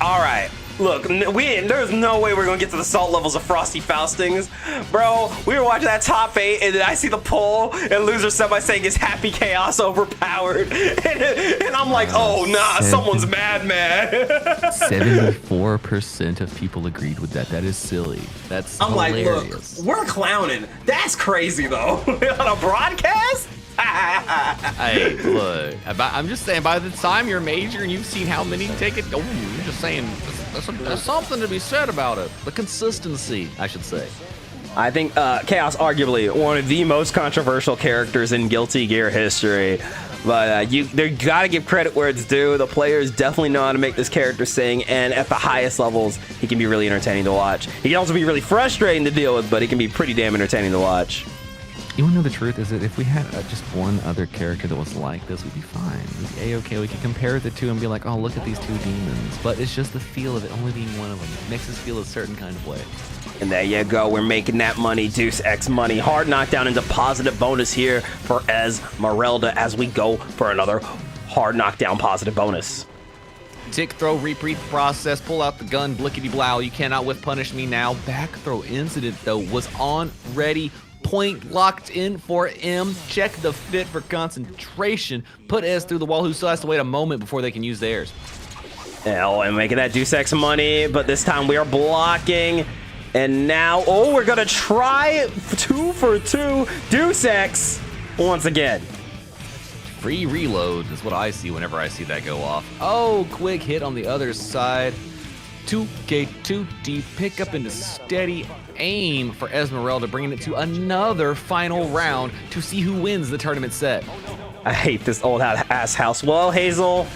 All right. Look, there's no way we're gonna get to the salt levels of Frosty Faustings. Bro, we were watching that top 8, and then I see the poll, and Loser Semi saying is Happy Chaos overpowered. And I'm like, oh, nah, someone's mad. 74% of people agreed with that. That is silly. That's hilarious. Like, look, we're clowning. That's crazy, though. On a broadcast? Hey, look, I'm just saying, by the time you're major and you've seen how many take it, I'm just saying, there's something to be said about it. The consistency, I should say. I think Chaos, arguably one of the most controversial characters in Guilty Gear history. But they gotta give credit where it's due. The players definitely know how to make this character sing, and at the highest levels, he can be really entertaining to watch. He can also be really frustrating to deal with, but he can be pretty damn entertaining to watch. You wanna know the truth is that if we had just one other character that was like this, we'd be fine. We'd be A-okay. We could compare the two and be like, oh, look at these two demons. But it's just the feel of it only being one of them. It makes us feel a certain kind of way. And there you go. We're making that money. Deuce X money. Hard knockdown into positive bonus here for Esmeralda as we go for another hard knockdown positive bonus. Tick, throw, repeat the process, pull out the gun, blickety blow. You cannot whiff punish me now. Back throw incident, though, was on ready. Point locked in for M. Check the fit for concentration. Put Ez through the wall, who still has to wait a moment before they can use theirs. And making that Deuce X money, but this time we are blocking. And now, we're gonna try 2 for 2 Deuce X once again. Free reload is what I see whenever I see that go off. Oh, quick hit on the other side. 2K2D, pick up into steady aim for Esmeralda, bringing it to another final round to see who wins the tournament set. I hate this old ass house. Well, Hazel,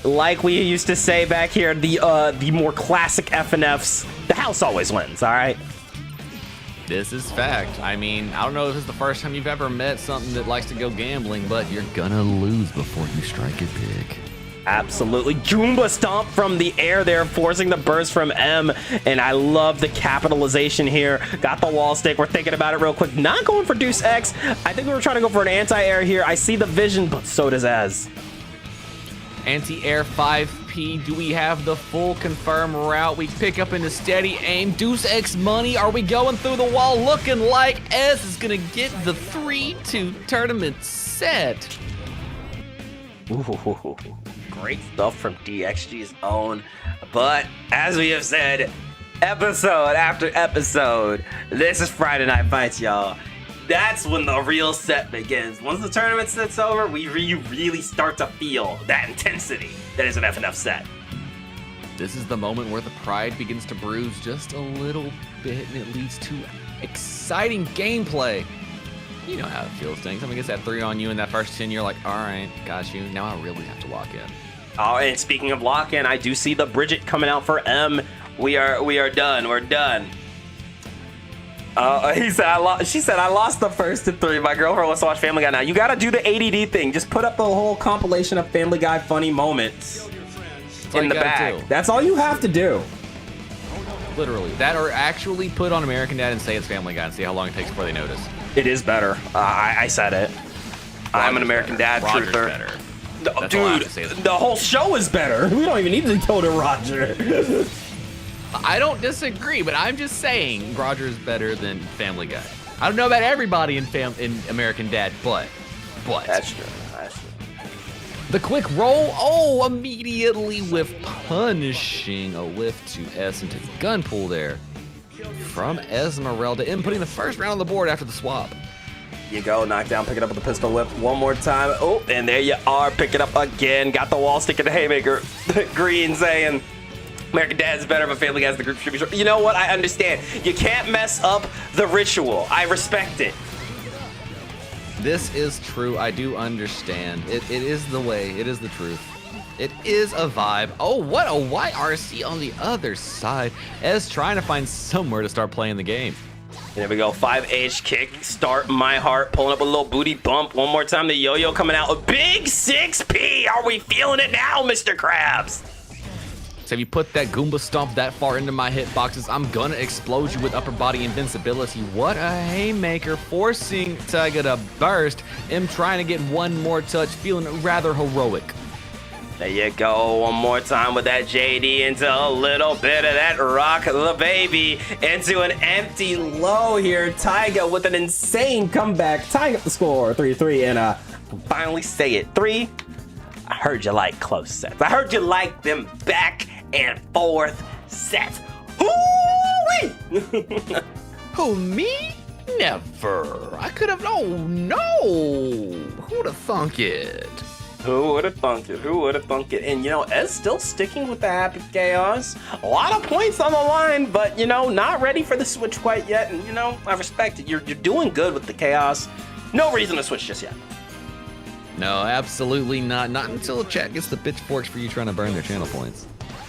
like we used to say back here, the more classic FNFs, the house always wins, all right? This is fact. I mean, I don't know if it's the first time you've ever met something that likes to go gambling, but you're gonna lose before you strike it big. Absolutely. Goomba stomp from the air there, forcing the burst from M. And I love the capitalization here. Got the wall stick. We're thinking about it real quick. Not going for Deuce X. I think we were trying to go for an anti-air here. I see the vision, but so does Az. Anti-air 5P. Do we have the full confirm route? We pick up into steady aim. Deuce X money. Are we going through the wall? Looking like S is gonna get the 3-2 tournament set. Ooh, great stuff from DXG's own. But as we have said, episode after episode, this is Friday Night Fights, y'all. That's when the real set begins. Once the tournament set's over, we really start to feel that intensity that is an FNF set. This is the moment where the pride begins to bruise just a little bit, and it leads to exciting gameplay. You know how it feels, Dinks. I mean, gets that 3 on you in that first 10, you're like, all right, got you. Now I really have to lock in. Oh, and speaking of lock-in, I do see the Bridget coming out for M. We are done. We're done. She said, I lost the first to 3. My girlfriend wants to watch Family Guy now. You got to do the ADD thing. Just put up the whole compilation of Family Guy funny moments in the bag. That's all you have to do. Literally. That, or actually put on American Dad and say it's Family Guy and see how long it takes before they notice. It is better. I said it. I'm an American Dad Roger's truther. better. Dude, the whole show is better. We don't even need to go to Roger. I don't disagree, but I'm just saying Roger is better than Family Guy. I don't know about everybody in American Dad, but That's true. That's true. the quick roll, immediately with punishing a lift to S into the gun pull there from Esmeralda, inputting the first round on the board after the swap. You go, knock down, pick it up with the pistol whip one more time. Oh, and there you are, pick it up again. Got the wall stick in the haymaker. Green saying, American Dad's better, but Family Guy's the group should be short. You know what? I understand. You can't mess up the ritual. I respect it. This is true. I do understand. It is the way. It is the truth. It is a vibe. Oh, what a YRC on the other side as trying to find somewhere to start playing the game. There we go, 5H kick, start my heart, pulling up a little booty bump. One more time, the yo-yo coming out. A big 6P. Are we feeling it now, Mr. Krabs? So if you put that Goomba stomp that far into my hitboxes, I'm gonna explode you with upper body invincibility. What a haymaker, forcing Taiga to burst. M trying to get one more touch, feeling rather heroic. There you go, one more time with that JD into a little bit of that rock the baby into an empty low here. Taiga with an insane comeback, tying up the score 3-3, and finally say it 3. I heard you like close sets. I heard you like them back and forth sets. Hoo-wee! Who, me? Never. I could have, oh no. Who'd have thunk it? Who would have thunk it? Who would have thunk it? And, you know, Ed's still sticking with the Happy Chaos. A lot of points on the line, but, you know, not ready for the switch quite yet. And, you know, I respect it. You're doing good with the Chaos. No reason to switch just yet. No, absolutely not. Not until the chat gets the pitchforks for you trying to burn their channel points.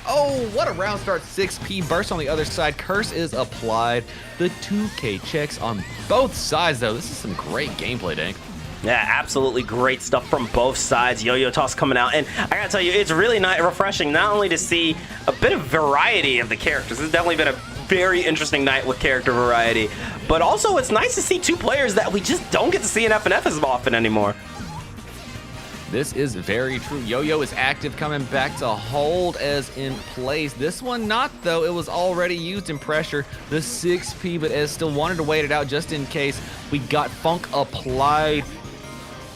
Oh, what a round start. 6P burst on the other side. Curse is applied. The 2K checks on both sides, though. This is some great gameplay, Dank. Yeah, absolutely great stuff from both sides. Yo-Yo toss coming out. And I gotta tell you, it's really refreshing not only to see a bit of variety of the characters. This has definitely been a very interesting night with character variety. But also, it's nice to see 2 players that we just don't get to see in FNF as often anymore. This is very true. Yo-Yo is active, coming back to hold as in place. This one not, though. It was already used in pressure. The 6P, but Ez still wanted to wait it out just in case. We got Funk applied.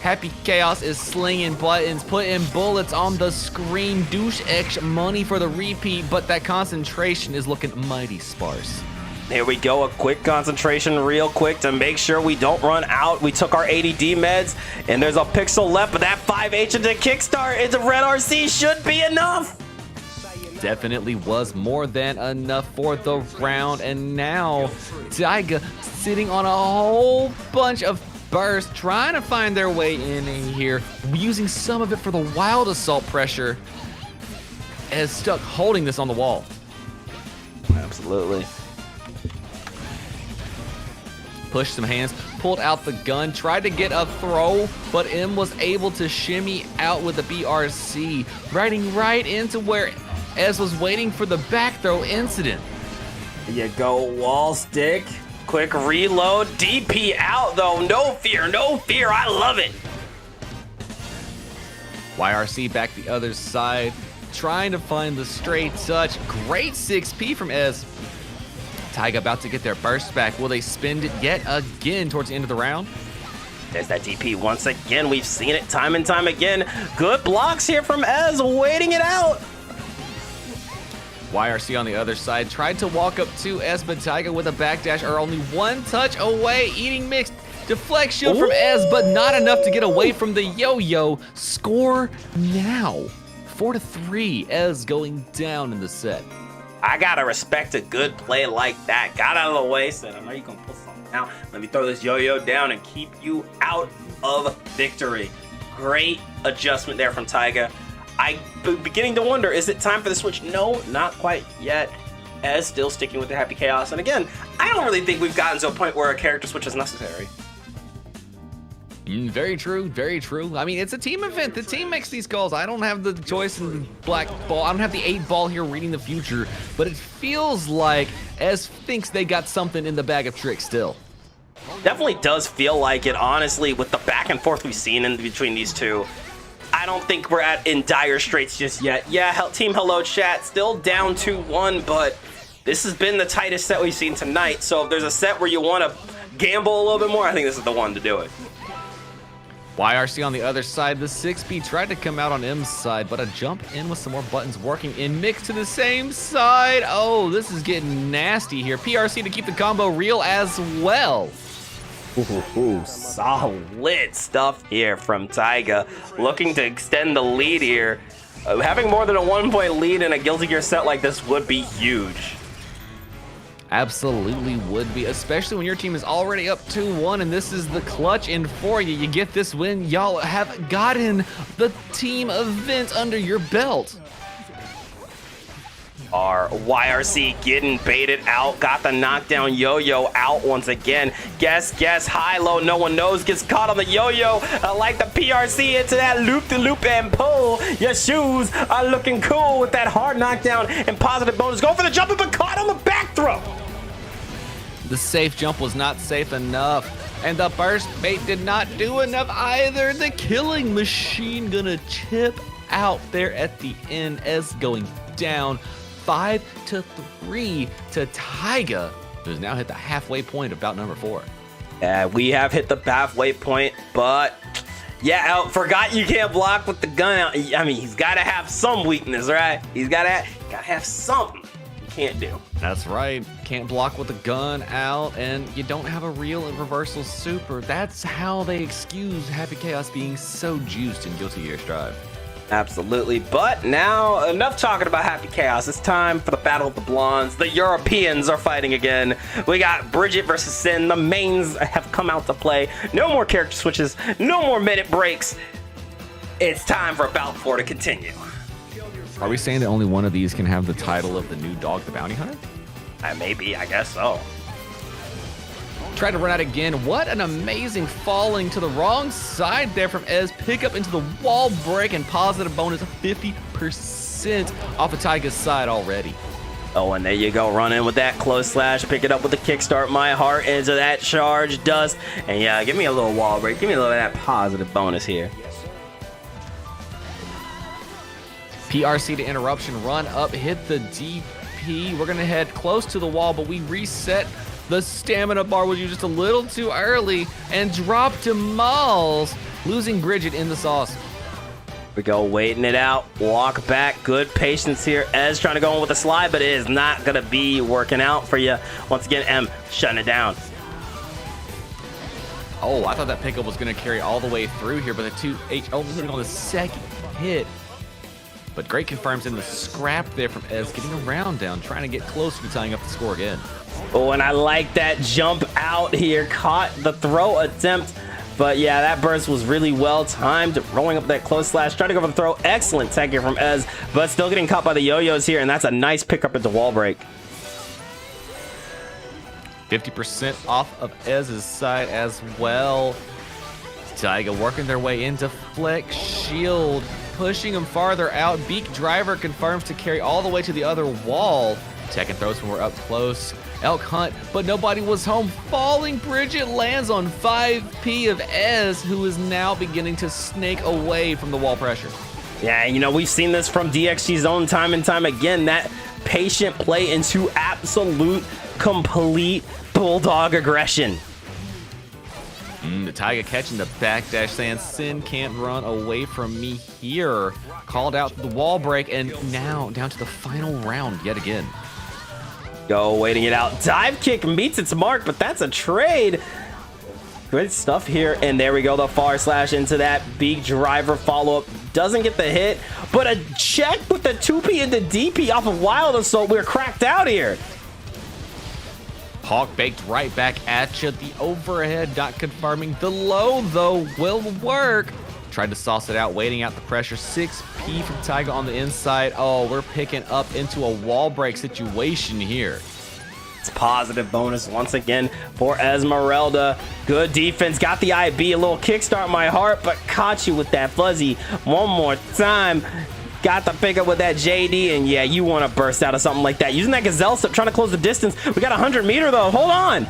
Happy Chaos is slinging buttons, putting bullets on the screen. Douche X money for the repeat, but that concentration is looking mighty sparse. Here we go, a quick concentration real quick to make sure we don't run out. We took our ADD meds, and there's a pixel left, but that 5H into kickstart into red RC should be enough. Definitely was more than enough for the round, and now Taiga sitting on a whole bunch of bursts, trying to find their way in here, using some of it for the wild assault pressure, as stuck holding this on the wall. Absolutely. pushed some hands, pulled out the gun, tried to get a throw, but M was able to shimmy out with the BRC, riding right into where Ez was waiting for the back throw incident. There you go, wall stick. Quick reload. DP out though. No fear, no fear. I love it. YRC back the other side, trying to find the straight touch. Great 6P from Ez. Taiga about to get their burst back. Will they spend it yet again towards the end of the round? There's that DP once again. We've seen it time and time again. Good blocks here from Ez, waiting it out. YRC on the other side tried to walk up to Ez, but Taiga with a backdash are only one touch away. Eating mix. Deflect shield from Ez, but not enough to get away from the yo-yo. Score now. 4-3. Ez going down in the set. I gotta respect a good play like that. Got out of the way, said, I know you're gonna pull something out. Let me throw this yo-yo down and keep you out of victory. Great adjustment there from Taiga. I'm beginning to wonder, is it time for the switch? No, not quite yet. Ez still sticking with the Happy Chaos. And again, I don't really think we've gotten to a point where a character switch is necessary. Very true, very true. I mean, it's a team event. The team makes these calls. I don't have the choice in the black ball. I don't have the 8 ball here reading the future, but it feels like Ez thinks they got something in the bag of tricks still. Definitely does feel like it, honestly, with the back and forth we've seen in between these two. I don't think we're in dire straits just yet. Yeah, Team Hello Chat still down 2-1, but this has been the tightest set we've seen tonight. So if there's a set where you want to gamble a little bit more, I think this is the one to do it. YRC on the other side, the 6B tried to come out on M's side, but a jump in with some more buttons working in mix to the same side. Oh, this is getting nasty here. PRC to keep the combo real as well. Ooh, solid stuff here from Taiga. Looking to extend the lead here. Having more than a 1-point lead in a Guilty Gear set like this would be huge. Absolutely would be, especially when your team is already up 2-1 and this is the clutch in for you. You get this win, y'all have gotten the team event under your belt. Our YRC getting baited out, got the knockdown yo-yo out once again. Guess, high, low, no one knows, gets caught on the yo-yo. Like the PRC into that loop-de-loop and pull. Your shoes are looking cool with that hard knockdown and positive bonus. Go for the jump, but caught on the back throw. The safe jump was not safe enough, and the burst bait did not do enough either. The killing machine gonna chip out there at the end as going down 5-3 to Taiga, who's now hit the halfway point of bout number 4. Yeah, we have hit the halfway point, but yeah, forgot you can't block with the gun. I mean, he's got to have some weakness, right? He's got to have something you can't do. That's right. Can't block with the gun out, and you don't have a real and reversal super. That's how they excuse Happy Chaos being so juiced in Guilty Gear Strive. Absolutely, but now enough talking about Happy Chaos. It's time for the Battle of the Blondes. The Europeans are fighting again. We got Bridget versus Sin. The mains have come out to play. No more character switches. No more minute breaks. It's time for Bout 4 to continue. Are we saying that only one of these can have the title of the new dog, the bounty hunter? Maybe, I guess so. Tried to run out again. What an amazing falling to the wrong side there from Ez. Pick up into the wall break and positive bonus of 50% off of Taiga's side already. Oh, and there you go. Run in with that close slash. Pick it up with the kickstart. My heart into that charge dust. And yeah, give me a little wall break. Give me a little of that positive bonus here. PRC to interruption. Run up. Hit the DP. We're going to head close to the wall, but we reset. The stamina bar was used just a little too early and dropped to Malls, losing Bridget in the sauce. We go waiting it out. Walk back. Good patience here. Ez trying to go in with a slide, but it is not going to be working out for you. Once again, M shutting it down. Oh, I thought that pickup was going to carry all the way through here, but the 2H only on the second hit. But great confirms in the scrap there from Ez, getting a round down, trying to get closer to tying up the score again. Oh, and I like that jump out here. Caught the throw attempt. But yeah, that burst was really well timed. Rolling up that close slash. Trying to go for the throw. Excellent tech here from Ez. But still getting caught by the yo-yos here. And that's a nice pickup at the wall break. 50% off of Ez's side as well. Taiga working their way into Flex Shield, pushing him farther out. Beak Driver confirms to carry all the way to the other wall. Tekken throws when we're up close. Elk Hunt, but nobody was home. Falling Bridget lands on 5P of Ez, who is now beginning to snake away from the wall pressure. Yeah, you know, we've seen this from DXG's own time and time again. That patient play into absolute, complete bulldog aggression. The Taiga catching the backdash, saying Sin can't run away from me here. Called out the wall break, and now down to the final round yet again. Go, waiting it out. Dive kick meets its mark, but that's a trade. Good stuff here, and there we go. The far slash into that Beak Driver follow-up. Doesn't get the hit, but a check with the 2P into DP off of Wild Assault. We're cracked out here. Hawk baked right back at you. The overhead not confirming. The low, though, will work. Tried to sauce it out, waiting out the pressure. 6P from Taiga on the inside. Oh, we're picking up into a wall break situation here. It's positive bonus once again for Esmeralda. Good defense. Got the IB. A little kickstart my heart, but caught you with that fuzzy one more time. Got the pickup with that JD, and yeah, you want to burst out of something like that. Using that gazelle step, trying to close the distance. We got 100 meter though. Hold on.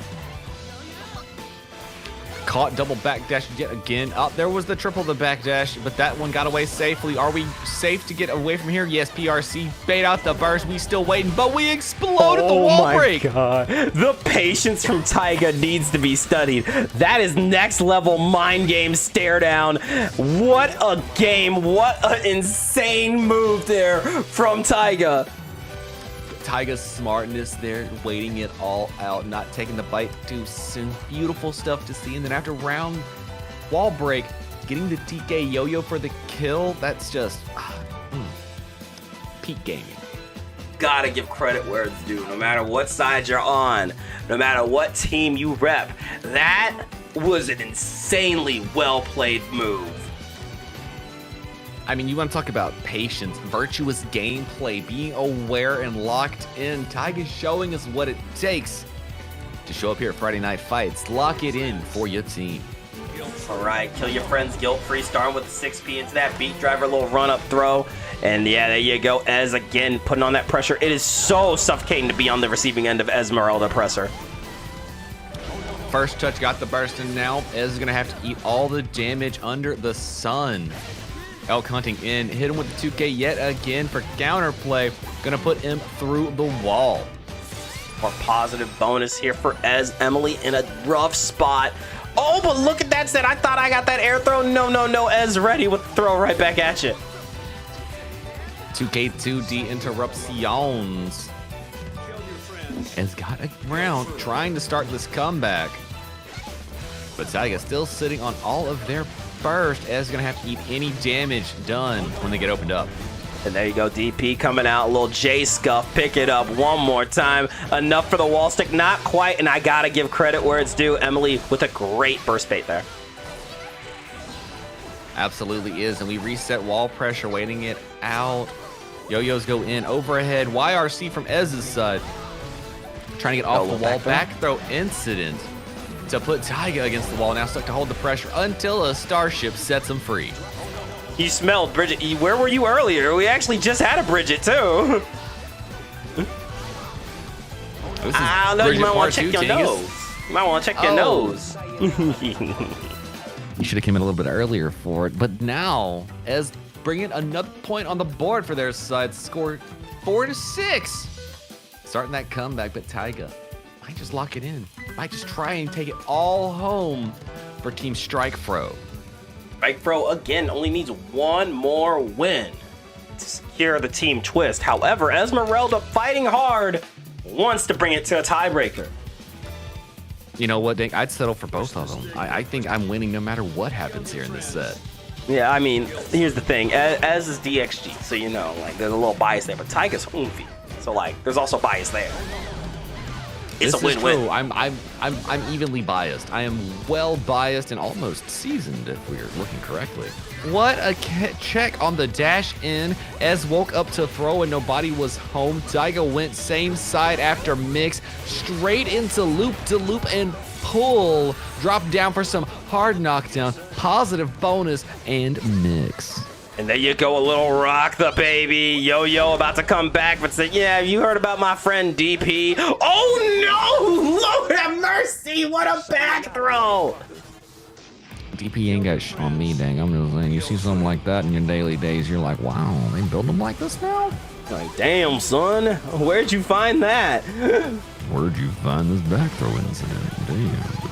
Caught double backdash yet again. Oh, there was the triple the backdash, but that one got away safely. Are we safe to get away from here? Yes, PRC bait out the burst. We still waiting, but we exploded the wall break. Oh my god. The patience from Taiga needs to be studied. That is next level mind game stare down. What a game. What an insane move there from Taiga. Taiga's smartness there, waiting it all out, not taking the bite too soon. Beautiful stuff to see. And then after round wall break, getting the TK yo-yo for the kill, that's just peak gaming. Gotta give credit where it's due. No matter what side you're on, no matter what team you rep, that was an insanely well-played move. I mean, you want to talk about patience, virtuous gameplay, being aware and locked in. Taiga's showing us what it takes to show up here at Friday Night Fights. Lock it in for your team. All right, kill your friends guilt-free, starting with the 6P into that Beat Driver, little run-up throw. And yeah, there you go. Ez again putting on that pressure. It is so suffocating to be on the receiving end of Esmeralda pressure. First touch got the burst, and now Ez is going to have to eat all the damage under the sun. Elk hunting in, hit him with the 2K yet again for counterplay. Gonna put him through the wall. More positive bonus here for Ez. Emily in a rough spot. Oh, but look at that set. I thought I got that air throw. No. Ez ready with the throw right back at you. 2K2D interruptions. Ez got a round trying to start this comeback. But Taiga still sitting on all of their burst. Ez is gonna have to eat any damage done when they get opened up. And there you go, DP coming out, a little J scuff, pick it up one more time. Enough for the wall stick, not quite, and I gotta give credit where it's due. Emily with a great burst bait there. Absolutely is, and we reset wall pressure, waiting it out. Yo-yos go in, overhead, YRC from Ez's side. Trying to get off the wall, back throw incident to put Taiga against the wall, now stuck to hold the pressure until a starship sets him free. You smelled Bridget. Where were you earlier? We actually just had a Bridget too. I don't know, you might want to check your nose. You might want to check your nose. You should have came in a little bit earlier for it, but now as bringing another point on the board for their side, scored 4-6. Starting that comeback, but Taiga might just lock it in. Might just try and take it all home for Team Strike Frow. Strike Frow again only needs one more win to secure the team twist. However, Esmeralda fighting hard wants to bring it to a tiebreaker. You know what, Dink? I'd settle for both of them. I think I'm winning no matter what happens here in this set. Yeah, I mean, here's the thing. Ez is DXG, so you know, like, there's a little bias there, but Taiga's home field. So, like, there's also bias there. It's This a is win-win. true. I'm evenly biased. I am well biased and almost seasoned, if we're looking correctly. What a check on the dash in. Ez woke up to throw and nobody was home. Daigo went same side after mix, straight into loop to loop and pull. Drop down for some hard knockdown, positive bonus, and mix. And there you go, a little rock the baby. Yo-Yo about to come back, but say, yeah, you heard about my friend DP. Oh no! Lord have mercy, what a back throw! DP ain't got shit on me, dang. I'm just saying, you see something like that in your daily days, you're like, wow, they build them like this now? Like, damn, son, where'd you find that? Where'd you find this back throw incident? Damn.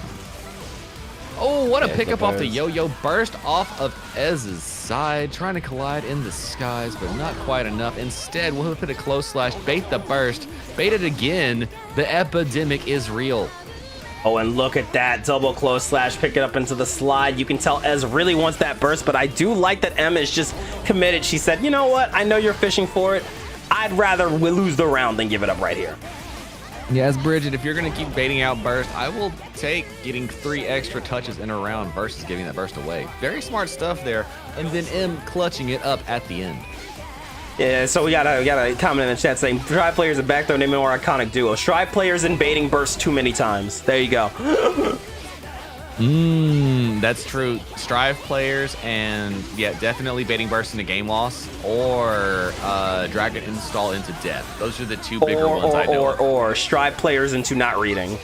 Oh, what a pickup off the yo-yo burst off of Ez's side, trying to collide in the skies, but not quite enough. Instead, we'll hit a close slash, bait the burst, bait it again. The epidemic is real. Oh, and look at that double close slash, pick it up into the slide. You can tell Ez really wants that burst, but I do like that Emma is just committed. She said, you know what? I know you're fishing for it. I'd rather lose the round than give it up right here. Yes, Bridget, if you're going to keep baiting out burst, I will take getting 3 extra touches in a round versus giving that burst away. Very smart stuff there. And then M clutching it up at the end. Yeah, so we got a comment in the chat saying, Strive players and back throw name a more iconic duo. Strive players and baiting burst too many times. There you go. That's true. Strive players and, yeah, definitely baiting burst into game loss or dragon install into death. Those are the two bigger ones I know. Or Strive players into not reading.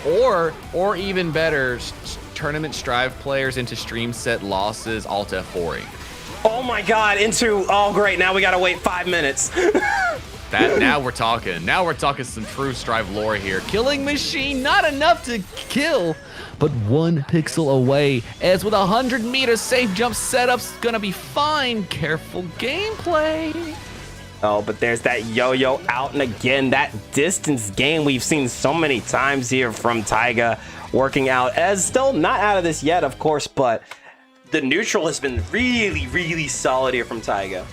Or even better, tournament Strive players into stream set losses, alt F4ing. Oh my god, oh great, now we gotta wait 5 minutes. Now we're talking. Now we're talking some true Strive lore here. Killing machine, not enough to kill, but 1 pixel away. As with 100-meter safe jump setup's gonna be fine. Careful gameplay. Oh, but there's that yo-yo out, and again, that distance game we've seen so many times here from Taiga working out. As still not out of this yet, of course, but the neutral has been really, really solid here from Taiga.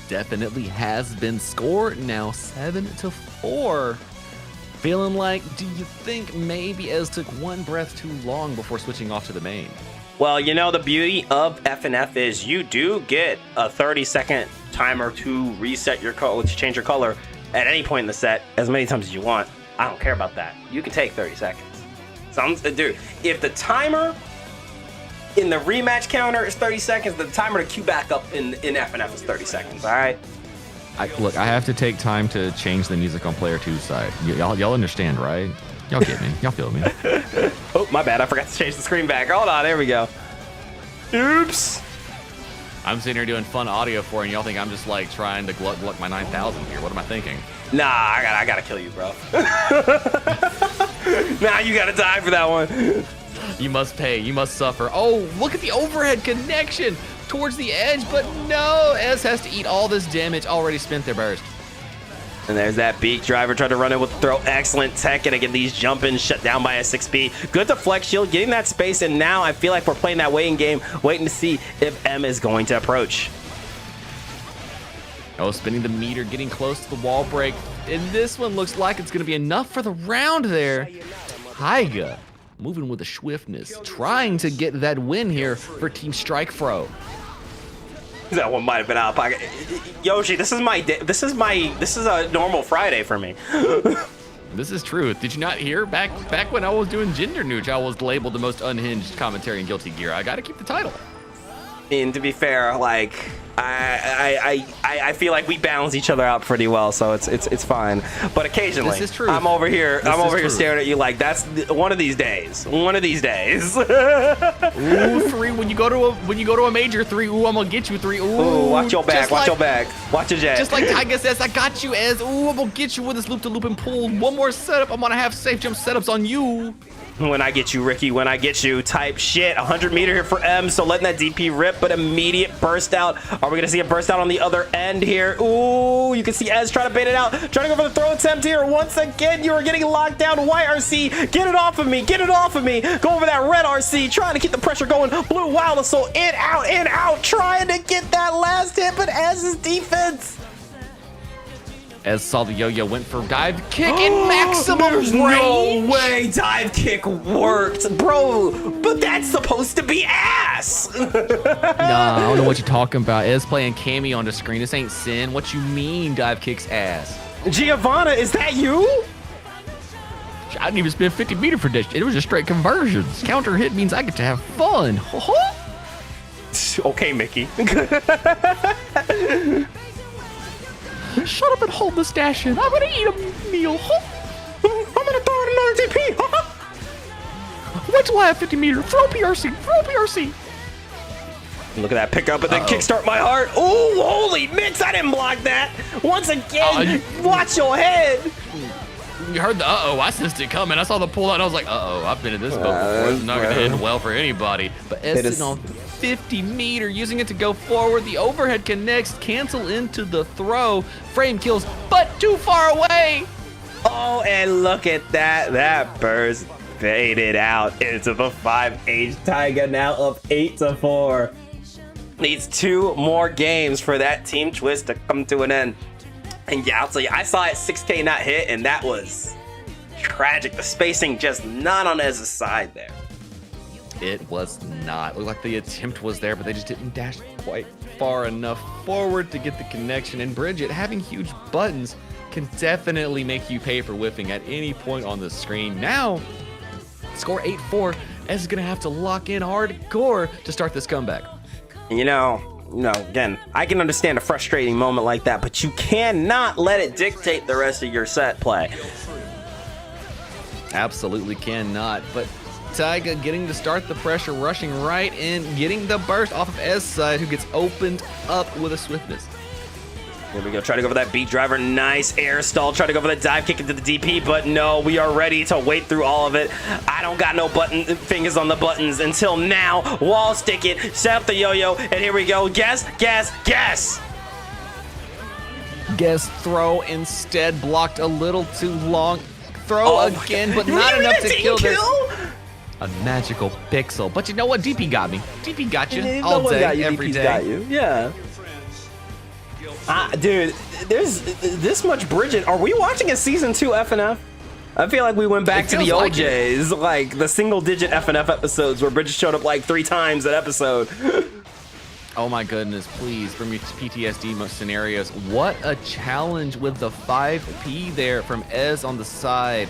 Definitely has been scored now 7-4. Feeling like, do you think maybe Ez took 1 breath too long before switching off to the main? Well, you know, the beauty of FNF is you do get a 30-second timer to reset your color, to change your color at any point in the set as many times as you want. I don't care about that. You can take 30 seconds. Dude, if the timer in the rematch counter is 30 seconds, the timer to queue back up in FNF is 30 seconds, all right? Look, I have to take time to change the music on player 2's side. Y'all understand, right? Y'all get me. Y'all feel me. Oh, my bad. I forgot to change the screen back. Hold on. There we go. Oops. I'm sitting here doing fun audio for you, and y'all think I'm just like trying to gluck my 9,000 here. What am I thinking? Nah, I gotta kill you, bro. Nah, you gotta die for that one. You must pay. You must suffer. Oh, look at the overhead connection towards the edge, but no. Ez has to eat all this damage. Already spent their burst. And there's that beak driver trying to run in with the throw. Excellent tech, and again, these jump-ins shut down by a 6B. Good to flex shield, getting that space, and now I feel like we're playing that waiting game, waiting to see if M is going to approach. Oh, spinning the meter, getting close to the wall break. And this one looks like it's going to be enough for the round there. Taiga moving with a swiftness, trying to get that win here for Team Strike Frow. That one might have been out of pocket. Yoshi, this is my day. This is a normal Friday for me. This is true. Did you not hear? Back when I was doing Gender Nooch, I was labeled the most unhinged commentary in Guilty Gear. I got to keep the title. And to be fair, like I feel like we balance each other out pretty well, so it's fine. But occasionally, this is true. I'm over here staring at you like that's one of these days. One of these days. Ooh, 3. When you go to a major 3. Ooh, I'm gonna get you 3. Ooh, watch your back. Watch your back. Watch your jet. Just like Taiga says, I got you, Ez. Ooh, I'm gonna get you with this loop to loop and pull. One more setup. I'm gonna have safe jump setups on you. When I get you, Ricky, when I get you, type shit. 100 meter here for M, so letting that DP rip, but immediate burst out. Are we gonna see a burst out on the other end here? Ooh, you can see Ez trying to bait it out, trying to go for the throw attempt here. Once again, you are getting locked down. White RC, get it off of me, get it off of me. Go over that red RC, trying to keep the pressure going. Blue Wild Assault, in, out, trying to get that last hit, but Ez's defense. Ez saw the yo-yo, went for dive kick in maximum There's range. no way dive kick worked, bro. But that's supposed to be ass. Nah, I don't know what you're talking about. Ez playing Cammy on the screen. This ain't sin. What you mean dive kicks ass? Giovanna, is that you? I didn't even spend 50 meter for this. It was just straight conversions. Counter hit means I get to have fun. Okay, Mickey. Shut up and hold the stash in. I'm gonna eat a meal. I'm gonna throw out another DP. Wait till I have 50 meter. Throw PRC. Throw PRC. Look at that pickup, but then kickstart my heart. Oh, holy mix! I didn't block that. Once again, watch your head. You heard the uh-oh. I sensed it coming. I saw the pull out and I was like, uh-oh, I've been in this boat before. It's not gonna end well for anybody. But Ez sitting on 50 meter, using it to go forward. The overhead connects, cancel into the throw. Frame kills, but too far away. Oh, and look at that. That burst faded out into the 5H. Taiga now up 8-4. Needs 2 more games for that team twist to come to an end. And yeah, I'll tell you, I saw it 6K not hit, and that was tragic. The spacing just not on Ez's side there. It was not. It looked like the attempt was there, but they just didn't dash quite far enough forward to get the connection. And Bridget, having huge buttons can definitely make you pay for whiffing at any point on the screen. Now, score 8-4. Ez is going to have to lock in hardcore to start this comeback. You know, again, I can understand a frustrating moment like that, but you cannot let it dictate the rest of your set play. Absolutely cannot. But Taiga getting to start the pressure, rushing right in, getting the burst off of Ez's side, who gets opened up with a swiftness. Here we go, try to go for that beat driver, nice air stall, try to go for the dive kick into the DP, but no, we are ready to wait through all of it. I don't got no fingers on the buttons until now. Wall stick it, set up the yo-yo, and here we go, guess. Guess throw instead, blocked a little too long. Throw again, but not enough to kill this. A magical pixel. But you know what? DP got me. DP got you all day, every day. Got you. Yeah. Dude, there's this much Bridget. Are we watching a season 2 FNF? I feel like we went back to the old days, like the single-digit FNF episodes where Bridget showed up like 3 times an episode. Oh my goodness, please bring me PTSD scenarios. What a challenge with the 5P there from Ez on the side.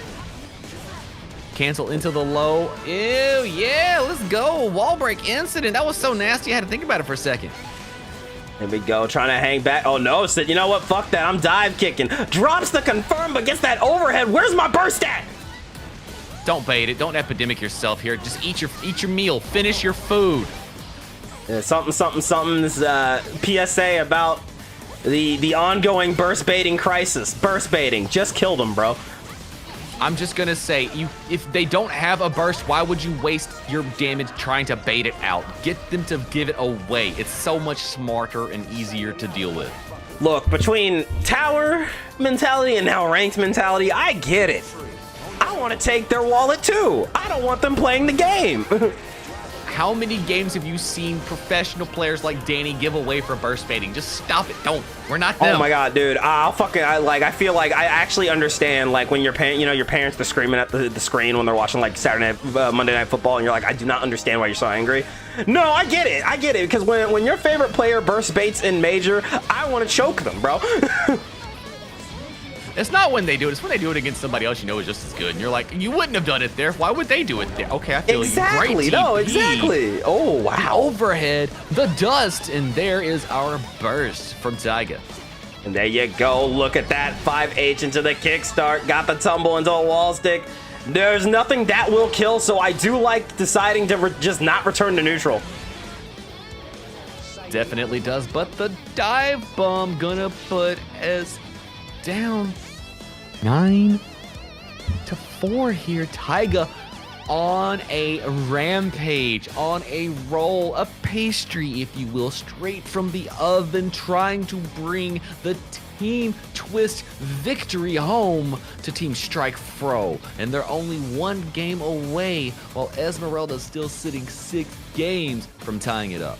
Cancel into the low. Ew, yeah, let's go. Wall break incident. That was so nasty, I had to think about it for a second. Here we go, trying to hang back. Oh no, Sid, you know what? Fuck that, I'm dive kicking. Drops the confirm, but gets that overhead. Where's my burst at? Don't bait it, don't epidemic yourself here. Just eat your meal, finish your food. Something. This PSA about the ongoing burst baiting crisis. Burst baiting, just killed him, bro. I'm just gonna say, if they don't have a burst, why would you waste your damage trying to bait it out? Get them to give it away. It's so much smarter and easier to deal with. Look, between tower mentality and now ranked mentality, I get it. I want to take their wallet too. I don't want them playing the game. How many games have you seen professional players like Danny give away for burst baiting? Just stop it. Don't. We're not them. Oh my god, dude. I feel like I actually understand, like, when your parents are screaming at the screen when they're watching like Monday Night Football, and you're like, I do not understand why you're so angry. No, I get it, because when your favorite player burst baits in major, I want to choke them, bro. It's not when they do it. It's when they do it against somebody else you know is just as good. And you're like, you wouldn't have done it there. Why would they do it there? Okay, I feel exactly. You. Great No, TP. exactly. Oh, wow. The overhead, the dust, and there is our burst from Taiga. And there you go. Look at that. 5H into the kickstart. Got the tumble into a wall stick. There's nothing that will kill, so I do like deciding to just not return to neutral. Definitely does, but the dive bomb gonna put Ez down 9-4 here. Taiga on a rampage, on a roll, a pastry, if you will, straight from the oven, trying to bring the Team Twist victory home to Team Strike Frow. And they're only 1 game away, while Esmeralda's still sitting 6 games from tying it up.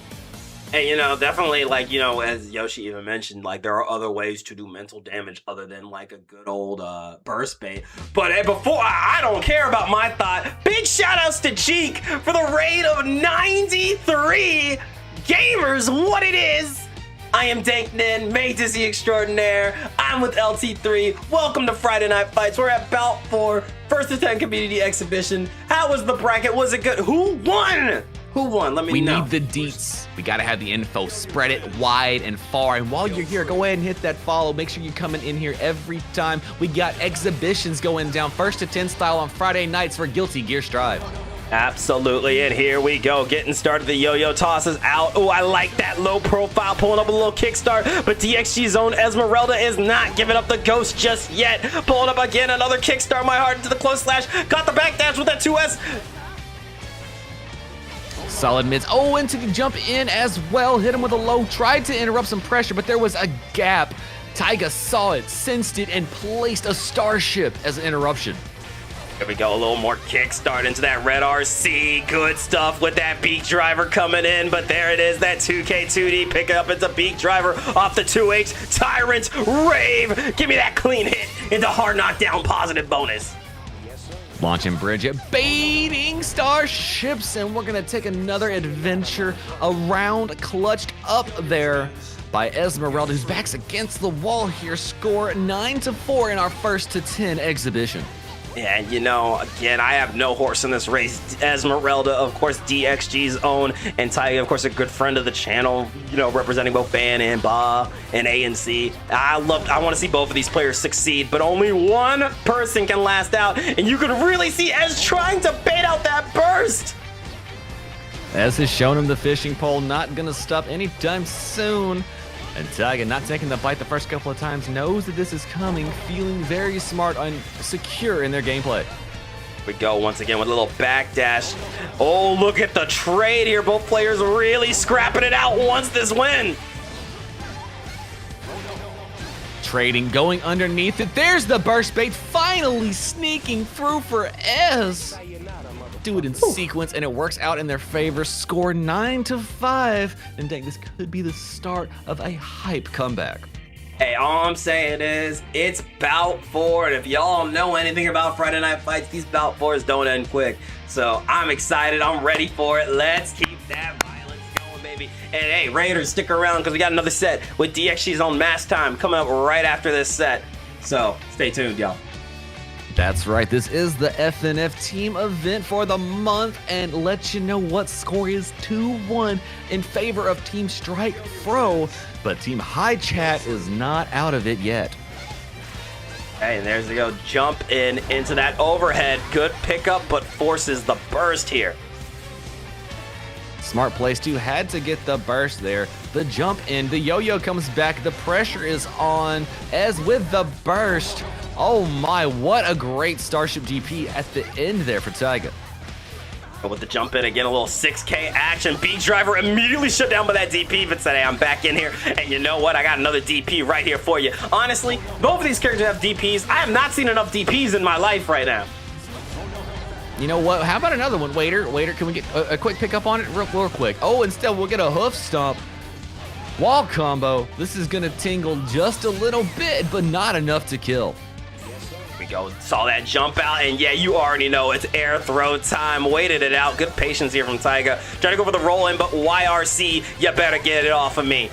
And, you know, definitely, like, you know, as Yoshi even mentioned, like, there are other ways to do mental damage other than, like, a good old burst bait. But before, I don't care about my thought. Big shout-outs to Cheek for the raid of 93 gamers. What it is. I am Danknin, May Dizzy Extraordinaire. I'm with LT3. Welcome to Friday Night Fights. We're at Bout 4, First to 10 Community Exhibition. How was the bracket? Was it good? Who won? Who won? Let me know. We need the deets. We gotta have the info. Spread it wide and far. And while you're here, go ahead and hit that follow. Make sure you're coming in here every time. We got exhibitions going down, First to 10 style on Friday nights for Guilty Gear Strive. Absolutely, and here we go, getting started. The yo-yo toss is out. Oh, I like that low profile, pulling up a little kickstart, but DXG's own Esmeralda is not giving up the ghost just yet. Pulling up again, another kickstart, my heart into the close slash, got the backdash with that 2S. Solid mids. Oh, and to jump in as well, hit him with a low, tried to interrupt some pressure, but there was a gap. Taiga saw it, sensed it, and placed a starship as an interruption. Here we go, a little more kickstart into that red RC. Good stuff with that Beak Driver coming in, but there it is, that 2K2D picking up into Beak Driver off the 2H. Tyrant, Rave, give me that clean hit into hard knockdown positive bonus. Launching bridge, baiting starships, and we're gonna take another adventure around, clutched up there by Esmeralda, whose back's against the wall here. Score 9-4 in our First to 10 exhibition. Yeah, you know, again, I have no horse in this race. Esmeralda, of course, DXG's own, and Taiga, of course, a good friend of the channel, you know, representing both Ban and Ba and A and C. I want to see both of these players succeed, but only one person can last out, and you can really see Ez trying to bait out that burst. Ez has shown him the fishing pole, not gonna stop anytime soon. And Taiga, not taking the bite the first couple of times, knows that this is coming, feeling very smart and secure in their gameplay. We go once again with a little backdash. Oh, look at the trade here. Both players really scrapping it out once this win. Trading, going underneath it. There's the burst bait, finally sneaking through for Ez. Do it in sequence, and it works out in their favor. Score 9-5, and dang, this could be the start of a hype comeback. Hey, all I'm saying is, it's Bout 4, and if y'all know anything about Friday Night Fights, these Bout 4s don't end quick. So I'm excited, I'm ready for it. Let's keep that violence going, baby. And hey, Raiders, stick around, because we got another set with DXG's on Mass Time coming up right after this set. So stay tuned, y'all. That's right, this is the FNF team event for the month, and let you know what score is 2-1 in favor of Team Strike Frow, but Team High Chat is not out of it yet. Hey, and there's the go, jump in into that overhead. Good pickup, but forces the burst here. Smart place too, had to get the burst there. The jump in, the yo-yo comes back, the pressure is on, as with the burst. Oh my, what a great Starship DP at the end there for Taiga. With the jump in, again, a little 6K action. Beak Driver immediately shut down by that DP, but said, hey, I'm back in here. And you know what? I got another DP right here for you. Honestly, both of these characters have DPs. I have not seen enough DPs in my life right now. You know what? How about another one? Waiter, can we get a quick pickup on it real quick? Oh, instead we'll get a hoof stomp. Wall combo. This is gonna tingle just a little bit, but not enough to kill. We go, saw that jump out, and yeah, you already know it's air throw time. Waited it out. Good patience here from Taiga. Trying to go for the roll in, but YRC, you better get it off of me.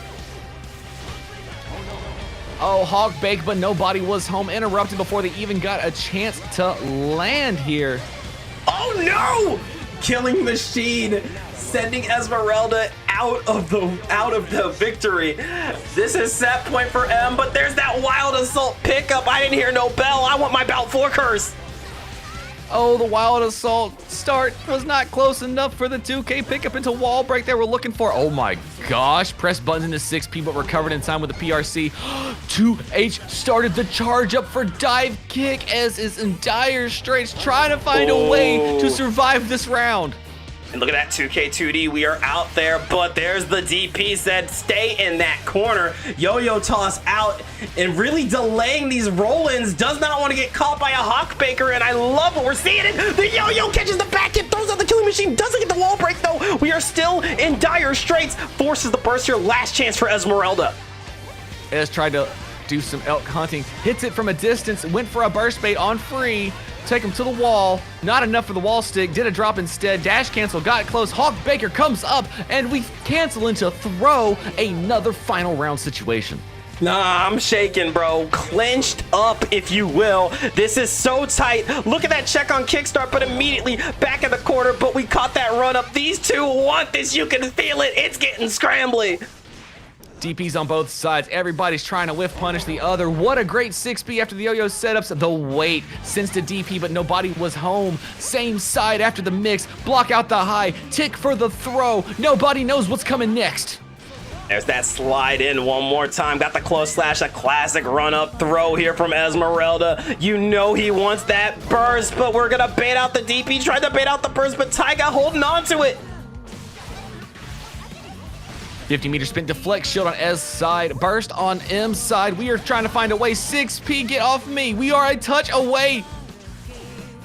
Oh, hog bake, but nobody was home. Interrupted before they even got a chance to land here. Oh no! Killing Machine, sending Esmeralda out of the victory. This is set point for M, but there's that Wild Assault pickup. I didn't hear no bell. I want my Bout 4 curse. Oh, the Wild Assault start was not close enough for the 2K pickup into wall break they were looking for. Oh my gosh, press buttons into 6P, but recovered in time with the PRC. 2H started the charge up for dive kick, as is in dire straits, trying to find a way to survive this round. And look at that 2K2D, we are out there, but there's the DP said stay in that corner. Yo-yo toss out and really delaying these roll-ins. Does not want to get caught by a Hawk Baker, and I love what we're seeing it. The yo-yo catches the back hit, throws out the killing machine, doesn't get the wall break though. We are still still in dire straits, forces the burst here. Last chance for Esmeralda. Ez tried to do some elk hunting, hits it from a distance, went for a burst bait on free, take him to the wall, not enough for the wall stick, did a drop instead, dash cancel, got it close, Hawk Baker comes up, and we cancel into throw, another final round situation. Nah, I'm shaking, bro. Clinched up, if you will. This is so tight. Look at that check on kickstart, but immediately back in the corner, but we caught that run up. These two want this. You can feel it. It's getting scrambly. DPs on both sides. Everybody's trying to whiff punish the other. What a great 6P after the yo-yo setups. The wait sensed a DP, but nobody was home. Same side after the mix. Block out the high. Tick for the throw. Nobody knows what's coming next. There's that slide in one more time. Got the close slash, a classic run-up throw here from Esmeralda. You know he wants that burst, but we're gonna bait out the DP. Tried to bait out the burst, but Taiga holding on to it. 50-meter spin deflect shield on S side. Burst on M side. We are trying to find a way. 6P, get off me. We are a touch away.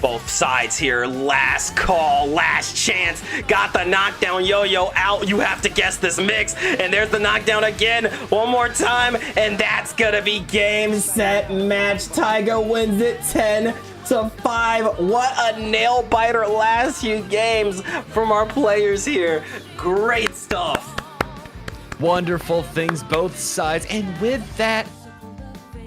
Both sides here, last call, last chance. Got the knockdown, yo-yo out. You have to guess this mix. And there's the knockdown again, one more time. And that's gonna be game, set, match. Taiga wins it 10-5. What a nail biter last few games from our players here. Great stuff. Wonderful things both sides. And with that,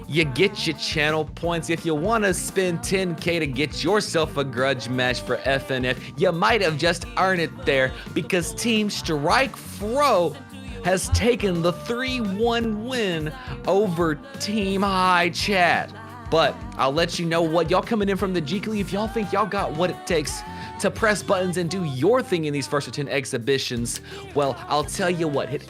you get your channel points. If you want to spend 10K to get yourself a grudge match for FNF, you might have just earned it there because Team Strike Fro has taken the 3-1 win over Team High Chat. But I'll let you know what y'all coming in from the Geekly. If y'all think y'all got what it takes to press buttons and do your thing in these first of 10 exhibitions, well, I'll tell you what, hit !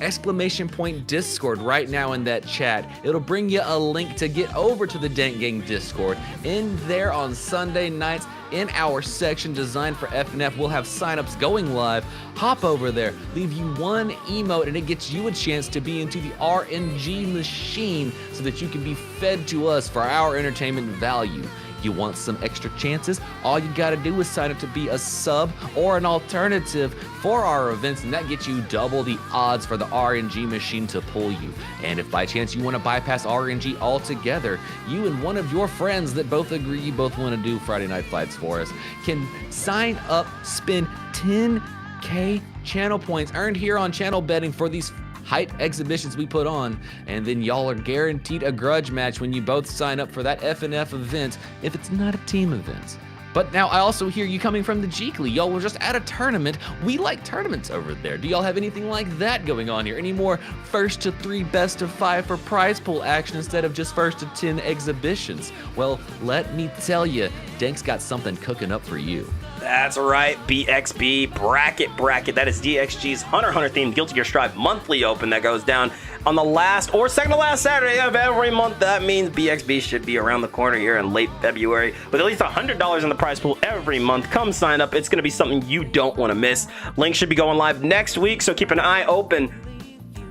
Discord right now in that chat. It'll bring you a link to get over to the Dank Gang Discord. In there on Sunday nights, in our section designed for FNF, we'll have signups going live. Hop over there, leave you one emote, and it gets you a chance to be into the RNG machine so that you can be fed to us for our entertainment value. You want some extra chances? All you gotta do is sign up to be a sub or an alternative for our events, and that gets you double the odds for the RNG machine to pull you. And if by chance you want to bypass RNG altogether, you and one of your friends that both agree you both want to do Friday Night Fights for us can sign up, spend 10K channel points earned here on channel betting for these hype exhibitions we put on, and then y'all are guaranteed a grudge match when you both sign up for that FNF event if it's not a team event. But now I also hear you coming from the Geekly. Y'all were just at a tournament. We like tournaments over there. Do y'all have anything like that going on here? Any more first to 3, best of 5 for prize pool action instead of just first to 10 exhibitions? Well, let me tell you, Dank's got something cooking up for you. That's right, BXB bracket. That is DXG's Hunter themed Guilty Gear Strive monthly open that goes down on the last or second to last Saturday of every month. That means BXB should be around the corner here in late February with at least $100 in the prize pool every month. Come sign up. It's going to be something you don't want to miss. Link should be going live next week, so keep an eye open.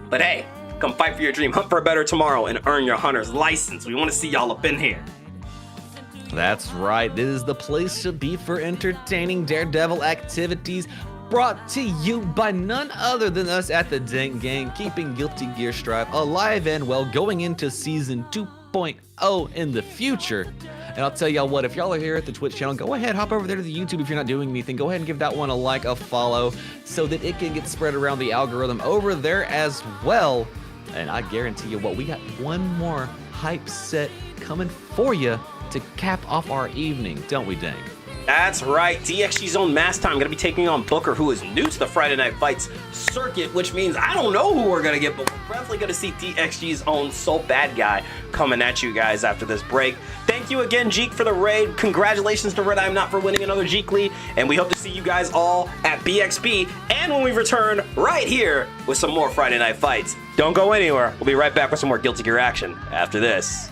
But hey, come fight for your dream, hunt for a better tomorrow, and earn your Hunter's license. We want to see y'all up in here. That's right, this is the place to be for entertaining Daredevil activities brought to you by none other than us at the Dank Gang, keeping Guilty Gear Strive alive and well, going into season 2.0 in the future. And I'll tell y'all what, if y'all are here at the Twitch channel, go ahead, hop over there to the YouTube if you're not doing anything. Go ahead and give that one a like, a follow, so that it can get spread around the algorithm over there as well. And I guarantee you what, we got one more hype set coming for you to cap off our evening, don't we, Dank? That's right, DXG's own Mass Time gonna be taking on Booker, who is new to the Friday Night Fights circuit, which means I don't know who we're gonna get, but we're definitely gonna see DXG's own Soul Bad Guy coming at you guys after this break. Thank you again, Jeek, for the raid. Congratulations to Red I'm Not for winning another Geekly, and we hope to see you guys all at BXB and when we return right here with some more Friday Night Fights. Don't go anywhere. We'll be right back with some more Guilty Gear action after this.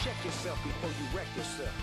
Check yourself before you wreck yourself.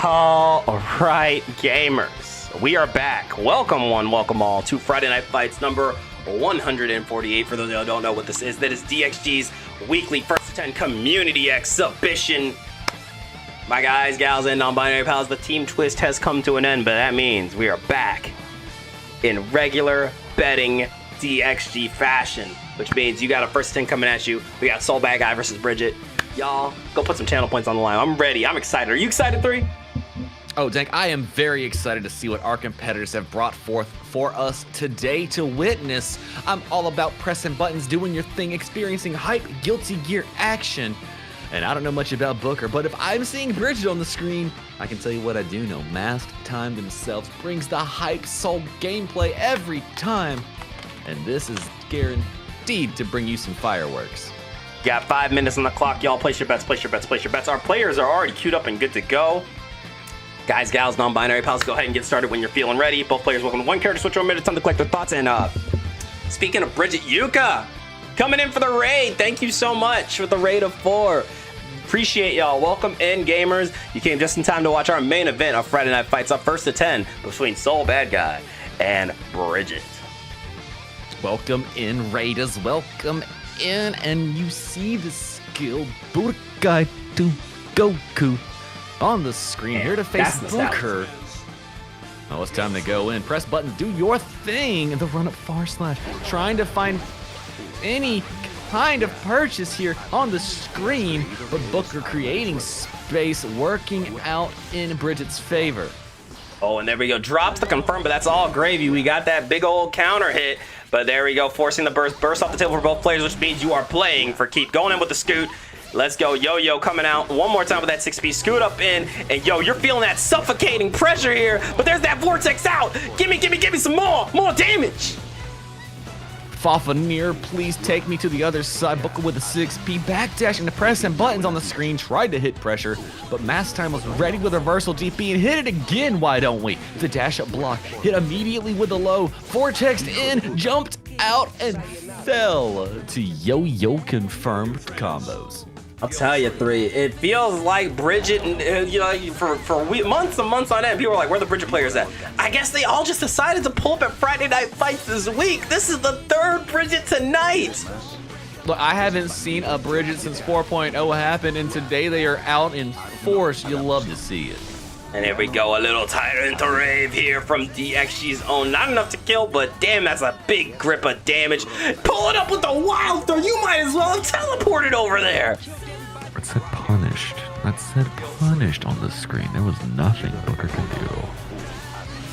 All right, gamers, we are back. Welcome one, welcome all to Friday Night Fights number 148. For those of you who don't know what this is, that is DXG's weekly first to 10 community exhibition. My guys, gals, and non-binary pals, the team twist has come to an end, but that means we are back in regular betting DXG fashion, which means you got a first to 10 coming at you. We got Soul Bad Guy versus Bridget. Y'all, go put some channel points on the line. I'm ready. I'm excited. Are you excited, 3? Oh, Dank, I am very excited to see what our competitors have brought forth for us today to witness. I'm all about pressing buttons, doing your thing, experiencing hype, guilty gear action. And I don't know much about Booker, but if I'm seeing Bridget on the screen, I can tell you what I do know. Masked Time themselves brings the hype soul gameplay every time. And this is guaranteed to bring you some fireworks. Got 5 minutes on the clock, y'all. Place your bets, place your bets, place your bets. Our players are already queued up and good to go. Guys, gals, non-binary pals, go ahead and get started when you're feeling ready. Both players welcome to one character switch over minutes time to collect their thoughts. And speaking of Bridget, Yuka coming in for the raid. Thank you so much for the raid of 4. Appreciate y'all. Welcome in, gamers. You came just in time to watch our main event of Friday Night Fights, up first to 10 between Soul Bad Guy and Bridget. Welcome in, Raiders. Welcome in. And you see the skill Budokai to Goku on the screen, here to face Booker. Well, it's time to go in. Press buttons, do your thing. The run up far slash. Trying to find any kind of purchase here on the screen, but Booker creating space, working out in Bridget's favor. Oh, and there we go. Drops the confirm, but that's all gravy. We got that big old counter hit, but there we go. Forcing the burst off the table for both players, which means you are playing for keep. Going in with the scoot. Let's go. Yo-Yo coming out one more time with that 6-piece. Scoot up in, and yo, you're feeling that suffocating pressure here, but there's that vortex out. Give me some more damage. Fafnir, please take me to the other side. Booker with a 6P, backdashing to press and buttons on the screen, tried to hit pressure, but Mass Time was ready with reversal DP and hit it again, why don't we? The dash up block, hit immediately with the low, vortexed in, jumped out, and fell to Yo-Yo confirmed combos. I'll tell you, 3. It feels like Bridget, you know, for months and months on end, people were like, where are the Bridget players at? I guess they all just decided to pull up at Friday Night Fights this week. This is the 3rd Bridget tonight. Look, I haven't seen a Bridget since 4.0 happened, and today they are out in force. You'll love to see it. And here we go, a little Tyrant Rave here from DXG's own. Not enough to kill, but damn, that's a big grip of damage. Pull it up with the wild throw. You might as well have teleported over there. It said punished. That said punished on the screen. There was nothing Booker could do.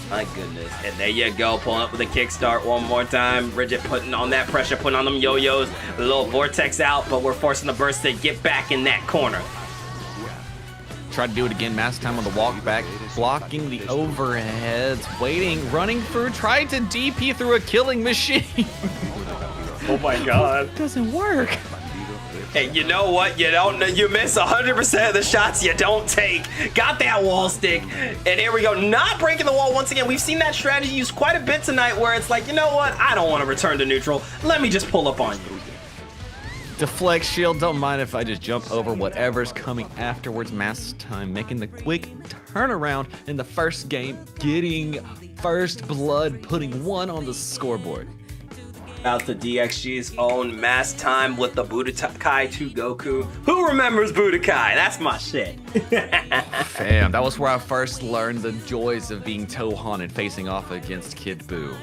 My goodness. And there you go, pulling up with a kickstart one more time. Bridget putting on that pressure, putting on them yo-yos. A little vortex out, but we're forcing the burst to get back in that corner. Tried to do it again, Mass Time on the walk back, blocking the overheads, waiting, running through, tried to DP through a killing machine. Oh my god. Doesn't work. Hey, you know what? You miss 100% of the shots you don't take. Got that wall stick. And here we go. Not breaking the wall once again. We've seen that strategy used quite a bit tonight where it's like, you know what? I don't want to return to neutral. Let me just pull up on you. Deflect shield. Don't mind if I just jump over whatever's coming afterwards. Mass Time making the quick turnaround in the first game. Getting first blood. Putting 1 on the scoreboard. Out to DXG's own Mass Time with the Budokai to Goku. Who remembers Budokai? That's my shit. Fam, that was where I first learned the joys of being Tohan and facing off against Kid Buu.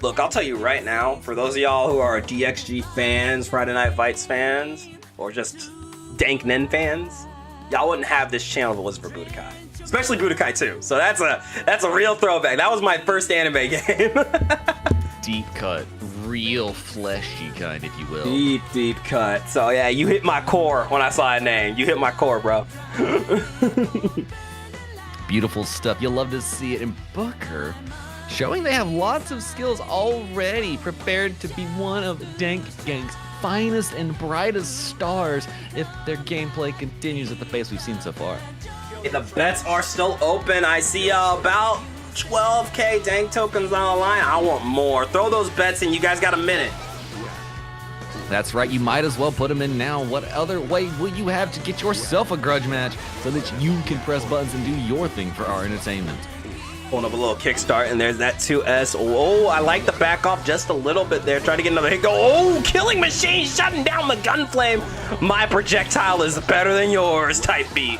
Look, I'll tell you right now, for those of y'all who are DXG fans, Friday Night Fights fans, or just Dank Nen fans, y'all wouldn't have this channel if it wasn't for Budokai. Especially Budokai 2. So that's a real throwback. That was my first anime game. deep cut, real fleshy kind, if you will. Deep cut. So yeah, you hit my core when I saw a name. You hit my core, bro. Beautiful stuff. You'll love to see it in Booker, showing they have lots of skills already, prepared to be one of Dank Gang's finest and brightest stars if their gameplay continues at the pace we've seen so far. The bets are still open. I see about 12k Dank tokens on the line. I want more. Throw those bets in. You guys got a minute. That's right, you might as well put them in now. What other way will you have to get yourself a grudge match so that you can press buttons and do your thing for our entertainment? Pulling up a little kickstart, and there's that 2S. Oh, I like the back off just a little bit there. Try to get another hit. Go. Oh, killing machine shutting down the gun flame. My projectile is better than yours type beat.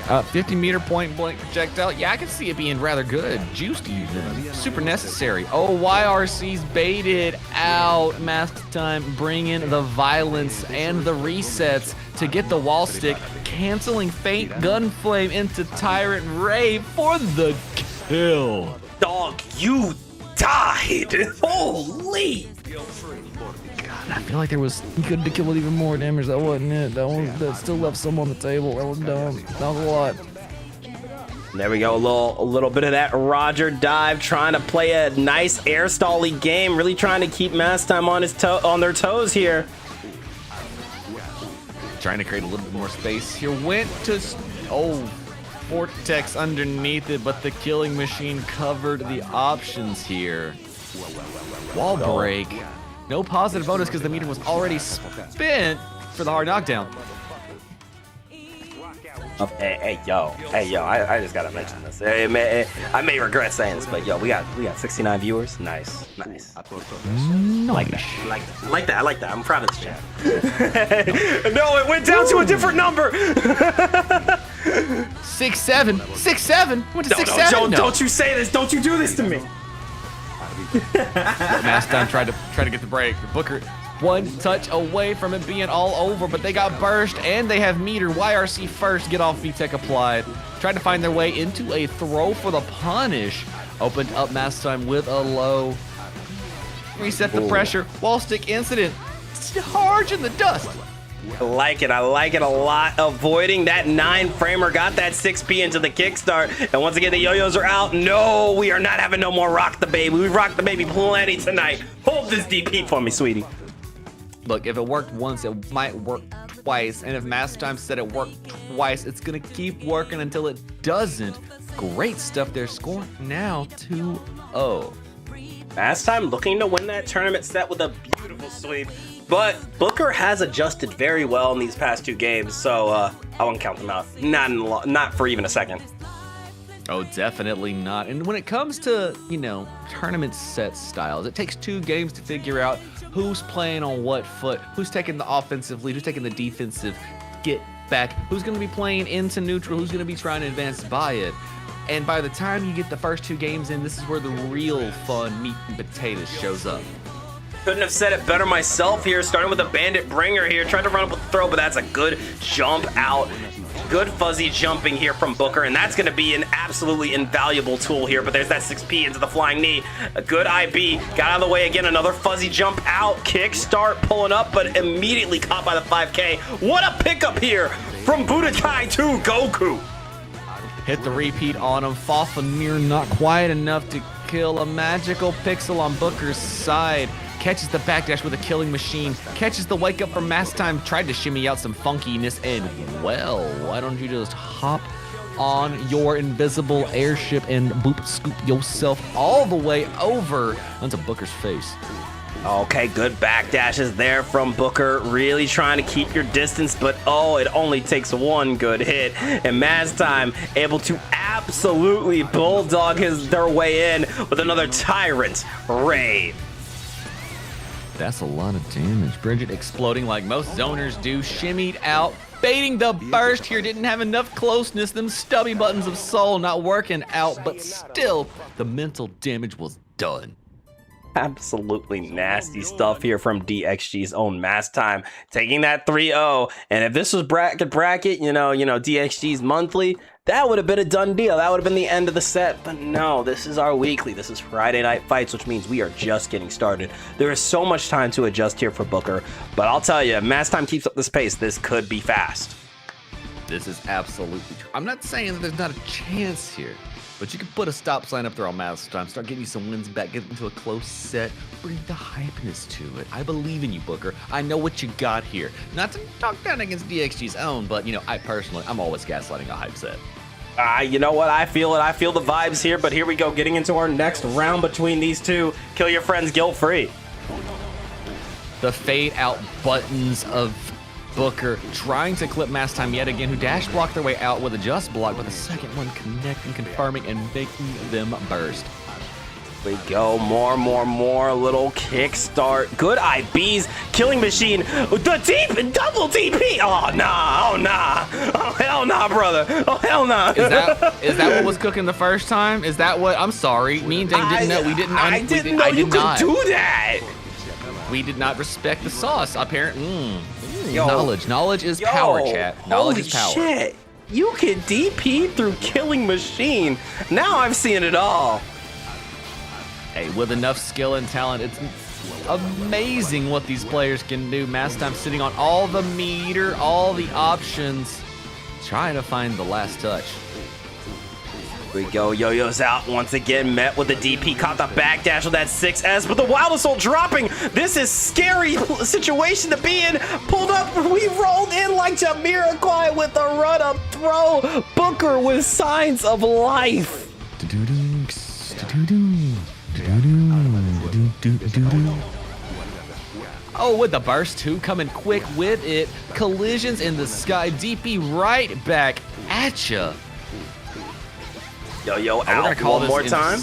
50-meter point-blank projectile. Yeah, I can see it being rather good. Juiced even. Super necessary. Oh, YRC's baited out. Mask time, bring in the violence and the resets to get the wall stick, canceling Faint Gun Flame into Tyrant Ray for the kill. Dog, you died. Holy. God, I feel like there was, he could have killed even more damage. That wasn't it. That still left some on the table. That was dumb. That was a lot. There we go, a little bit of that Roger dive, trying to play a nice air stall-y game, really trying to keep Mask Time on their toes here. Trying to create a little bit more space here. Went to, Vortex underneath it, but the killing machine covered the options here. Wall break. No positive bonus because the meter was already spent for the hard knockdown. Hey, yo, I just gotta mention this. I may regret saying this, but yo, we got 69 viewers. Nice. Like that. I like that. I'm proud of this chat. No, it went down to a different number. 6-7. 6-7. Went to 6-7. Don't you say this. Don't you do this to me. Mask Time tried to get the break. Booker one touch away from it being all over, but they got burst and they have meter. YRC first, get off VTech applied. Tried to find their way into a throw for the punish. Opened up Mask Time with a low. Reset the pressure. Wall stick incident. Charge in the dust. I like it a lot. Avoiding that 9-framer, got that 6P into the kickstart, and once again the yo-yos are out. No, we are not having no more rock the baby. We've rocked the baby plenty tonight. Hold this DP for me, sweetie. Look, if it worked once, it might work twice, and if Mask Time said it worked twice, it's gonna keep working until it doesn't. Great stuff there, score now 2-0. Mask Time looking to win that tournament set with a beautiful sweep. But Booker has adjusted very well in these past 2 games, so I won't count them out. Not for even a second. Oh, definitely not. And when it comes to, tournament set styles, it takes 2 games to figure out who's playing on what foot, who's taking the offensive lead, who's taking the defensive get back, who's going to be playing into neutral, who's going to be trying to advance by it. And by the time you get the first 2 games in, this is where the real fun meat and potatoes shows up. Couldn't have said it better myself here, starting with a bandit bringer here, trying to run up with the throw, but that's a good jump out. Good fuzzy jumping here from Booker, and that's going to be an absolutely invaluable tool here, but there's that 6P into the flying knee. A good IB, got out of the way again, another fuzzy jump out, kickstart, pulling up, but immediately caught by the 5K. What a pickup here from Budokai to Goku. Hit the repeat on him, Fafnir not quite enough to kill. A magical pixel on Booker's side. Catches the backdash with a killing machine. Catches the wake up from Mask Time. Tried to shimmy out some funkiness. And well, why don't you just hop on your invisible airship and boop scoop yourself all the way over onto Booker's face. Okay, good backdashes there from Booker. Really trying to keep your distance, but it only takes 1 good hit. And Mask Time able to absolutely bulldog their way in with another Tyrant Ray. That's a lot of damage. Bridget exploding like most zoners do. Shimmied out. Baiting the burst here. Didn't have enough closeness. Them stubby buttons of soul not working out. But still, the mental damage was done. Absolutely nasty stuff here from DXG's own Mass Time, taking that 3-0. And if this was bracket, you know, DXG's monthly, that would have been a done deal. That would have been the end of the set. But no, this is our weekly. This is Friday Night Fights, which means we are just getting started. There is so much time to adjust here for Booker. But I'll tell you, if Mass Time keeps up this pace, this could be fast. This is absolutely true. I'm not saying that there's not a chance here, but you can put a stop sign up there on Mass Time, start getting you some wins back, get into a close set, bring the hypeness to it. I believe in you, Booker. I know what you got here. Not to talk down against DXG's own, but, you know, I'm always gaslighting a hype set. You know what? I feel it. I feel the vibes here, but here we go. Getting into our next round between these two. Kill your friends guilt-free. The fade out buttons of Booker trying to clip Mass Time yet again, who dash blocked their way out with a just block, but the second one connecting, confirming, and making them burst. We go, more, little kickstart. Good IBs, Killing Machine, the deep, double DP. Oh, nah, oh, hell nah, brother. Oh, hell nah. Is that what was cooking the first time? Is that what, I'm sorry, me and Dang didn't know, we didn't, I didn't know you could do that. We did not respect the sauce, apparently. Yo, knowledge is power, chat. Knowledge is power. Holy shit, you can DP through Killing Machine. Now I've seen it all. Hey, with enough skill and talent, it's amazing what these players can do. Mass Time sitting on all the meter, all the options, trying to find the last touch. Here we go, Yo-Yo's out once again, met with the DP, caught the backdash with that 6S, but the Wild Assault dropping. This is scary situation to be in. Pulled up, we rolled in like Jamiroquai with a run-up throw. Booker with signs of life. Oh, with the burst too, coming quick with it. Collisions in the sky, DP right back at ya. Yo, out one more time.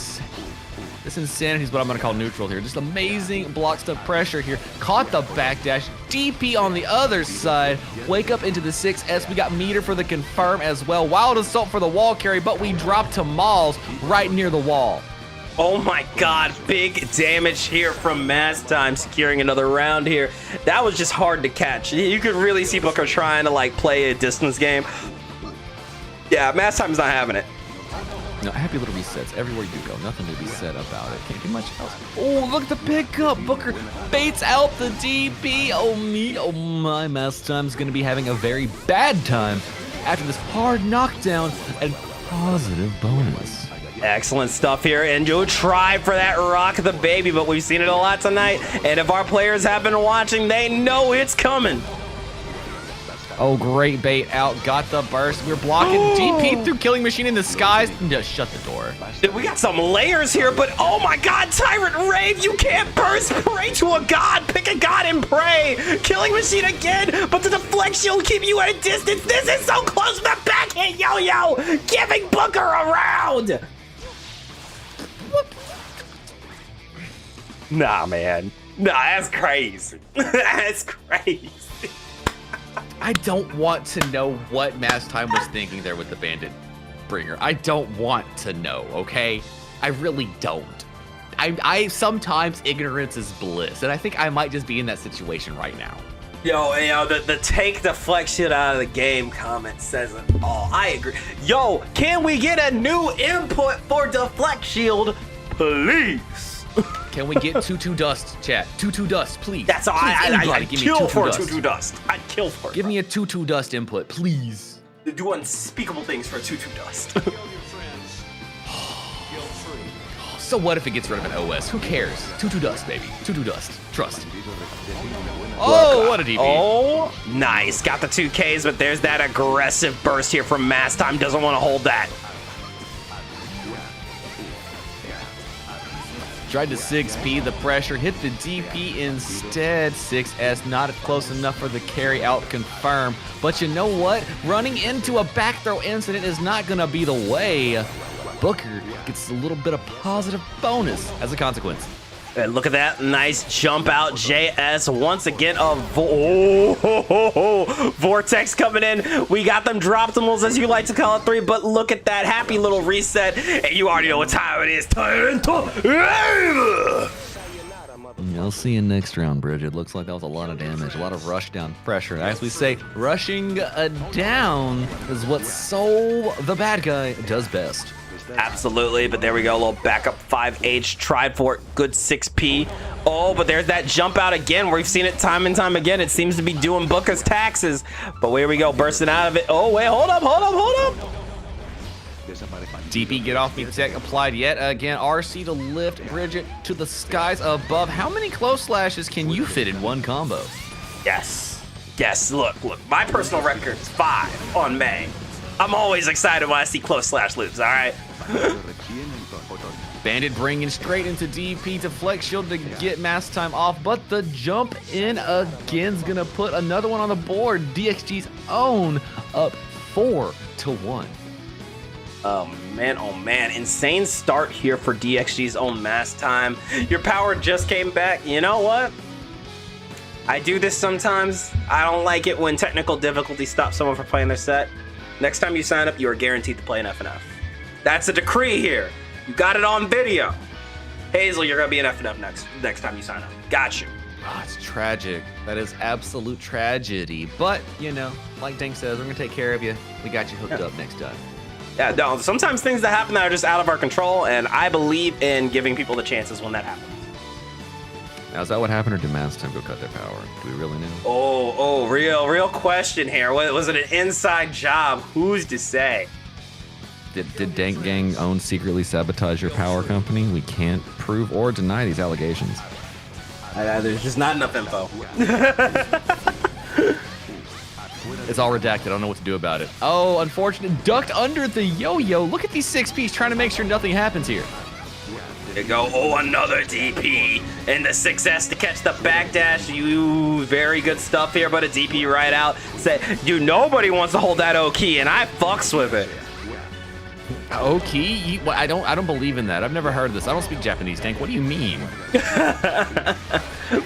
This insanity is what I'm going to call neutral here. Just amazing block stuff pressure here. Caught the backdash. DP on the other side. Wake up into the 6S. We got meter for the confirm as well. Wild Assault for the wall carry, but we dropped to Malls right near the wall. Oh my god, big damage here from Mass Time, securing another round here. That was just hard to catch. You could really see Booker trying to like play a distance game. Yeah, Mass Time's not having it. No, happy little resets everywhere you go. Nothing to be said about it. Can't get much else. Oh, look at the pickup. Booker baits out the DP. Oh my, Mass Time's gonna be having a very bad time after this hard knockdown and positive bonus. Excellent stuff here, and Joe tried for that rock the baby, but we've seen it a lot tonight, and if our players have been watching, they know it's coming. Oh, great bait out, got the burst. We're blocking DP through Killing Machine in the skies. Just shut the door. We got some layers here, but oh my god, Tyrant Rave, you can't burst. Pray to a god, pick a god and pray. Killing Machine again, but the deflection will keep you at a distance. This is so close, the backhand Yo-Yo, giving Booker a round. Nah, man. Nah, that's crazy. That's crazy. I don't want to know what Mass Time was thinking there with the Bandit Bringer. I don't want to know, okay? I really don't. I sometimes ignorance is bliss, and I think I might just be in that situation right now. Yo, the take deflection out of the game comment says it all. I agree. Yo, can we get a new input for Deflect Shield, please? Can we get Tutu Dust, chat? Tutu Dust, please. That's all. I'd kill for Tutu Dust. I'd kill for it. Give me a Tutu Dust input, please. Do unspeakable things for Tutu Dust. So what if it gets rid of an OS? Who cares? Tutu Dust, baby. Tutu Dust. Trust. Oh, what a DP. Oh, nice. Got the 2Ks, but there's that aggressive burst here from Mass Time. Doesn't want to hold that. Tried to 6P the pressure, hit the DP instead. 6S not close enough for the carry out confirm. But you know what? Running into a back throw incident is not going to be the way. Booker gets a little bit of positive bonus as a consequence. And look at that nice jump out JS once again. Vortex coming in. We got them drop-timals, as you like to call it, 3, but look at that happy little reset. And you already know what time it is. I'll see you next round, Bridget. Looks like that was a lot of damage, a lot of rush down pressure. As we say, rushing down is what Soul, the bad guy, does best. Absolutely, but there we go. A little backup 5H, tried for it, good 6P. Oh, but there's that jump out again. We've seen it time and time again. It seems to be doing Booker's taxes. But here we go, bursting out of it. Oh, wait, hold up. DP get off me tech applied yet again. RC to lift Bridget to the skies above. How many close slashes can you fit in one combo? Yes, look, my personal record is 5 on May. I'm always excited when I see close slash loops, all right? Bandit bringing straight into DP to flex shield to get mass time off, but the jump in again's gonna put another one on the board. DXG's own up 4-1. Oh man, insane start here for DXG's own mass time. Your power just came back. You know what? I do this sometimes. I don't like it when technical difficulty stops someone from playing their set. Next time you sign up, you are guaranteed to play an FNF. That's a decree here. You got it on video. Hazel, you're gonna be an FNF next time you sign up. Got you. Oh, it's tragic. That is absolute tragedy. But, you know, like Dink says, we're gonna take care of you. We got you hooked up next time. Yeah, no, sometimes things that happen that are just out of our control, and I believe in giving people the chances when that happens. Now, is that what happened, or did Mass Time go cut their power? Do we really know? Oh, real question here. Was it an inside job? Who's to say? Did Dank Gang own secretly sabotage your power company? We can't prove or deny these allegations. There's just not enough info. It's all redacted. I don't know what to do about it. Oh, unfortunate. Ducked under the yo-yo. Look at these 6Ps trying to make sure nothing happens here. There you go. Oh, another DP. And the 6S to catch the backdash. You very good stuff here, but a DP right out. Said, dude, nobody wants to hold that O key, and I fucks with it. Okay, well, I don't believe in that. I've never heard of this. I don't speak Japanese, Tank. What do you mean?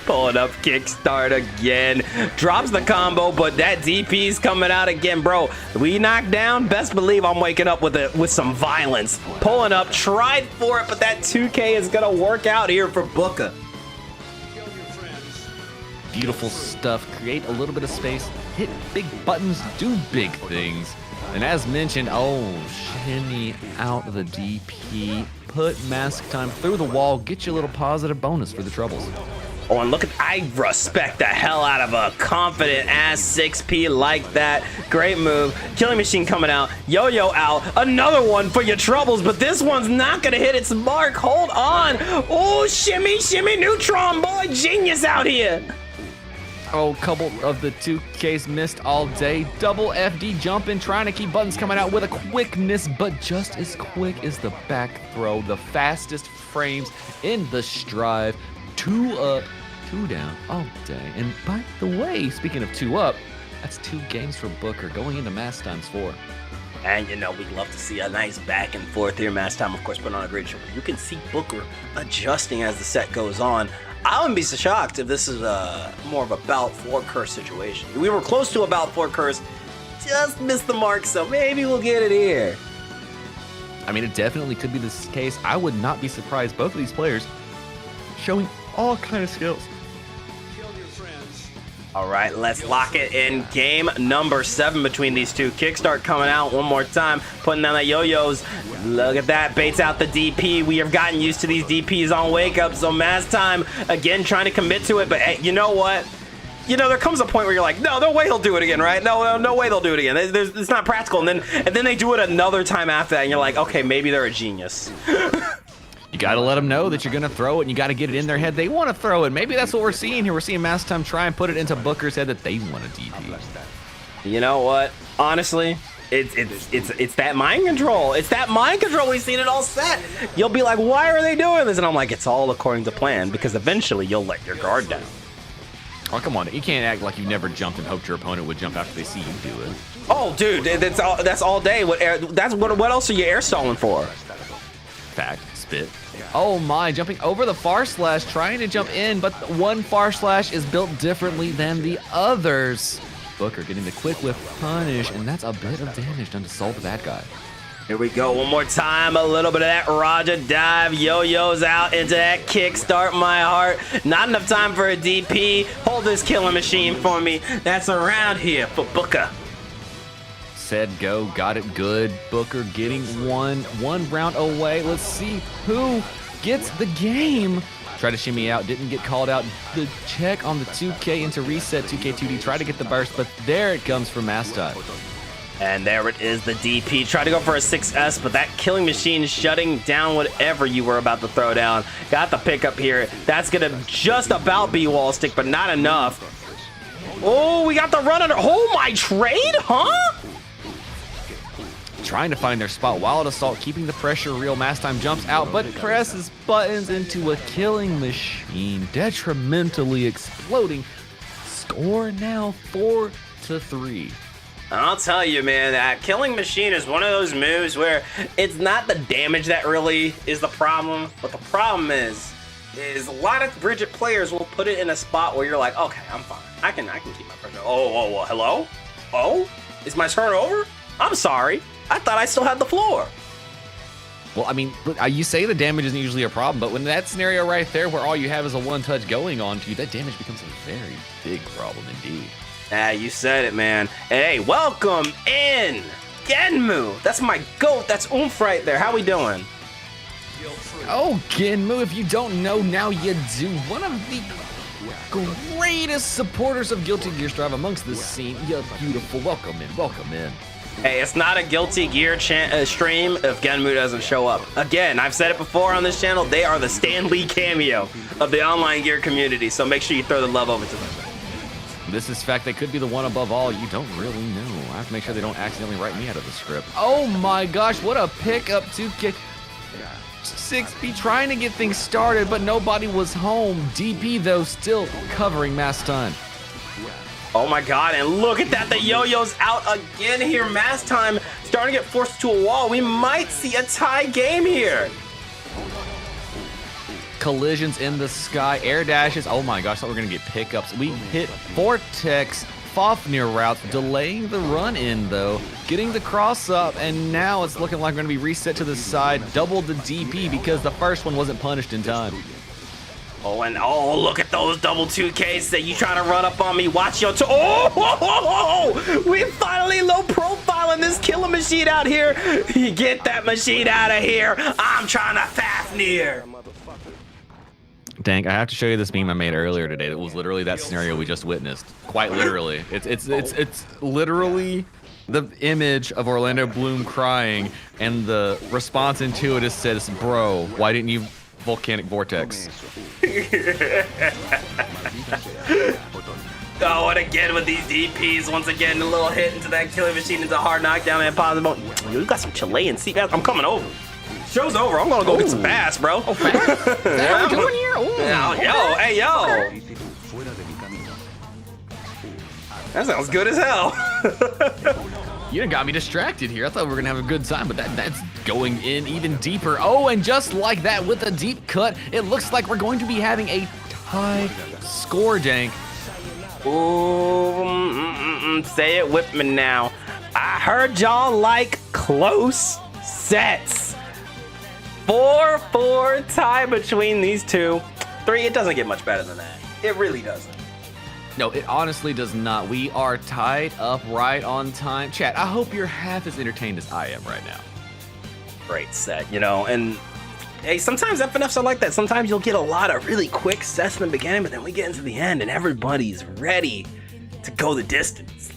Pulling up kickstart again. Drops the combo, but that DP's coming out again, bro. We knocked down. Best believe I'm waking up with some violence. Pulling up, tried for it, but that 2K is gonna work out here for Booker. Beautiful stuff. Create a little bit of space. Hit big buttons. Do big things. And as mentioned, shimmy out the DP. Put mask time through the wall. Get you a little positive bonus for the troubles. Oh, and look at, I respect the hell out of a confident ass 6P like that. Great move. Killing Machine coming out. Yo-Yo out. Another one for your troubles, but this one's not gonna hit its mark. Hold on. Oh, shimmy, neutron, boy. Genius out here. Oh, couple of the 2Ks missed all day. Double FD jumping, trying to keep buttons coming out with a quickness, but just as quick as the back throw. The fastest frames in the strive. 2 up, 2 down all day. And by the way, speaking of 2 up, that's 2 games for Booker going into mass times 4. And, you know, we'd love to see a nice back and forth here. Mass time, of course, put on a great show. You can see Booker adjusting as the set goes on. I wouldn't be so shocked if this is more of a bout 4 curse situation. We were close to a bout 4 curse, just missed the mark, so maybe we'll get it here. I mean, it definitely could be this case. I would not be surprised. Both of these players showing all kind of skills. All right, let's lock it in. Game number 7 between these two. Kickstart coming out one more time, putting down the yo-yos. Look at that, baits out the DP. We have gotten used to these DPs on wake up, so mass time again trying to commit to it. But hey, you know what? You know, there comes a point where you're like, no way he'll do it again, right? No way they'll do it again. It's not practical. And then they do it another time after that, and you're like, okay, maybe they're a genius. You got to let them know that you're going to throw it, and you got to get it in their head. They want to throw it. Maybe that's what we're seeing here. We're seeing Mass Time try and put it into Booker's head that they want a DP. You know what? Honestly, it's that mind control. It's that mind control. We've seen it all set. You'll be like, why are they doing this? And I'm like, it's all according to plan, because eventually you'll let your guard down. Oh, come on. You can't act like you never jumped and hoped your opponent would jump after they see you do it. Oh, dude, that's all day. What else are you air stalling for? Fact. Spit. Oh my, jumping over the far slash, trying to jump in, but one far slash is built differently than the others. Booker getting the quick whip punish, and that's a bit of damage done to Soul the bad guy. Here we go, one more time, a little bit of that Raja dive, yo-yos out into that kick, start my heart. Not enough time for a DP. Hold this killing machine for me. That's around here for Booker. Said go, got it good. Booker getting one round away. Let's see who gets the game. Try to shimmy out, didn't get called out. The check on the 2K into reset, 2K2D, try to get the burst, but there it comes from Mastime. And there it is, the DP. Tried to go for a 6S, but that killing machine is shutting down whatever you were about to throw down. Got the pickup here. That's gonna just about be wall stick, but not enough. Oh, we got the run under. Oh, my trade, huh? Trying to find their spot. Wild Assault keeping the pressure real. Mastime jumps out, but presses buttons into a killing machine, detrimentally exploding. Score now 4-3. I'll tell you, man, that killing machine is one of those moves where it's not the damage that really is the problem, but the problem is a lot of Bridget players will put it in a spot where you're like, okay, I'm fine. I can keep my pressure. Oh, hello? Oh, is my turn over? I'm sorry. I thought I still had the floor. Well, I mean, you say the damage isn't usually a problem, but when that scenario right there where all you have is a one touch going on to you, that damage becomes a very big problem indeed. Ah, you said it, man. Hey, welcome in, Genmu. That's my goat. That's oomph right there. How we doing? Oh, Genmu, if you don't know, now you do. One of the greatest supporters of Guilty Gear Strive amongst the scene. You're beautiful. Welcome in. Welcome in. Hey, it's not a Guilty Gear stream if Genmu doesn't show up. Again, I've said it before on this channel. They are the Stan Lee cameo of the online gear community. So make sure you throw the love over to them. This is fact, they could be the one above all. You don't really know. I have to make sure they don't accidentally write me out of the script. Oh my gosh, what a pickup 2K. 6B trying to get things started, but nobody was home. DP, though, still covering Mastime. Oh my god, and look at that. The yo-yo's out again here. Mastime starting to get forced to a wall. We might see a tie game here. Collisions in the sky, air dashes. Oh my gosh, I thought we were gonna get pickups. We hit Vortex, Fafnir routes, delaying the run in though, getting the cross up, and now it's looking like we're gonna be reset to the side, double the DP because the first one wasn't punished in time. Oh, and oh, look at those double 2Ks that you trying to run up on me. Watch your oh, we finally low profile in this killing machine out here. Get that machine out of here. I'm trying to Fafnir. Dank, I have to show you this meme I made earlier today. That was literally that scenario we just witnessed. Quite literally. It's literally the image of Orlando Bloom crying, and the response into it says, "Bro, why didn't you volcanic vortex?" Oh, and again with these DPs, once again, a little hit into that killing machine into hard knockdown and possible. You got some Chilean seat. I'm coming over. Show's over. I'm gonna go get some bass, bro. Oh, fast? Is that what we're doing here? Ooh, yo, hey, yo. That sounds good as hell. You done got me distracted here. I thought we were gonna have a good time, but that's going in even deeper. Oh, and just like that, with a deep cut, it looks like we're going to be having a tie score, Dank. Ooh, say it with me now. I heard y'all like close sets. 4-4 tie between these two. 3, it doesn't get much better than that. It really doesn't. No, it honestly does not. We are tied up right on time. Chat, I hope you're half as entertained as I am right now. Great set, you know, and hey, sometimes FNFs are like that. Sometimes you'll get a lot of really quick sets in the beginning, but then we get into the end and everybody's ready to go the distance.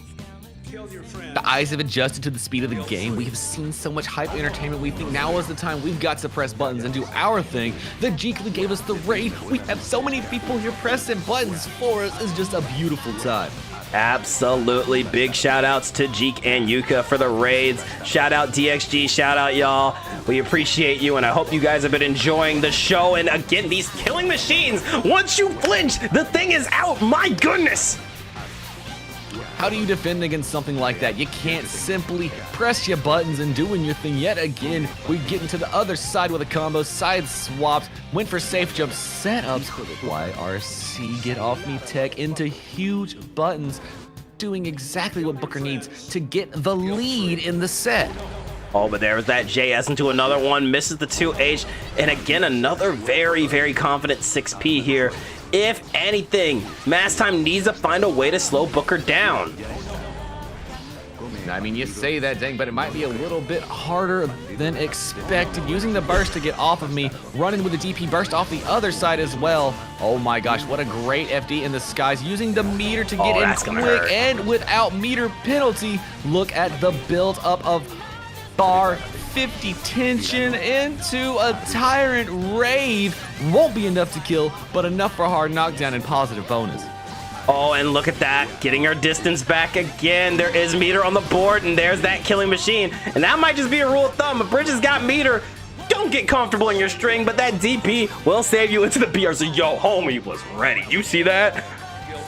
The eyes have adjusted to the speed of the game. We have seen so much hype entertainment. We think now is the time we've got to press buttons and do our thing. The Jeekly gave us the raid. We have so many people here pressing buttons for us. It's just a beautiful time. Absolutely. Big shout outs to Jeek and Yuka for the raids. Shout out DXG. Shout out y'all. We appreciate you, and I hope you guys have been enjoying the show. And again, these killing machines, once you flinch, the thing is out. My goodness. How do you defend against something like that? You can't simply press your buttons and doing your thing yet again. We get into the other side with a combo, side swaps, went for safe jump setups. YRC get off me tech into huge buttons, doing exactly what Booker needs to get the lead in the set. Oh, but there was that JS into another one, misses the 2H, and again, another very, very confident 6P here. If anything, Mass Time needs to find a way to slow Booker down. I mean, you say that, dang, but it might be a little bit harder than expected. Using the burst to get off of me, running with the DP burst off the other side as well. Oh my gosh, what a great FD in the skies. Using the meter to get in quick and without meter penalty. Look at the build up of bar 50 tension into a Tyrant Rave. Won't be enough to kill, but enough for a hard knockdown and positive bonus. Oh, and look at that, getting our distance back again. There is meter on the board, and there's that killing machine. And that might just be a rule of thumb. If Bridges got meter, don't get comfortable in your string, but that DP will save you into the BR. So, yo, homie was ready. You see that?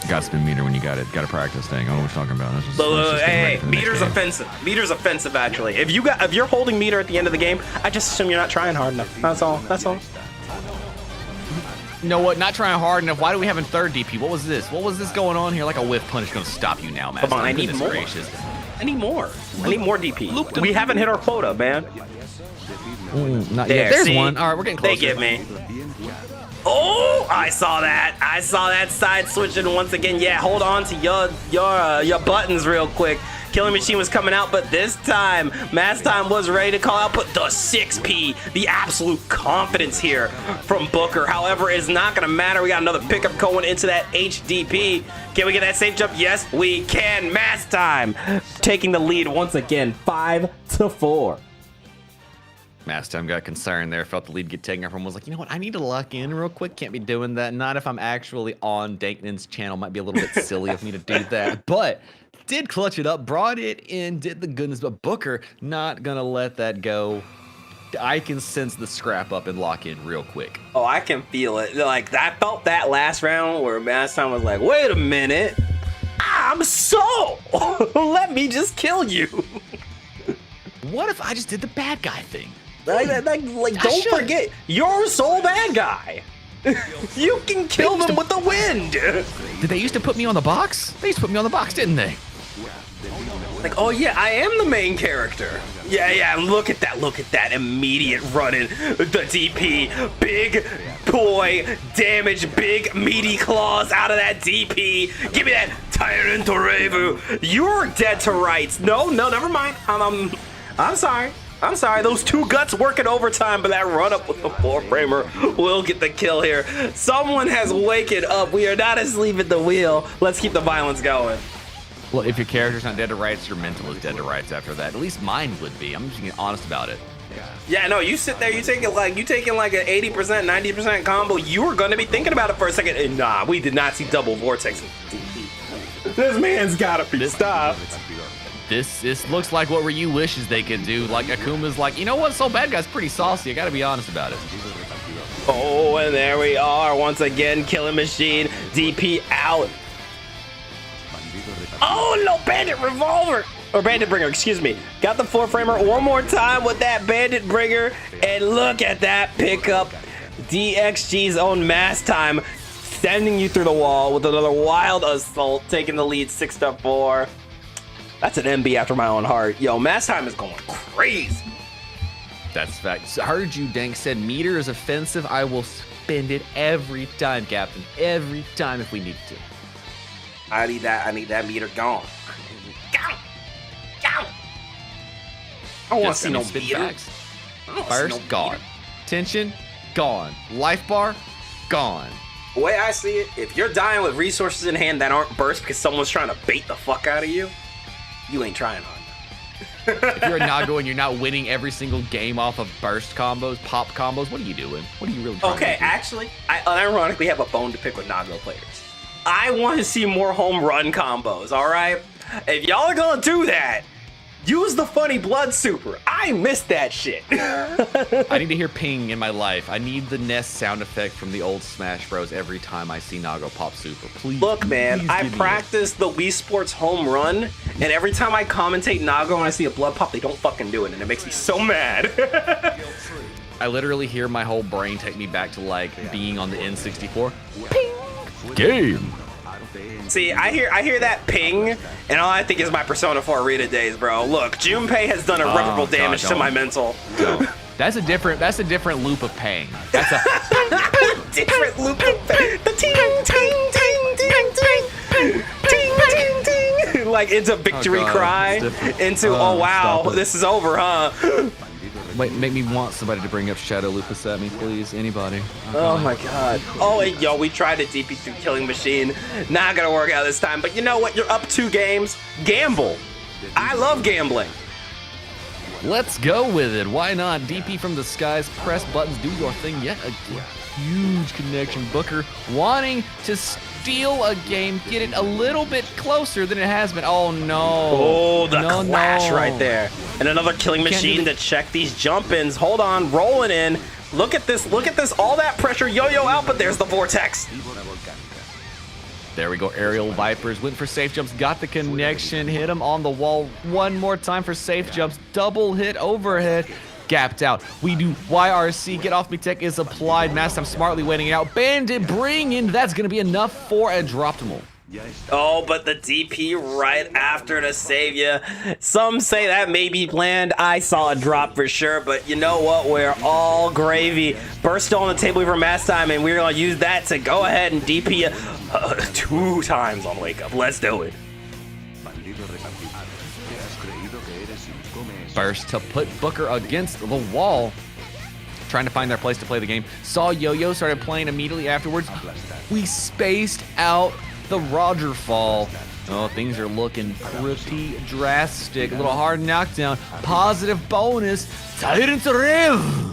Got spin meter when you got it. Got to practice, dang. I don't know what you're talking about. Hey, meter's offensive. Meter's offensive, actually. If you're holding meter at the end of the game, I just assume you're not trying hard enough. That's all. That's all. You know what? Not trying hard enough. Why do we have a third DP? What was this? What was this going on here? Like a whiff punch is going to stop you now, man. Come on, I need more. I need more. I need more DP. We haven't hit our quota, man. Not yet. There's one. All right, we're getting closer. They get me. Oh, I saw that. I saw that side switching once again. Yeah, hold on to your buttons real quick. Killing Machine was coming out, but this time, Mass Time was ready to call out, but the 6P, the absolute confidence here from Booker. However, it's not going to matter. We got another pickup going into that HDP. Can we get that safe jump? Yes, we can. Mass Time taking the lead once again, 5-4. Mass Time got concerned there, felt the lead get taken from, was like, you know what, I need to lock in real quick, can't be doing that, not if I'm actually on Dankman's channel, might be a little bit silly of me to do that, but did clutch it up, brought it in, did the goodness, but Booker not gonna let that go. I can sense the scrap up and lock in real quick. Oh, I can feel it. Like, I felt that last round where Mass Time was like, wait a minute, I'm so, let me just kill you. What if I just did the bad guy thing? Like don't forget, you're so bad guy. You can kill them with the wind. Did they used to put me on the box? They used to put me on the box, didn't they? Like, oh yeah, I am the main character. Yeah, look at that immediate running. The DP, big boy damage, big meaty claws out of that DP. Give me that Tyrant Rave. You're dead to rights. No, never mind. I'm sorry. Those two guts working overtime, but that run up with the 4-framer will get the kill here. Someone has waken up. We are not asleep at the wheel. Let's keep the violence going. Well, if your character's not dead to rights, your mental is dead to rights after that. At least mine would be. I'm just being honest about it. Yeah, no, you sit there, you taking like an 80%, 90% combo. You were gonna be thinking about it for a second. And nah, we did not see double vortex. This man's gotta be stopped. This looks like what Ryu wishes they could do. Like, Akuma's like, you know what? So Bad Guy's pretty saucy. I gotta be honest about it. Oh, and there we are once again. Killing Machine, DP out. Oh, no, Bandit Revolver. Or Bandit Bringer, excuse me. Got the 4-framer one more time with that Bandit Bringer. And look at that pickup. DXG's own Mass Time sending you through the wall with another wild assault, taking the lead 6-4. That's an MB after my own heart. Yo, Mass Time is going crazy. That's fact. I heard you, Dank, said meter is offensive. I will spend it every time, Captain. Every time if we need to. I need that meter gone. Gone. I don't want to see no meter. Burst, gone. Tension, gone. Life bar, gone. The way I see it, if you're dying with resources in hand that aren't burst because someone's trying to bait the fuck out of you, you ain't trying hard. If you're a Nago and you're not winning every single game off of burst combos, pop combos, what are you doing? What are you really trying to do? Okay, actually, I unironically have a bone to pick with Nago players. I want to see more home run combos, all right? If y'all are going to do that, use the funny blood super. I missed that shit. I need to hear ping in my life. I need the Nest sound effect from the old Smash Bros. Every time I see Nago pop super. Please. Look, man, I practice the Wii Sports home run, and every time I commentate Nago and I see a blood pop, they don't fucking do it, and it makes me so mad. I literally hear my whole brain take me back to like being on the N64. Game. See, I hear that ping, and all I think is my Persona 4 Rita days, bro. Look, Junpei has done irreparable damage to my mental. That's a different loop of pain. That's a Different loop of pain. The ting, ting, ting, ting, ting, ting, ting, ting. Like, into victory God, cry, it's different. into, oh wow, stop it. this is over, huh? Wait, make me want somebody to bring up Shadow Lupus at me, please. Anybody? Oh my god. Oh, and yo, we tried to DP through Killing Machine. Not gonna work out this time, but you know what? You're up 2 games. Gamble. I love gambling. Let's go with it. Why not? DP from the skies, press buttons, do your thing yet again. Huge connection. Booker wanting to steal a game, get it a little bit closer than it has been. Oh no. Oh, the No, clash no. right there. And another Killing Can't do Machine the- to check these jump-ins. Hold on, rolling in. Look at this, look at this. All that pressure, yo-yo out, but there's the vortex. There we go. Aerial Vipers went for safe jumps, got the connection, hit him on the wall one more time for safe jumps. Double hit overhead. Gapped out. We do YRC. Get off me tech is applied. Mass time smartly waiting out. Bandit bring in. That's going to be enough for a Droptimal. Oh, but the DP right after to save you. Some say that may be planned. I saw a drop for sure, but you know what? We're all gravy. Burst on the table for mass time, and we're going to use that to go ahead and DP you 2 times on Wake Up. Let's do it. Burst to put Booker against the wall. Trying to find their place to play the game. Saw Yo-Yo, started playing immediately afterwards. We spaced out the Roger fall. Oh, things are looking pretty drastic. A little hard knockdown. Positive bonus. Tyrant Rev.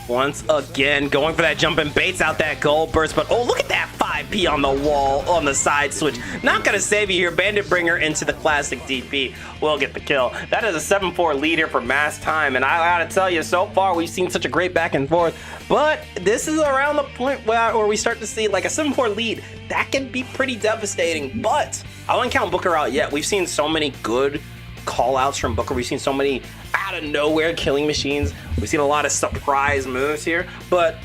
Once again, going for that jump and baits out that gold burst, but oh, look at that 5P on the wall, on the side switch. Not gonna save you here. Bandit Bringer into the classic DP will get the kill. That is a 7-4 lead here for mass time, and I gotta tell you, so far we've seen such a great back and forth, but this is around the point where we start to see like a 7-4 lead. That can be pretty devastating, but I wouldn't count Booker out yet. We've seen so many good call outs from Booker. We've seen so many out of nowhere killing machines. We've seen a lot of surprise moves here, but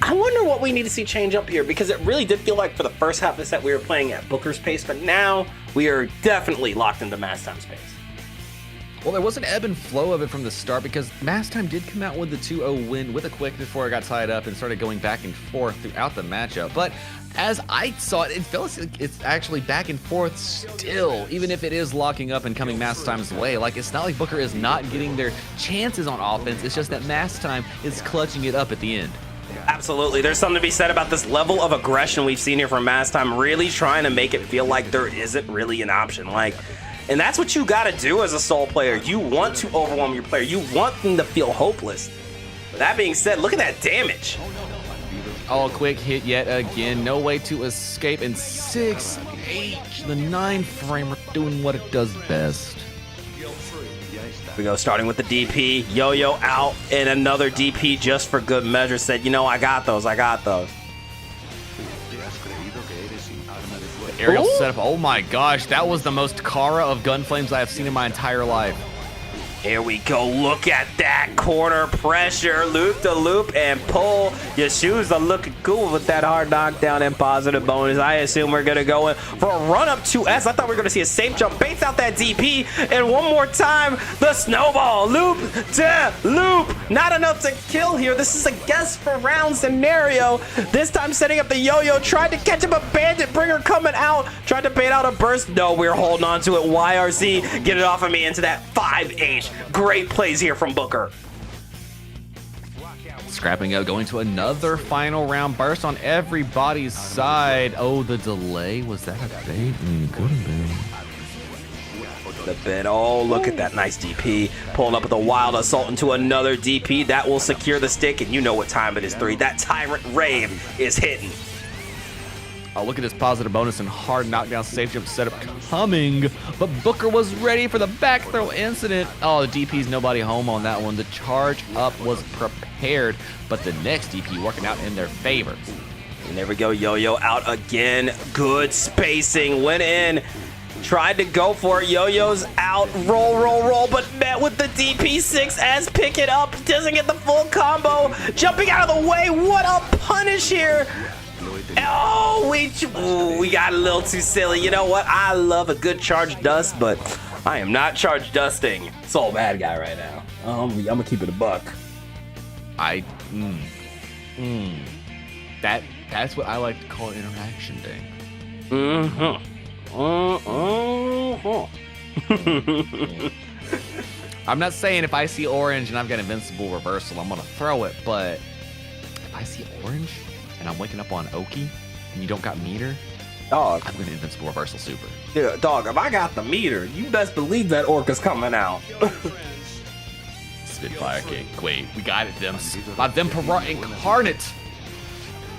I wonder what we need to see change up here, because it really did feel like for the first half of the set we were playing at Booker's pace, but now we are definitely locked into mass time space. Well, there was an ebb and flow of it from the start because Mass Time did come out with the 2-0 win with a quick before it got tied up and started going back and forth throughout the matchup. But as I saw it, it feels like it's actually back and forth still, even if it is locking up and coming Mass Time's way. Like, it's not like Booker is not getting their chances on offense. It's just that Mass Time is clutching it up at the end. Absolutely. There's something to be said about this level of aggression we've seen here from Mass Time, really trying to make it feel like there isn't really an option. And that's what you got to do as a Soul player. You want to overwhelm your player. You want them to feel hopeless. That being said, look at that damage. Oh, quick hit yet again. No way to escape. And 6H, the 9 framer, doing what it does best. Here we go, starting with the DP. Yo-Yo out, and another DP just for good measure. Said, you know, I got those. Aerial setup. Oh my gosh, that was the most Kara of gun flames I have seen in my entire life. Here we go. Look at that corner pressure. Loop to loop and pull. Your shoes are looking cool with that hard knockdown and positive bonus. I assume we're going to go in for a run up 2S. I thought we were going to see a safe jump. Baits out that DP. And one more time, the snowball. Loop to loop. Not enough to kill here. This is a guess for round scenario. This time setting up the yo-yo. Tried to catch him, a bandit bringer coming out. Tried to bait out a burst. No, we're holding on to it. YRC, get it off of me into that 5H. Great plays here from Booker. Scrapping out, going to another final round. Burst on everybody's side. Oh, the delay. Was that a bait? Could have been. The bit. Oh, look at that nice DP. Pulling up with a wild assault into another DP. That will secure the stick, and you know what time it is, 3. That Tyrant Rave is hitting. Oh, look at this positive bonus and hard knockdown safe jump setup coming. But Booker was ready for the back throw incident. Oh, the DP's nobody home on that one. The charge up was prepared, but the next DP working out in their favor. And there we go. Yo-Yo out again. Good spacing. Went in. Tried to go for it. Yo-Yo's out. Roll, but met with the DP6 as pick it up. Doesn't get the full combo. Jumping out of the way. What a punish here. Oh, we got a little too silly. You know what? I love a good charged dust, but I am not charged dusting. So bad guy right now. I'm gonna keep it a buck. That's what I like to call interaction day. I'm not saying if I see orange and I've got invincible reversal, I'm gonna throw it, but if I see orange and I'm waking up on Oki and you don't got meter, Dog, I'm gonna invincible reversal super. yeah, dog, if I got the meter, you best believe that orca's coming out. Spitfire kick. Wait, we got it, them. By them Para incarnate.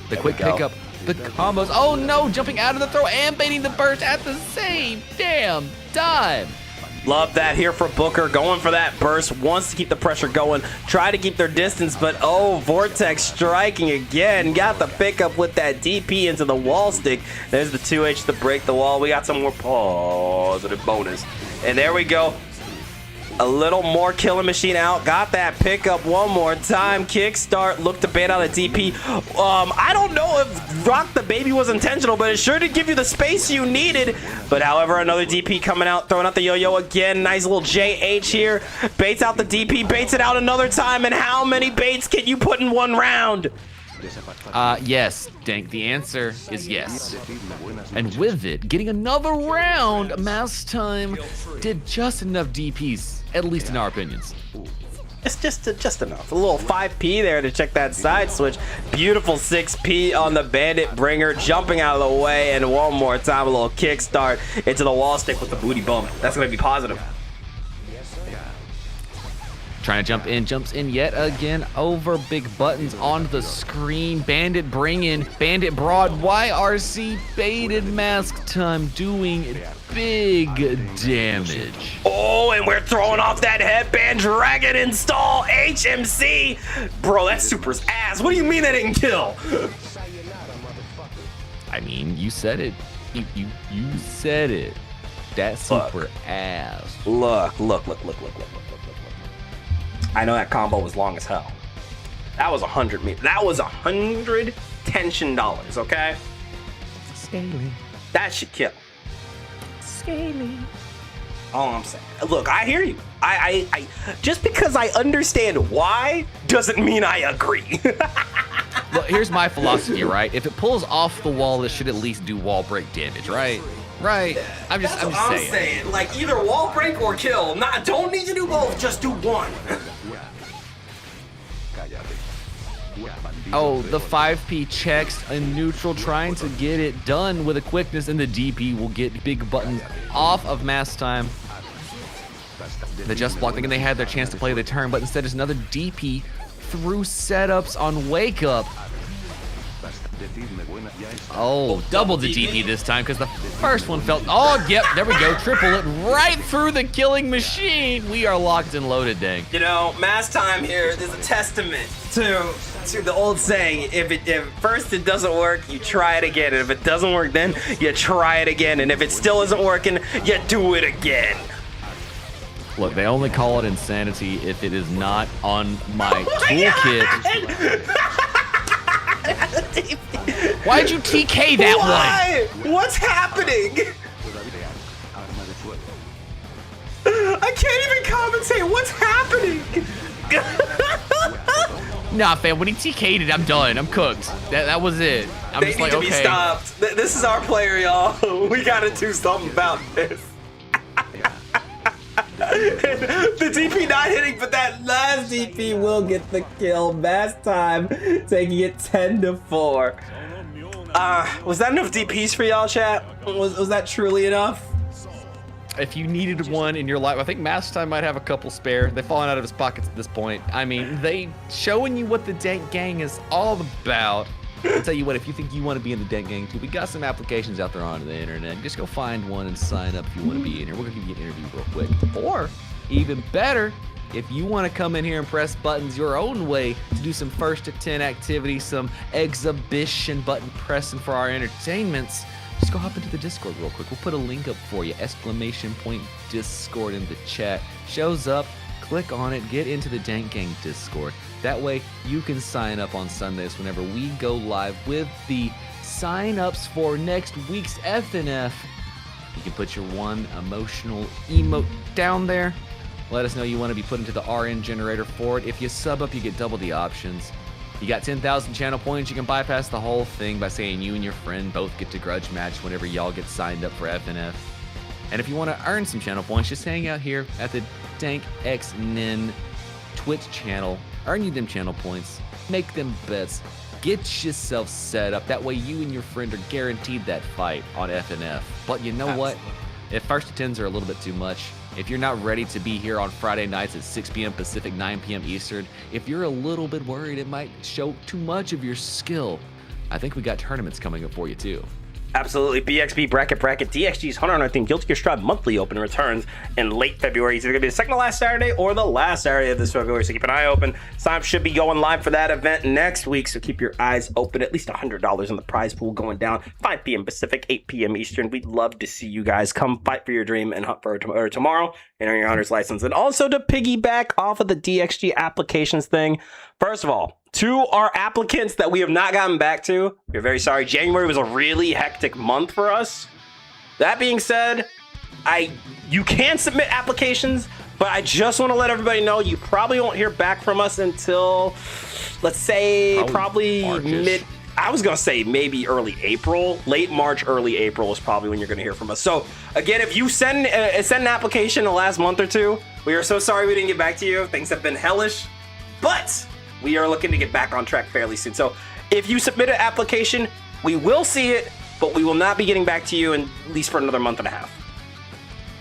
The quick go. pickup, the combos. Oh no, jumping out of the throw and baiting the burst at the same damn time. Love that here for Booker, going for that burst, wants to keep the pressure going, try to keep their distance, but oh, Vortex striking again, got the pickup with that DP into the wall stick. There's the 2H to break the wall. We got some more positive bonus. And there we go. A little more killing machine out. Got that pickup one more time. Kickstart. Look to ban out a DP. I don't know if Rock the Baby was intentional, but it sure did give you the space you needed. But however, another DP coming out, throwing out the yo-yo again. Nice little JH here. Baits out the DP, baits it out another time. And how many baits can you put in one round? Yes, Dank. The answer is yes. And with it, getting another round, Mouse Time did just enough DPs, at least in our opinions. It's just enough. A little 5P there to check that side switch. Beautiful 6P on the Bandit Bringer, jumping out of the way, and one more time, a little kickstart into the wall stick with the booty bump. That's gonna be positive. Trying to jump in, jumps in yet again over big buttons on the screen. Bandit bring in, Bandit broad, YRC baited Mask Time doing big damage. Oh, and we're throwing off that headband dragon install HMC. Bro, that's Super's ass. What do you mean that didn't kill? I mean, you said it. You said it. That super ass. Look. I know that combo was long as hell. That was 100 meters. That was 100 tension dollars, okay? Scaling. That should kill. Scaling. All I'm saying. Look, I hear you. I just because I understand why doesn't mean I agree. Well, here's my philosophy, right? If it pulls off the wall, it should at least do wall break damage, right? Right. I'm just saying. Like either wall break or kill. Don't need to do both. Just do one. Oh, the 5P checks a neutral, trying to get it done with a quickness, and the DP will get big buttons off of Mass Time. The just block thinking they had their chance to play the turn, but instead it's another DP through setups on Wake Up. Oh, double the DP this time because the first one felt. Oh, yep, there we go. Triple it right through the killing machine. We are locked and loaded, dang. You know, Mass Time here is a testament to the old saying: if first it doesn't work, you try it again, and if it doesn't work, then you try it again, and if it still isn't working, you do it again. Look, they only call it insanity if it is not on my toolkit. Why'd you TK that one? What's happening? I can't even commentate. What's happening? Nah, fam, when he TK'd it, I'm done. I'm cooked. That was it. I'm They just need like, to okay. be stopped. This is our player, y'all. We gotta do something about this. The DP not hitting, but that last DP will get the kill. Mass Time taking it 10-4. Was that enough DPs for y'all, chat? Was that truly enough? If you needed one in your life, I think Master Time might have a couple spare. They've fallen out of his pockets at this point. I mean, they showing you what the Dank Gang is all about. I'll tell you what, if you think you want to be in the Dank Gang too, we got some applications out there on the internet. Just go find one and sign up if you want to be in here. We're going to give you an interview real quick. Or, even better, if you want to come in here and press buttons your own way to do some first to 10 activities, some exhibition button pressing for our entertainments, just go hop into the Discord real quick. We'll put a link up for you, !Discord in the chat. Shows up, click on it, get into the Dank Gang Discord. That way you can sign up on Sundays whenever we go live with the sign-ups for next week's FNF. You can put your one emotional emote down there. Let us know you want to be put into the RN generator for it. If you sub up, you get double the options. You got 10,000 channel points. You can bypass the whole thing by saying you and your friend both get to grudge match whenever y'all get signed up for FNF. And if you want to earn some channel points, just hang out here at the Dank X Nin Twitch channel. Earn you them channel points. Make them bets. Get yourself set up. That way you and your friend are guaranteed that fight on FNF. But you know what? If first to 10s are a little bit too much, if you're not ready to be here on Friday nights at 6 p.m. Pacific, 9 p.m. Eastern, if you're a little bit worried it might show too much of your skill, I think we got tournaments coming up for you too. Absolutely. BXB Bracket DXG's Hunter Hunter theme Guilty Gear Strive monthly open returns in late February. It's either going to be the second to last Saturday or the last Saturday of this February, so keep an eye open. Sign-up should be going live for that event next week, so keep your eyes open. At least $100 in the prize pool going down 5 p.m. Pacific, 8 p.m. Eastern. We'd love to see you guys come fight for your dream and hunt for tomorrow and earn your Hunter's license. And also to piggyback off of the DXG applications thing, first of all, to our applicants that we have not gotten back to, we're very sorry. January was a really hectic month for us. That being said, you can submit applications, but I just want to let everybody know you probably won't hear back from us until, let's say, probably March-ish. I was going to say maybe early April. Late March, early April is probably when you're going to hear from us. So, again, if you send an application the last month or two, we are so sorry we didn't get back to you. Things have been hellish, but we are looking to get back on track fairly soon. So if you submit an application, we will see it, but we will not be getting back to you at least for another month and a half.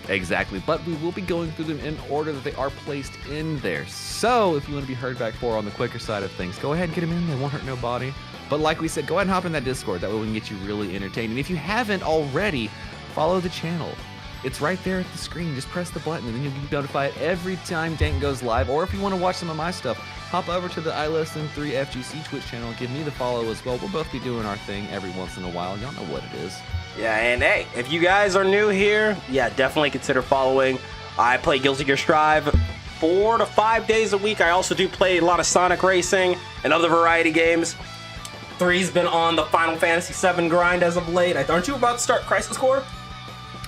Exactly, but we will be going through them in order that they are placed in there. So if you want to be heard back for on the quicker side of things, go ahead and get them in. They won't hurt nobody. But like we said, go ahead and hop in that Discord. That way we can get you really entertained. And if you haven't already, follow the channel. It's right there at the screen. Just press the button and then you'll be notified every time Dank goes live. Or if you want to watch some of my stuff, hop over to the I3 FGC Twitch channel. Give me the follow as well. We'll both be doing our thing every once in a while. Y'all know what it is. Yeah, and hey, if you guys are new here, yeah, definitely consider following. I play Guilty Gear Strive 4 to 5 days a week. I also do play a lot of Sonic Racing and other variety games. 3's been on the Final Fantasy VII grind as of late. Aren't you about to start Crisis Core?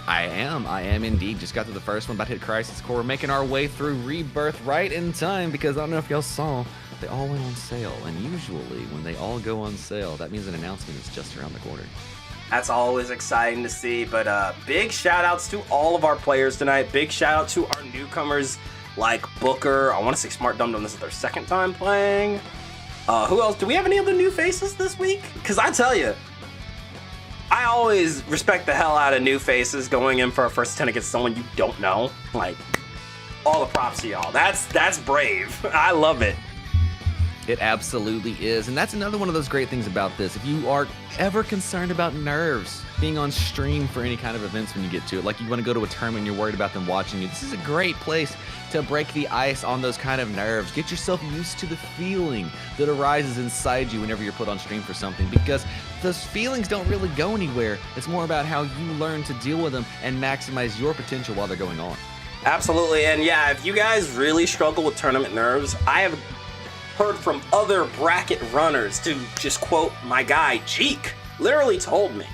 I am indeed. Just got to the first one, about to hit Crisis Core. We're making our way through Rebirth right in time because I don't know if y'all saw, they all went on sale. And usually when they all go on sale, that means an announcement is just around the corner. That's always exciting to see, but big shout outs to all of our players tonight. Big shout out to our newcomers like Booker. I want to say Smart Dum Dum, this is their second time playing. Who else? Do we have any other new faces this week? Because I tell you, I always respect the hell out of new faces going in for a first 10 against someone you don't know. Like, all the props to y'all. That's brave. I love it. It absolutely is. And that's another one of those great things about this. If you are ever concerned about nerves being on stream for any kind of events when you get to it, like you want to go to a tournament and you're worried about them watching you, this is a great place to break the ice on those kind of nerves. Get yourself used to the feeling that arises inside you whenever you're put on stream for something, because those feelings don't really go anywhere. It's more about how you learn to deal with them and maximize your potential while they're going on. Absolutely. And yeah, if you guys really struggle with tournament nerves, I have heard from other bracket runners, to just quote my guy Jeek, literally told me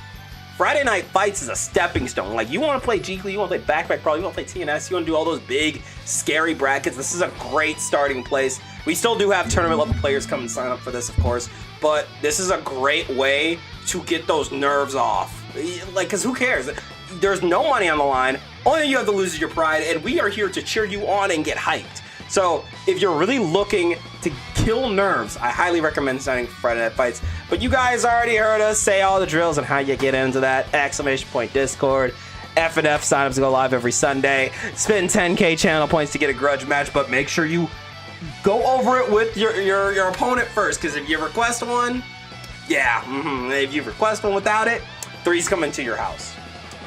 Friday Night Fights is a stepping stone. Like, you want to play Jeek Lee, you want to play Backpack Pro, you want to play TNS, you want to do all those big scary brackets, this is a great starting place. We still do have tournament level players come and sign up for this, of course, but this is a great way to get those nerves off. Like, because who cares? There's no money on the line. Only thing you have to lose is your pride, and we are here to cheer you on and get hyped. So if you're really looking to kill nerves, I highly recommend signing for Friday Night Fights. But you guys already heard us say all the drills and how you get into that. Exclamation point Discord. FNF signups go live every Sunday. Spend 10K channel points to get a grudge match, but make sure you go over it with your opponent first, because if you request one, if you request one without it, 3's coming to your house.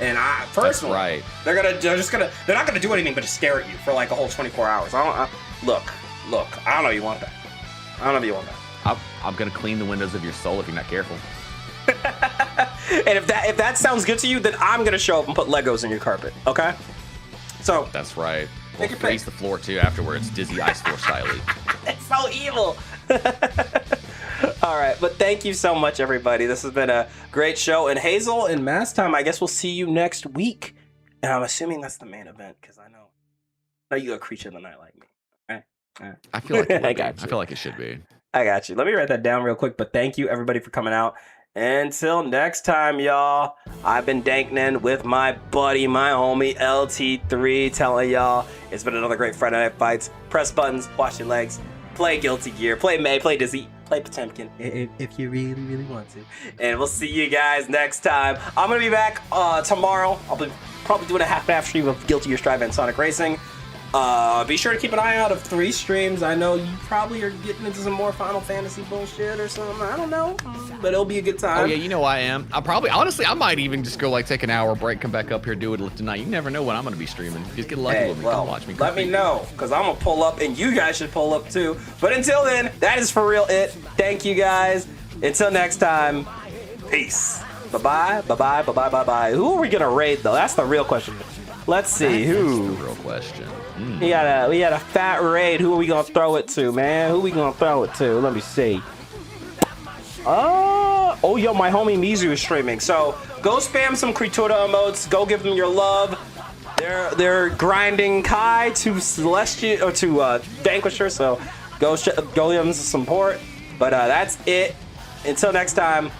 And personally, they're not gonna do anything but just stare at you for like a whole 24 hours. Look, I don't know you want that. I don't know if you want that. I'm gonna clean the windows of your soul if you're not careful. And if that sounds good to you, then I'm gonna show up and put Legos in your carpet. Okay? So that's right. We'll freeze the floor too afterwards, Dizzy Ice Floor style. It's so evil. All right, but thank you so much, everybody. This has been a great show. And Hazel and Mass Time, I guess we'll see you next week. And I'm assuming that's the main event because I know you're a creature of the night like me. All right. All right. I feel like it would I be. got you. I feel like it should be. I got you. Let me write that down real quick. But thank you, everybody, for coming out. Until next time, y'all, I've been Danknin with my buddy, my homie, LT3, telling y'all it's been another great Friday Night Fights. Press buttons, wash your legs, play Guilty Gear, play May, play Dizzy, play Potemkin if you really, really want to. And we'll see you guys next time. I'm going to be back tomorrow. I'll be probably doing a half stream of Guilty Gear Strive and Sonic Racing. Be sure to keep an eye out of 3 streams. I know you probably are getting into some more Final Fantasy bullshit or something. I don't know, but it'll be a good time. Oh yeah, you know I am. Honestly, I might even just go like take an hour break, come back up here, do it tonight. You never know when I'm gonna be streaming. Just get lucky with me. Come watch me. Let me know, because I'm gonna pull up and you guys should pull up too. But until then, that is for real it. Thank you guys. Until next time, peace. Bye-bye, bye-bye, bye-bye, bye-bye. Who are we gonna raid though? That's the real question. Let's see, who? That's the real question. We got a fat raid. Who are we gonna throw it to, man? Who we gonna throw it to? Let me see. Oh, yo, my homie Mizu is streaming. So go spam some Kritura emotes. Go give them your love. They're grinding Kai to Celestial or to Vanquisher. So go give them some support. But that's it. Until next time.